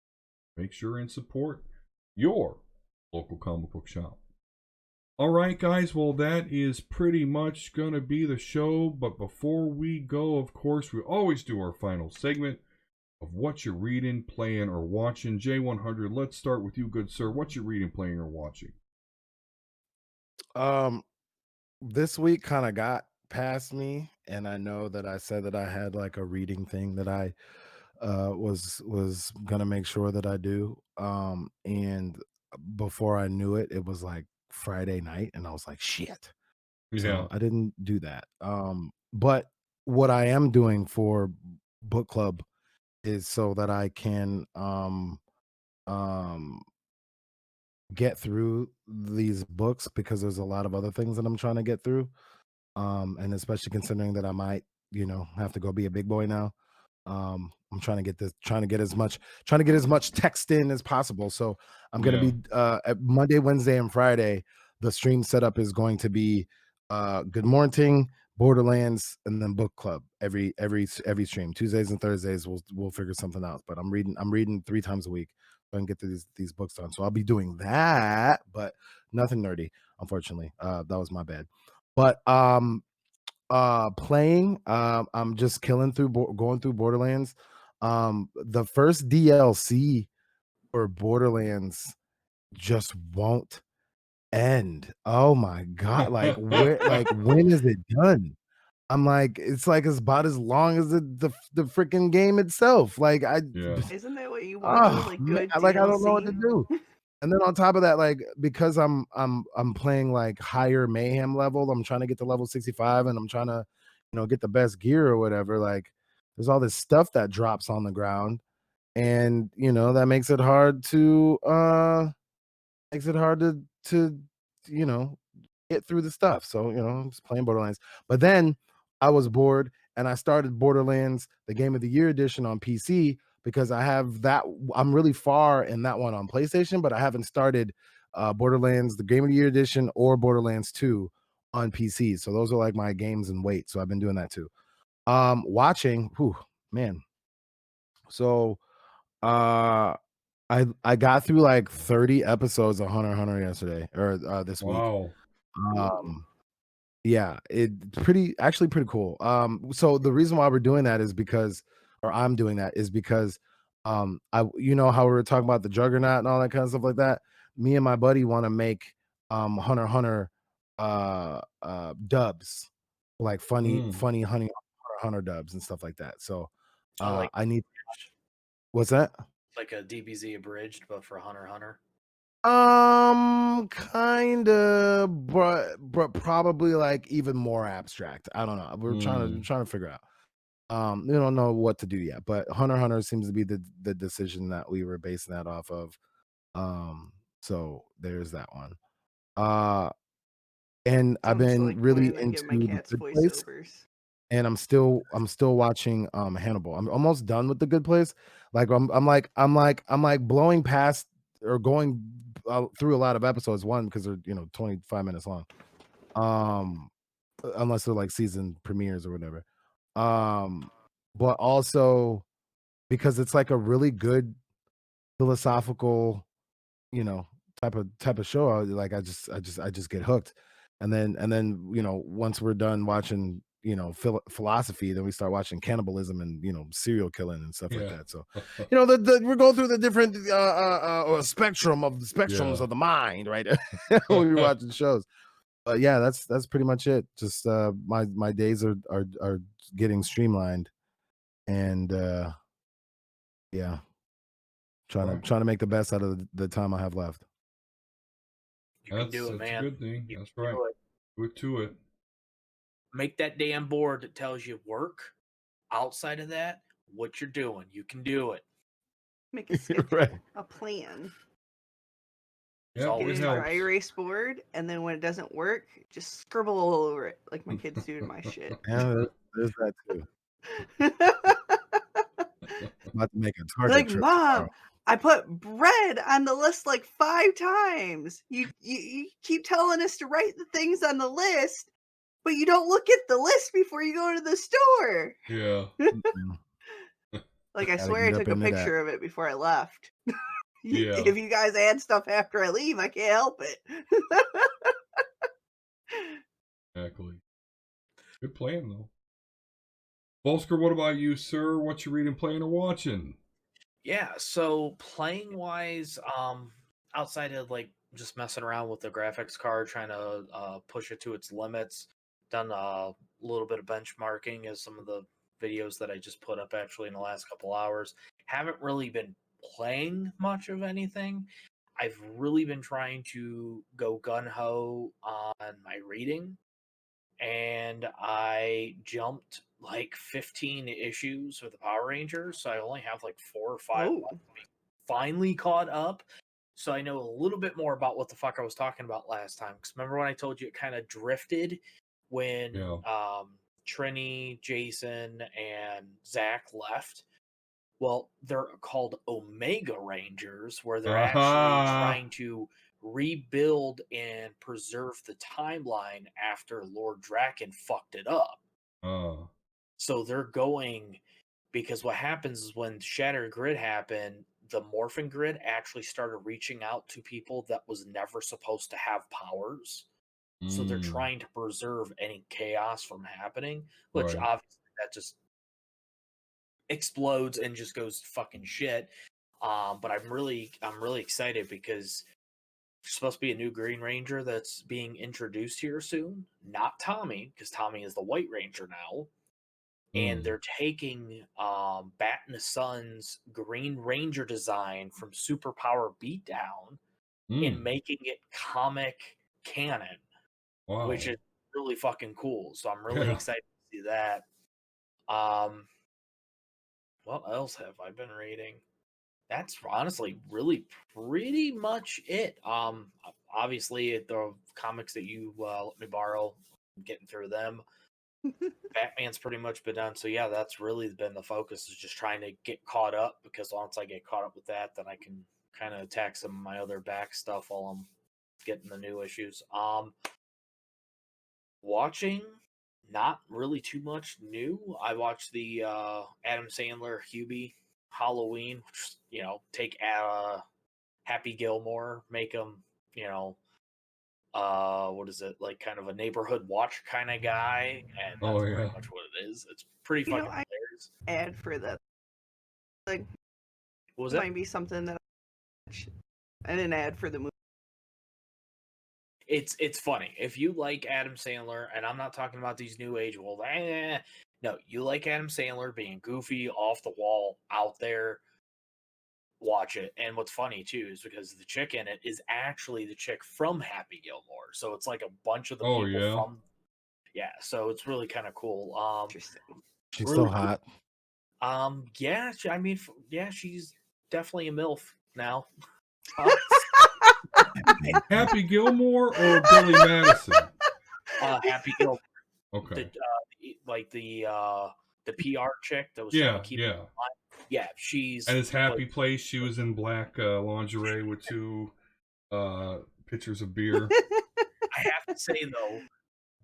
Speaker 1: Make sure and support your local comic book shop. All right, guys. Well, that is pretty much going to be the show. But before we go, of course, we always do our final segment of what you're reading, playing, or watching. J100, let's start with you, good sir. What you reading, playing, or watching?
Speaker 4: This week kind of got past me, and I know that I said that I had like a reading thing that I was gonna make sure that I do. And before I knew it, it was like Friday night, and I was like, shit.
Speaker 1: Yeah.
Speaker 4: So I didn't do that. But what I am doing for book club is so that I can um get through these books, because there's a lot of other things that I'm trying to get through. And especially considering that I might, have to go be a big boy now. I'm trying to get as much text in as possible. So I'm going to
Speaker 1: Yeah.
Speaker 4: be at Monday, Wednesday, and Friday. The stream setup is going to be Good Morning, Borderlands, and then book club every stream. Tuesdays and Thursdays we'll figure something out. But I'm reading 3 times a week so I can get these books done. So I'll be doing that, but nothing nerdy, unfortunately. That was my bad. But playing, I'm just killing through going through Borderlands. The first DLC for Borderlands just won't end. Oh my god, like when is it done? I'm like, it's like it's about as long as the freaking game itself. Like
Speaker 1: Yeah.
Speaker 5: Isn't that what you want though?
Speaker 4: oh
Speaker 5: Like
Speaker 4: man,
Speaker 5: good
Speaker 4: like I don't know what to
Speaker 5: DLC?
Speaker 4: do. And then on top of that, like because I'm playing like higher mayhem level, I'm trying to get to level 65, and I'm trying to, get the best gear or whatever. Like there's all this stuff that drops on the ground, and that makes it hard to you know get through the stuff. So I'm just playing Borderlands. But then I was bored and I started Borderlands, the Game of the Year edition on PC because I have that. I'm really far in that one on PlayStation, but I haven't started Borderlands, the Game of the Year edition, or Borderlands 2 on PC. So those are like my games and wait. So I've been doing that too. Watching, whew, man. So uh I got through like 30 episodes of Hunter x Hunter yesterday or this week.
Speaker 1: Wow.
Speaker 4: Um yeah, actually pretty cool. So the reason why we're doing that is because, or I'm doing that is because, I how we were talking about the Juggernaut and all that kind of stuff like that. Me and my buddy want to make Hunter x Hunter dubs, like funny
Speaker 1: Mm.
Speaker 4: funny Hunter x Hunter dubs and stuff like that. So
Speaker 3: like
Speaker 4: I need. What's that?
Speaker 3: like a DBZ abridged, but for Hunter x Hunter.
Speaker 4: Kinda, but probably like even more abstract. I don't know. We're trying to figure out. We don't know what to do yet, but Hunter x Hunter seems to be the decision that we were basing that off of. So there's that one. And I've
Speaker 5: Sounds
Speaker 4: been
Speaker 5: like
Speaker 4: really
Speaker 5: when I
Speaker 4: into
Speaker 5: give my
Speaker 4: The
Speaker 5: cats
Speaker 4: Good Place,
Speaker 5: voiceovers.
Speaker 4: and I'm still watching Hannibal. I'm almost done with The Good Place. Like I'm blowing past or going through a lot of episodes, one because they're 25 minutes long, unless they're like season premieres or whatever, but also because it's like a really good philosophical, you know, type of show. I just get hooked, and then once we're done watching philosophy, then we start watching cannibalism and serial killing and stuff like
Speaker 1: Yeah.
Speaker 4: that. So we're going through the different spectrums
Speaker 1: Yeah.
Speaker 4: of the mind, right? When we're watching shows. But yeah, that's pretty much it. Just my days are getting streamlined, and yeah,
Speaker 1: Right.
Speaker 4: trying to make the best out of the time I have left.
Speaker 3: You can do it,
Speaker 1: That's a
Speaker 3: man.
Speaker 1: good thing.
Speaker 3: You
Speaker 1: That's
Speaker 3: can
Speaker 1: right.
Speaker 3: do it.
Speaker 1: Good to it.
Speaker 3: Make that damn board that tells you work. Outside of that, what you're doing, you can do it.
Speaker 5: Make a schedule,
Speaker 4: Right.
Speaker 5: a plan.
Speaker 3: It's
Speaker 1: Yeah,
Speaker 5: Get
Speaker 1: it
Speaker 3: always
Speaker 5: a
Speaker 1: helps.
Speaker 5: dry erase board, and then when it doesn't work, just scribble all over it like my kids do in my shit.
Speaker 4: Yeah, there's that too. About to make a Target
Speaker 5: Like,
Speaker 4: trip
Speaker 5: Mom,
Speaker 4: tomorrow.
Speaker 5: I put bread on the list like 5 times. You keep telling us to write the things on the list, but you don't look at the list before you go to the store.
Speaker 1: Yeah.
Speaker 5: Like, I
Speaker 4: Gotta
Speaker 5: swear I
Speaker 4: get up
Speaker 5: took a
Speaker 4: into that.
Speaker 5: picture of it before I left.
Speaker 1: Yeah.
Speaker 5: If you guys add stuff after I leave, I can't help it.
Speaker 1: Exactly. Good plan though. Volsker, what about you, sir? What you reading, playing, or watching?
Speaker 3: Yeah, so playing wise, outside of like just messing around with the graphics card, trying to push it to its limits, done a little bit of benchmarking as some of the videos that I just put up actually in the last couple hours. Haven't really been playing much of anything. I've really been trying to go gun ho on my reading, and I jumped like 15 issues with the Power Rangers, so I only have like 4 or 5
Speaker 5: Oh,
Speaker 3: left to be finally caught up. So I know a little bit more about what the fuck I was talking about last time. Because remember when I told you it kind of drifted when
Speaker 1: Yeah.
Speaker 3: Trini, Jason, and Zach left? Well, they're called Omega Rangers, where they're actually trying to rebuild and preserve the timeline after Lord Draken fucked it up. So they're going, because what happens is when Shattered Grid happened, the Morphin Grid actually started reaching out to people that was never supposed to have powers. So they're trying to preserve any chaos from happening, which
Speaker 1: Right.
Speaker 3: obviously that just explodes and just goes fucking shit. But I'm really excited because there's supposed to be a new Green Ranger that's being introduced here soon. Not Tommy, because Tommy is the White Ranger now. And they're taking Bat and the Sun's Green Ranger design from Superpower Beatdown and making it comic canon,
Speaker 1: Wow.
Speaker 3: which is really fucking cool. So I'm really
Speaker 1: Yeah.
Speaker 3: excited to see that. What else have I been reading? that's honestly really pretty much it. Obviously the comics that you let me borrow, I'm getting through them. Batman's pretty much been done. So yeah, that's really been the focus, is just trying to get caught up, because once I get caught up with that, then I can kind of attack some of my other back stuff while I'm getting the new issues. Watching, not really too much new. I watched the Adam Sandler Hubie Halloween, which, take Happy Gilmore, make him, what is it, like kind of a neighborhood watch kind of guy, and
Speaker 1: Oh
Speaker 3: that's pretty
Speaker 1: yeah.
Speaker 3: much what it is. It's pretty
Speaker 5: You know,
Speaker 3: fucking
Speaker 5: I
Speaker 3: hilarious.
Speaker 5: ad for that. Like,
Speaker 3: What was
Speaker 5: it
Speaker 3: it?
Speaker 5: might be something that I watch. And an ad for the movie.
Speaker 3: It's funny. If you like Adam Sandler, and I'm not talking about these new age old, no, you like Adam Sandler being goofy, off the wall, out there, watch it. And what's funny too is because the chick in it is actually the chick from Happy Gilmore, so it's like a bunch of the
Speaker 1: Oh
Speaker 3: people
Speaker 1: yeah.
Speaker 3: from, yeah. So it's really kind of cool.
Speaker 5: Interesting.
Speaker 4: She's
Speaker 3: Really
Speaker 4: still hot.
Speaker 3: Yeah. Yeah, she's definitely a milf now.
Speaker 1: Happy Gilmore or Billy Madison?
Speaker 3: Happy Gilmore.
Speaker 1: Okay.
Speaker 3: The PR chick that was trying
Speaker 1: Yeah,
Speaker 3: to keep
Speaker 1: yeah.
Speaker 3: it alive. Yeah, she's
Speaker 1: At his happy
Speaker 3: like,
Speaker 1: place, she was in black lingerie with two pitchers of beer.
Speaker 3: I have to say though,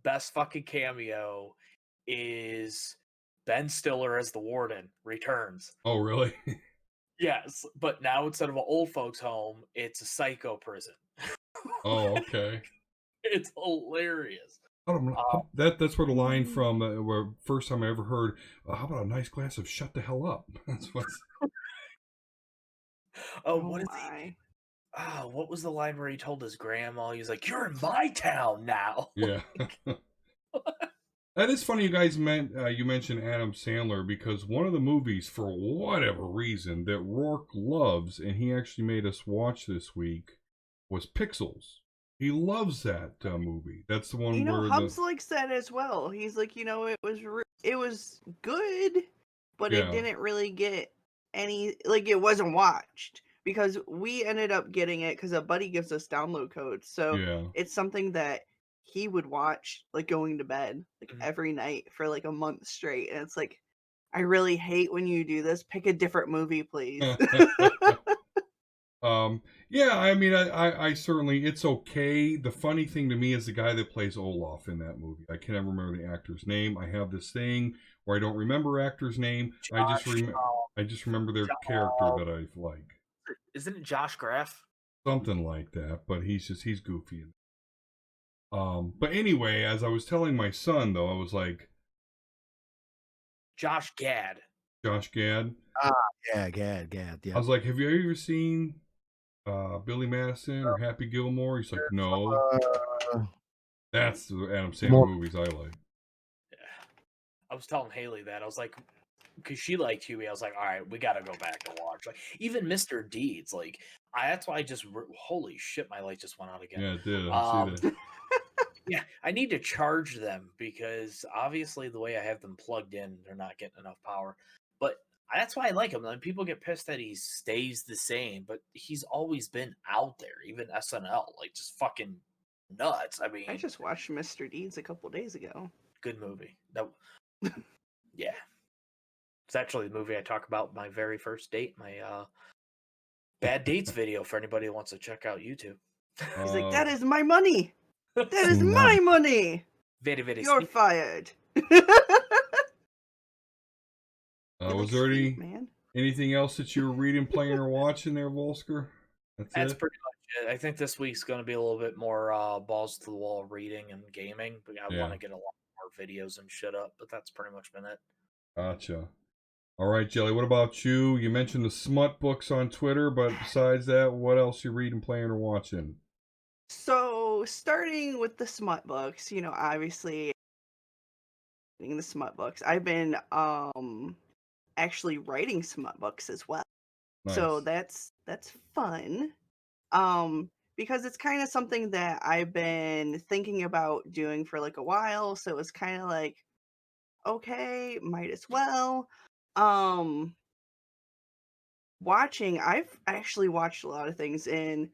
Speaker 3: best fucking cameo is Ben Stiller as the warden returns.
Speaker 1: Oh, really?
Speaker 3: Yes, but now instead of an old folks home, it's a psycho prison.
Speaker 1: Oh, okay.
Speaker 3: It's hilarious.
Speaker 1: That's where the line from where first time I ever heard, how about a nice glass of shut the hell up? That's what's.
Speaker 3: Oh,
Speaker 5: Oh
Speaker 3: what is
Speaker 5: my.
Speaker 3: what was the line where he told his grandma, he was like, "You're in my town now."
Speaker 1: Yeah. That is funny. You mentioned Adam Sandler, because one of the movies, for whatever reason, that Rourke loves, and he actually made us watch this week, was Pixels. He loves that movie. That's the one where
Speaker 5: Hubs likes that as well. He's like, it was good, but it
Speaker 1: Yeah.
Speaker 5: didn't really get any, like, it wasn't watched, because we ended up getting it because a buddy gives us download codes. So
Speaker 1: Yeah.
Speaker 5: it's something that he would watch, like, going to bed, like, every night for like a month straight. And it's like, I really hate when you do this. Pick a different movie, please.
Speaker 1: Yeah, I mean, I certainly, it's okay. The funny thing to me is the guy that plays Olaf in that movie. I can't remember the actor's name. I have this thing where I don't remember actor's name. I just remember their character that I like.
Speaker 3: Isn't it Josh Graff?
Speaker 1: Something like that, but he's goofy. But anyway, as I was telling my son though, I was like,
Speaker 3: Josh Gad.
Speaker 1: Josh Gad.
Speaker 4: Yeah, Gad, yeah.
Speaker 1: I was like, have you ever seen Billy Madison or Happy Gilmore? He's like, no. That's the Adam Sandler movies I like.
Speaker 3: Yeah. I was telling Haley that. I was like, because she liked Huey, I was like, all right, we got to go back and watch. Like, even Mr. Deeds, like, that's why I just, holy shit, my light just went out again.
Speaker 1: Yeah, it did. I see that.
Speaker 3: Yeah, I need to charge them, because obviously the way I have them plugged in, they're not getting enough power. But that's why I like him. Like, people get pissed that he stays the same, but he's always been out there, even SNL, like, just fucking nuts. I mean,
Speaker 5: I just watched Mr. Deeds a couple days ago.
Speaker 3: Good movie. Yeah. It's actually the movie I talk about my very first date, my bad dates video, for anybody who wants to check out YouTube.
Speaker 5: He's like, that is my money. That is my money.
Speaker 3: Very, very
Speaker 5: You're
Speaker 3: sweet.
Speaker 5: fired.
Speaker 1: Was there anything else that you were reading, playing, or watching there, Volsker?
Speaker 3: That's pretty much it. I think this week's going to be a little bit more balls to the wall reading and gaming. But I want to get a lot more videos and shit up. But that's pretty much been it.
Speaker 1: Gotcha. All right, Jelly, what about you? You mentioned the smut books on Twitter, but besides that, what else you reading, playing, or watching?
Speaker 5: So, starting with the smut books, obviously reading the smut books. I've been actually writing smut books as well.
Speaker 1: Nice.
Speaker 5: So that's fun. Because it's kind of something that I've been thinking about doing for like a while, so it's kind of like, okay, might as well. watching, I've actually watched a lot of things. And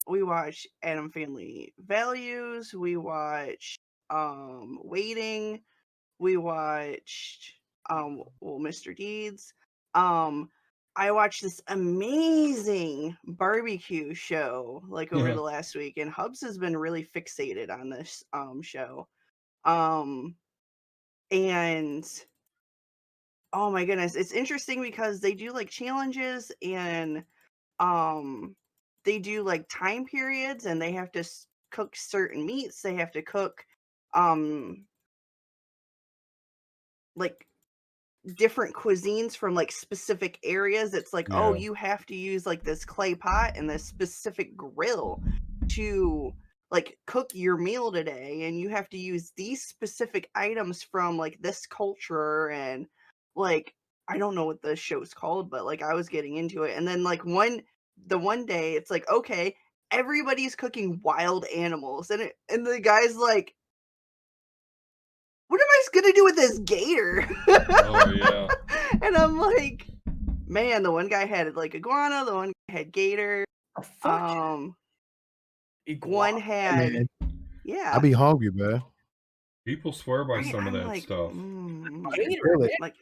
Speaker 5: we watch Adam Family Values. We watch Waiting. We watched Mr. Deeds. I watched this amazing barbecue show like over the last week, and Hubs has been really fixated on this show. And oh my goodness, it's interesting because they do like challenges, and they do like time periods, and they have to cook certain meats. They have to cook like different cuisines from like specific areas. It's like, oh,
Speaker 1: Yeah.
Speaker 5: you have to use like this clay pot and this specific grill to like cook your meal today, and you have to use these specific items from like this culture. And like, I don't know what the show's called, but like I was getting into it. And then like the one day it's like, okay, everybody's cooking wild animals, and the guy's like, what am I gonna do with this gator?
Speaker 1: Oh yeah.
Speaker 5: And I'm like, man, the one guy had like iguana, the one guy had gator,
Speaker 3: The fuck?
Speaker 5: one
Speaker 3: Iguana?
Speaker 5: had
Speaker 4: Man, I
Speaker 5: yeah.
Speaker 4: be hungry, man.
Speaker 1: People swear by
Speaker 5: Right,
Speaker 1: some of
Speaker 5: I'm
Speaker 1: that
Speaker 5: like,
Speaker 1: stuff.
Speaker 3: Gator,
Speaker 4: Really?
Speaker 3: yeah,
Speaker 5: like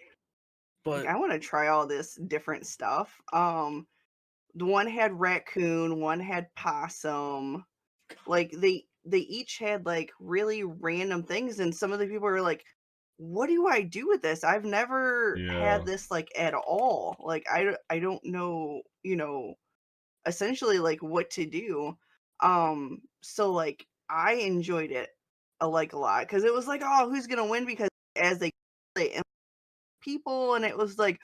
Speaker 3: but
Speaker 5: I want to try all this different stuff. The one had raccoon, one had possum. Like they each had like really random things, and some of the people were like, what do I do with this? I've never
Speaker 1: Yeah.
Speaker 5: had this like at all. Like I don't know, essentially like what to do. So like I enjoyed it a lot, because it was like, oh, who's gonna win? Because as they people, and it was like,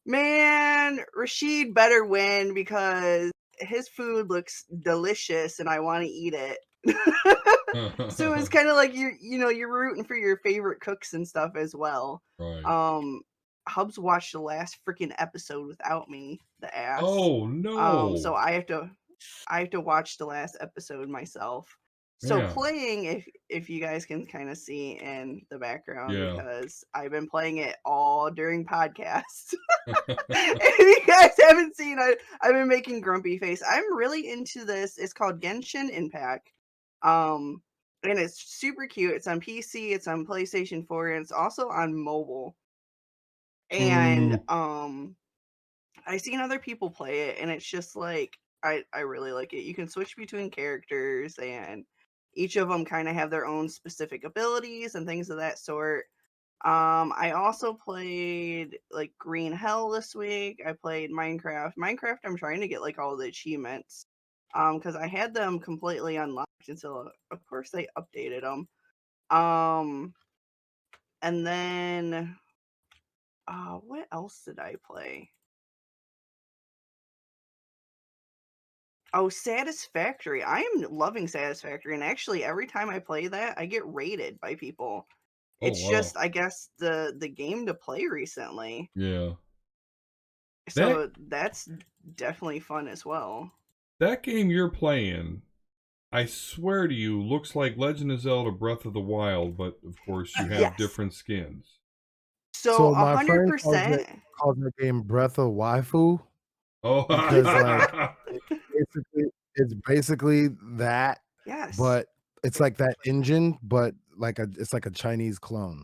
Speaker 5: man, Rashid better win because his food looks delicious and I want to eat it. So it's kind of like you're rooting for your favorite cooks and stuff as well.
Speaker 1: Right.
Speaker 5: Hubs watched the last freaking episode without me, the ass.
Speaker 1: Oh no.
Speaker 5: So I have to watch the last episode myself. So
Speaker 1: Yeah.
Speaker 5: playing, if you guys can kind of see in the background,
Speaker 1: Yeah.
Speaker 5: because I've been playing it all during podcasts. If you guys haven't seen, I've been making grumpy face. I'm really into this. It's called Genshin Impact. And it's super cute. It's on PC, it's on PlayStation 4, and it's also on mobile. And I seen other people play it, and it's just like I really like it. You can switch between characters, and each of them kind of have their own specific abilities and things of that sort. I also played like Green Hell this week. I played Minecraft. Minecraft, I'm trying to get like all the achievements, because I had them completely unlocked until, of course, they updated them. And then, what else did I play? Oh, Satisfactory. I am loving Satisfactory, and actually, every time I play that, I get rated by people.
Speaker 1: Oh
Speaker 5: It's
Speaker 1: wow.
Speaker 5: just, I guess, the game to play recently.
Speaker 1: Yeah.
Speaker 5: So that's definitely fun as well.
Speaker 1: That game you're playing, I swear to you, looks like Legend of Zelda Breath of the Wild, but of course you have
Speaker 5: Yes.
Speaker 1: different skins.
Speaker 5: So
Speaker 4: my friend
Speaker 5: 100%.
Speaker 4: calls that game Breath of Waifu
Speaker 1: Oh,
Speaker 4: because like it's basically that,
Speaker 5: Yes.
Speaker 4: but it's like that engine, but it's like a Chinese clone.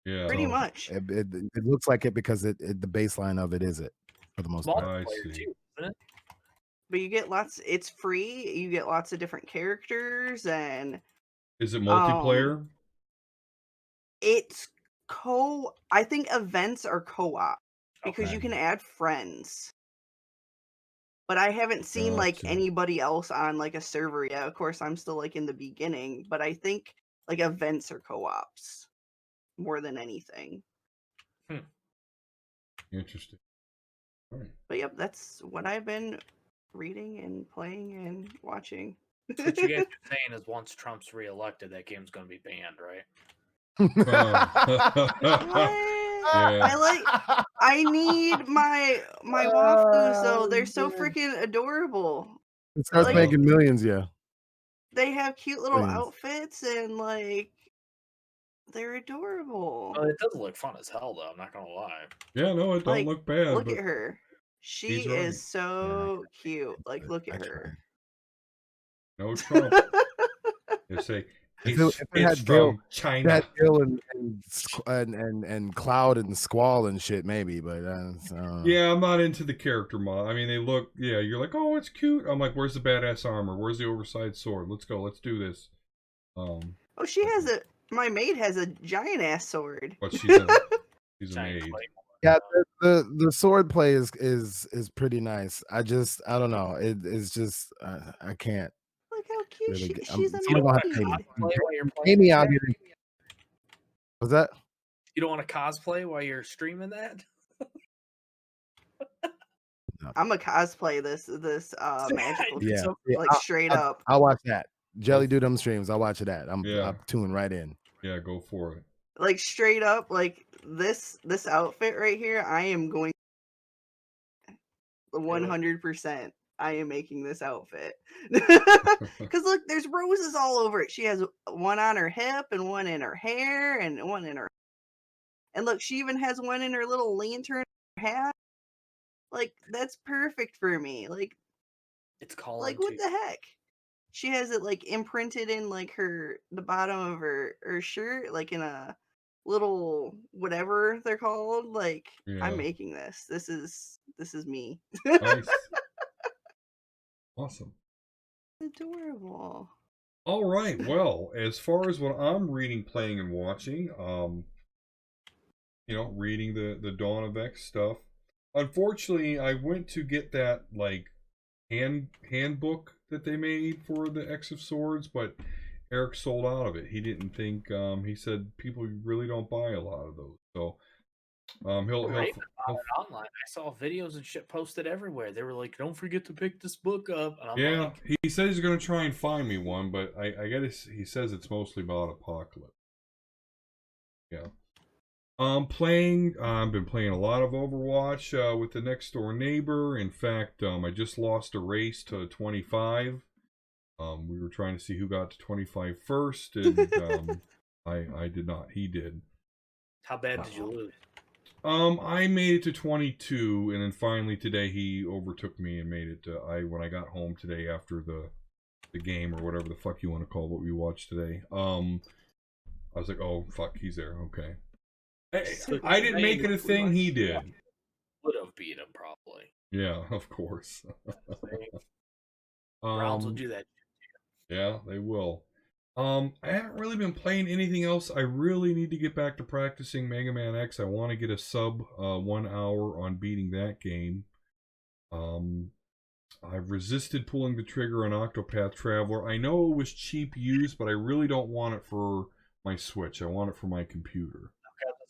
Speaker 1: yeah.
Speaker 5: Pretty
Speaker 4: So
Speaker 5: much.
Speaker 4: it looks like it because the baseline of it is it for the most part.
Speaker 1: I
Speaker 3: multiplayer
Speaker 1: see.
Speaker 3: too, isn't it?
Speaker 5: But you get it's free. You get lots of different characters, and
Speaker 1: Is it multiplayer?
Speaker 5: it's I think events are co-op because
Speaker 1: Okay.
Speaker 5: you can add friends. But I haven't seen like
Speaker 1: Gotcha.
Speaker 5: anybody else on like a server yet. Of course, I'm still like in the beginning, but I think like events are co-ops more than anything.
Speaker 1: Interesting. All right.
Speaker 5: But yep, that's what I've been reading and playing and watching.
Speaker 3: So what you guys are saying is once Trump's reelected, that game's going to be banned, right?
Speaker 5: What?
Speaker 1: Yeah.
Speaker 5: I need my waifus though. They're so freaking adorable.
Speaker 4: It starts
Speaker 5: Like,
Speaker 4: making millions, yeah.
Speaker 5: they have cute little
Speaker 4: Millions.
Speaker 5: outfits, and like They're adorable.
Speaker 3: It does look fun as hell, though. I'm not gonna lie.
Speaker 1: Yeah, no, it don't
Speaker 5: Like,
Speaker 1: look bad.
Speaker 5: look
Speaker 1: but
Speaker 5: at her. She
Speaker 1: he's right.
Speaker 5: is so cute. Like, look
Speaker 4: I
Speaker 5: at
Speaker 4: tried.
Speaker 5: her.
Speaker 1: No Trump. They say
Speaker 4: If
Speaker 1: it's
Speaker 4: it had
Speaker 1: from
Speaker 4: Gil,
Speaker 1: China.
Speaker 4: that Gil and Cloud and Squall and shit, maybe, but
Speaker 1: Yeah, I'm not into the character mod. I mean, they look. Yeah, you're like, oh, it's cute. I'm like, where's the badass armor? Where's the oversized sword? Let's go. Let's do this.
Speaker 5: Oh, she has a. My maid has a giant ass sword.
Speaker 1: But she's a
Speaker 3: Giant
Speaker 1: maid.
Speaker 3: clay.
Speaker 4: yeah, the sword play is pretty nice. I don't know. It's just I can't
Speaker 5: Look how cute
Speaker 4: really.
Speaker 5: she's
Speaker 4: Somebody gonna have to
Speaker 5: amazing.
Speaker 4: pay me.
Speaker 3: Cosplay while you're
Speaker 4: Pay
Speaker 3: playing
Speaker 4: me,
Speaker 3: that?
Speaker 4: I'll get it. What's that?
Speaker 3: You don't want to cosplay while you're streaming that?
Speaker 5: I'm a cosplay this magical
Speaker 3: Yeah.
Speaker 5: dude,
Speaker 4: Yeah,
Speaker 5: like straight up.
Speaker 4: I'll watch that. Jelly do them streams. I'll watch that. I'm tuning right in.
Speaker 1: Yeah, go for it.
Speaker 5: Like straight up, like this outfit right here. I am going 100%. I am making this outfit because look, there's roses all over it. She has one on her hip and one in her hair and one in her. And look, she even has one in her little lantern hat. Like that's perfect for me. Like
Speaker 3: It's calling.
Speaker 5: Like what the heck? She has it like imprinted in like the bottom of her shirt, like in a little whatever they're called. Like
Speaker 1: Yeah.
Speaker 5: I'm making this. This is me.
Speaker 1: Nice. Awesome.
Speaker 5: Adorable.
Speaker 1: All right. Well, as far as what I'm reading, playing, and watching, reading the Dawn of X stuff. Unfortunately, I went to get that like handbook that they made for the X of Swords, but Eric sold out of it. He didn't think. He said people really don't buy a lot of those. So he'll
Speaker 3: it online. I saw videos and shit posted everywhere. They were like, "Don't forget to pick this book up." And I'm like,
Speaker 1: he says he's gonna try and find me one, but I guess he says it's mostly about Apocalypse. Yeah. I've been playing a lot of Overwatch with the next door neighbor. In fact, I just lost a race to 25. We were trying to see who got to 25 first, and I did not. He did.
Speaker 3: How bad did you lose?
Speaker 1: I made it to 22, and then finally today he overtook me and made it to when I got home today after the game or whatever the fuck you want to call what we watched today. I was like, oh fuck, he's there. Okay. I didn't make it a thing. He did.
Speaker 3: Would have beat him probably.
Speaker 1: Yeah, of course.
Speaker 3: Rounds will do that.
Speaker 1: Yeah, they will. I haven't really been playing anything else. I really need to get back to practicing Mega Man X. I want to get a sub 1 hour on beating that game. I've resisted pulling the trigger on Octopath Traveler. I know it was cheap used, but I really don't want it for my Switch. I want it for my computer.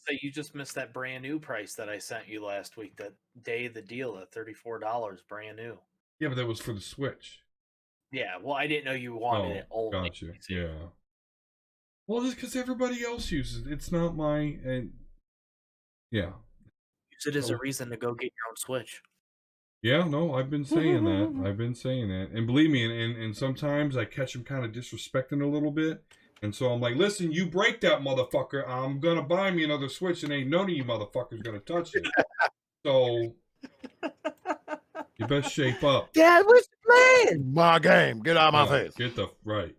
Speaker 3: Say you just missed that brand new price that I sent you last week. That day of the deal at $34, brand new.
Speaker 1: Yeah, but that was for the Switch.
Speaker 3: Yeah, well, I didn't know you wanted it only.
Speaker 1: Gotcha. Yeah. Well, just because everybody else uses it, it's not my. Yeah.
Speaker 3: Use it as a reason to go get your own Switch.
Speaker 1: Yeah, no, I've been saying that. I've been saying that, and believe me, and sometimes I catch them kind of disrespecting a little bit. And so I'm like, listen, you break that motherfucker, I'm going to buy me another Switch, and ain't none of you motherfuckers going to touch it. So, you best shape up.
Speaker 4: Dad, what's playing? My game. Get out of my face.
Speaker 1: Get the, right.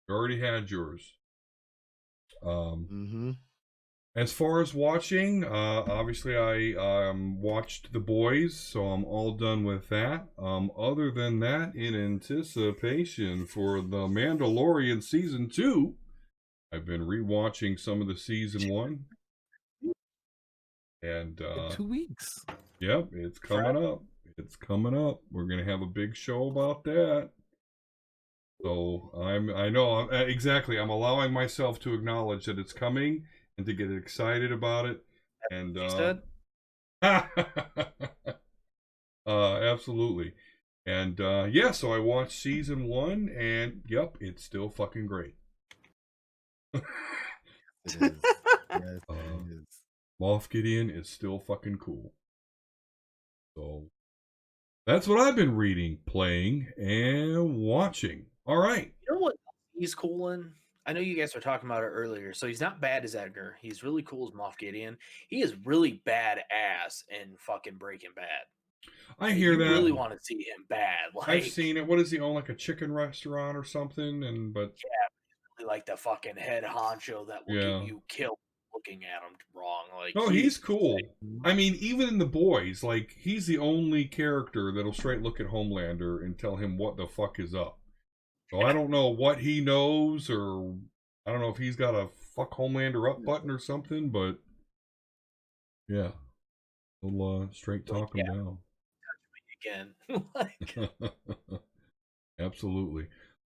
Speaker 1: You already had yours. As far as watching, obviously I watched The Boys, so I'm all done with that. Other than that, in anticipation for The Mandalorian Season 2, I've been rewatching some of the Season 1. And
Speaker 4: 2 weeks.
Speaker 1: Yep, it's coming up. It's coming up. We're going to have a big show about that. So I know exactly. I'm allowing myself to acknowledge that it's coming and to get excited about it. And absolutely. And yeah, so I watched Season 1, and yep, it's still fucking great.
Speaker 4: It is. Yes, it is.
Speaker 1: Moff Gideon is still fucking cool. So that's what I've been reading, playing, and watching. All right.
Speaker 3: You know what he's cool in? I know you guys were talking about it earlier. So he's not bad as Edgar. He's really cool as Moff Gideon. He is really badass in fucking Breaking Bad.
Speaker 1: I hear
Speaker 3: You really
Speaker 1: that.
Speaker 3: want to see him bad.
Speaker 1: I've seen it. What does he own, like a chicken restaurant or something? But
Speaker 3: really like the fucking head honcho that will get
Speaker 1: yeah.
Speaker 3: you killed looking at him wrong. Like,
Speaker 1: No, he's cool. I mean, even in The Boys, like, he's the only character that'll straight look at Homelander and tell him what the fuck is up. So I don't know what he knows, or I don't know if he's got a fuck Homelander up button or something, but yeah, we'll straight talk him down.
Speaker 3: Again. Like,
Speaker 1: Absolutely.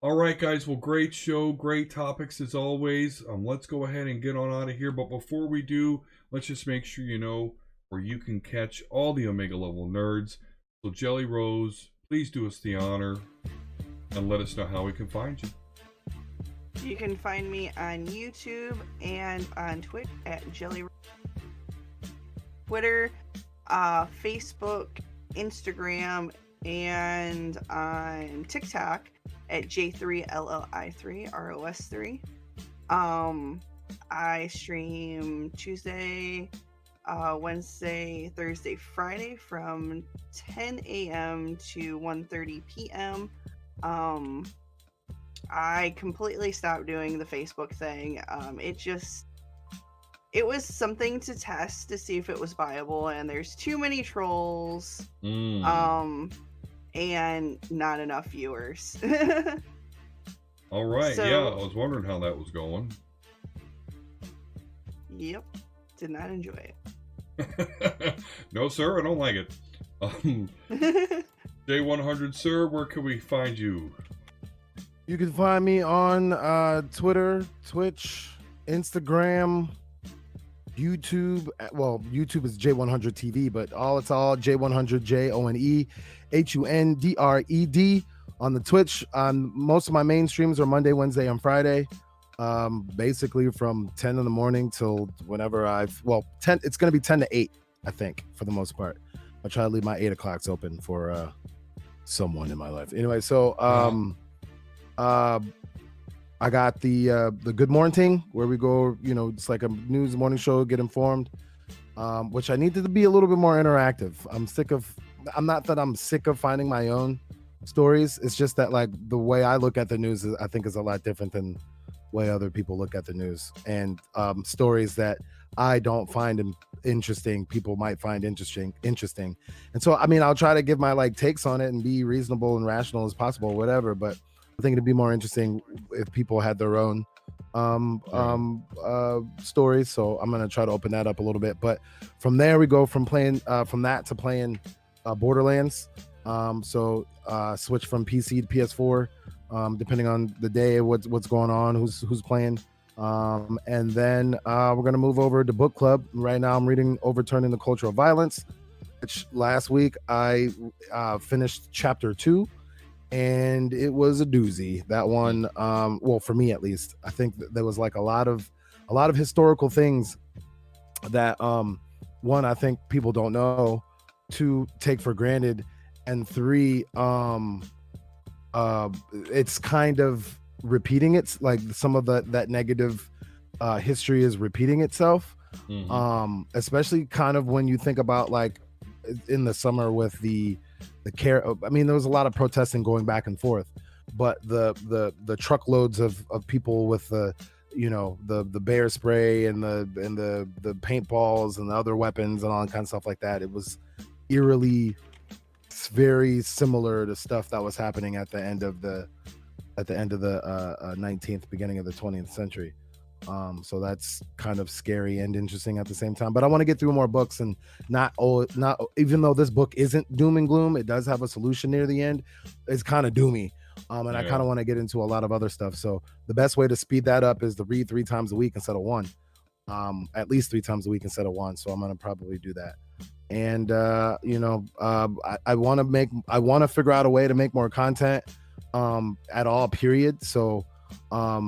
Speaker 1: All right, guys. Well, great show, great topics as always. Let's go ahead and get on out of here. But before we do, let's just make sure you know where you can catch all the Omega level nerds. So, Jelly Rose, please do us the honor and let us know how we can find you.
Speaker 5: You can find me on YouTube and on Twitch at Jelly. Twitter, Facebook, Instagram, and on TikTok at J3LLI3ROS3. I stream Tuesday, Wednesday, Thursday, Friday from 10 a.m. to 1:30 p.m. I completely stopped doing the Facebook thing. It was something to test to see if it was viable, and there's too many trolls, and not enough viewers.
Speaker 1: All right,
Speaker 5: So-
Speaker 1: yeah, I was wondering how that was going.
Speaker 5: Yep, did not enjoy
Speaker 1: No, sir, I don't like it.
Speaker 5: it.
Speaker 1: J100, sir, where can we find you?
Speaker 4: You can find me on Twitter, Twitch, Instagram, YouTube. Well, YouTube is J100 TV, but it's all J100 JONEHUNDRED on the Twitch. Most of my main streams are Monday, Wednesday, and Friday. Basically from 10 in the morning till whenever 10. It's gonna be 10 to 8, I think, for the most part. I try to leave my 8 o'clocks open for someone in my life. Anyway, so I got the Good Morning, where we go, it's like a news morning show, get informed, which I needed to be a little bit more interactive. I'm not that I'm sick of finding my own stories. It's just that, like, the way I look at the news I think is a lot different than the way other people look at the news, and stories that I don't find interesting, people might find interesting. And so, I mean, I'll try to give my takes on it and be reasonable and rational as possible, whatever, but I think it'd be more interesting if people had their own stories. So I'm gonna try to open that up a little bit. But from there, we go from that to playing Borderlands. So switch from PC to PS4, depending on the day, what's going on, who's playing. And then we're gonna move over to book club. Right now, I'm reading Overturning the Culture of Violence, which last week I finished chapter 2. And it was a doozy. That one, well, for me at least, I think there was like a lot of historical things that one, I think people don't know, 2, take for granted, and 3, it's kind of repeating it. Like some of that negative history is repeating itself.
Speaker 1: Mhm.
Speaker 4: Especially kind of when you think about, like, in the summer with the care. I mean, there was a lot of protesting going back and forth, but the truckloads of people with the bear spray and the paintballs and the other weapons and all that kind of stuff like that. It was eerily very similar to stuff that was happening at the end of the 19th, beginning of the 20th century. So that's kind of scary and interesting at the same time. But I want to get through more books, and not even though this book isn't doom and gloom, it does have a solution near the end. It's kind of doomy. And I kind of want to get into a lot of other stuff. So the best way to speed that up is to read 3 times a week instead of 1. At least 3 times a week instead of 1. So I'm gonna probably do that. And I want to figure out a way to make more content at all, period. So I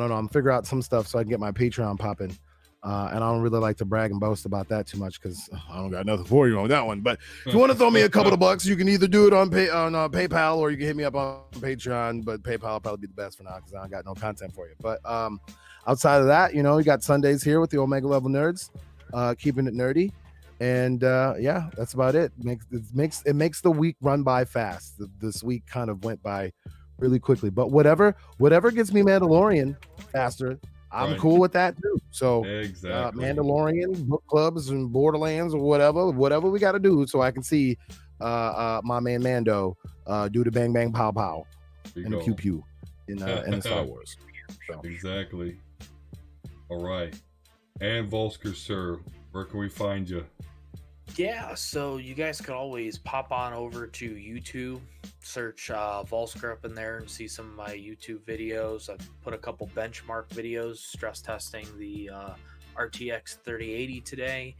Speaker 4: don't know, I'm figuring out some stuff so I can get my Patreon popping. And I don't really like to brag and boast about that too much because I don't got nothing for you on that one. But if you want to throw me a couple of bucks, you can either do it on PayPal or you can hit me up on Patreon. But PayPal will probably be the best for now because I don't got no content for you. But outside of that, you know, we got Sundays here with the Omega Level Nerds, keeping it nerdy. And yeah, that's about it. It makes the week run by fast. This week kind of went by really quickly. But whatever gets me Mandalorian faster, I'm cool with that too. So
Speaker 1: exactly.
Speaker 4: Mandalorian, book clubs, and Borderlands, or whatever we got to do, so I can see my man Mando do the bang bang pow pow and the pew pew in the Star Wars. So.
Speaker 1: Exactly. All right. And Volsker, sir, where can we find you?
Speaker 3: Yeah, so you guys could always pop on over to YouTube, search Volsker up in there and see some of my YouTube videos. I put a couple benchmark videos stress testing the RTX 3080 today.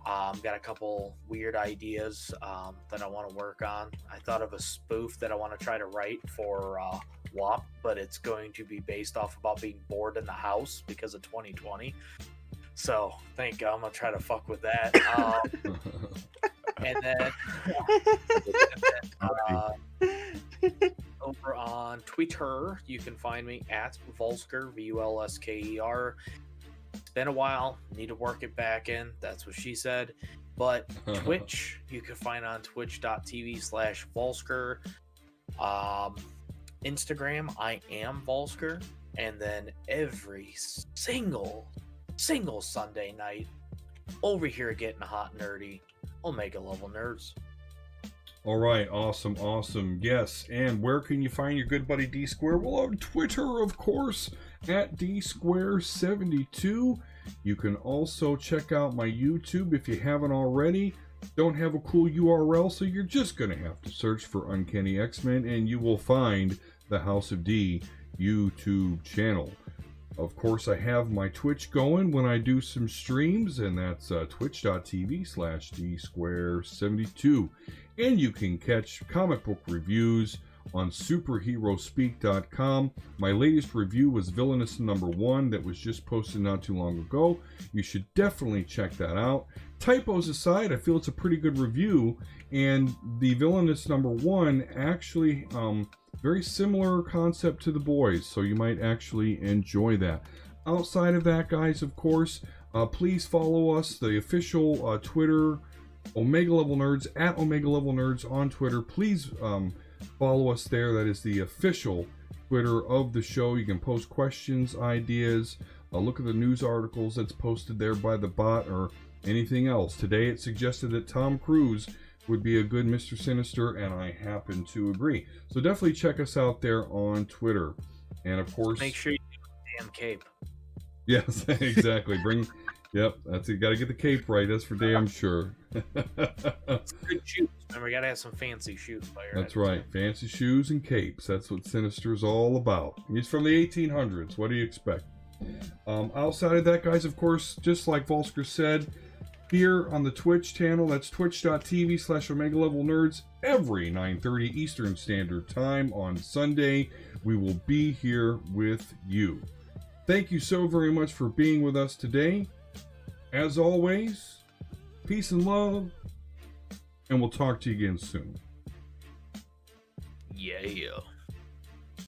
Speaker 3: Got a couple weird ideas that I want to work on. I thought of a spoof that I want to try to write for WAP, but it's going to be based off about being bored in the house because of 2020. So I think I'm gonna try to fuck with that. And then over on Twitter, you can find me at Volsker, Vulsker. It's been a while. Need to work it back in. That's what she said. But Twitch, you can find on twitch.tv/Volsker. Instagram, I am Volsker. And then every single Sunday night over here getting hot nerdy, Omega Level Nerds.
Speaker 1: All right, awesome. Yes, and where can you find your good buddy D Square? Well, on Twitter, of course, at DSquare72. You can also check out my YouTube if you haven't already. Don't have a cool URL, so you're just going to have to search for Uncanny X-Men, and you will find the House of D YouTube channel. Of course, I have my Twitch going when I do some streams, and that's twitch.tv/DSquare72. And you can catch comic book reviews on superheroespeak.com. My latest review was Villainous #1 that was just posted not too long ago. You should definitely check that out. Typos aside, I feel it's a pretty good review, and the Villainous #1 actually very similar concept to The Boys, so you might actually enjoy that. Outside of that, guys, of course, please follow us, the official Twitter, Omega Level Nerds, at Omega Level Nerds on Twitter. Please follow us there. That is the official Twitter of the show. You can post questions, ideas, look at the news articles that's posted there by the bot, or anything else. Today it suggested that Tom Cruise would be a good Mr. Sinister, and I happen to agree. So definitely check us out there on Twitter. And of course,
Speaker 3: make sure you do the damn cape.
Speaker 1: Yes, exactly. Yep, that's it. Got to get the cape right. That's for damn sure.
Speaker 3: Good shoes. Remember, we got to have some fancy shoes.
Speaker 1: That's right. Fancy shoes and capes. That's what Sinister's all about. He's from the 1800s. What do you expect? Outside of that, guys, of course, just like Volsker said, here on the Twitch channel, that's twitch.tv/Omega Level Nerds, every 9:30 Eastern Standard Time on Sunday. We will be here with you. Thank you so very much for being with us today. As always, peace and love, and we'll talk to you again soon.
Speaker 3: Yeah.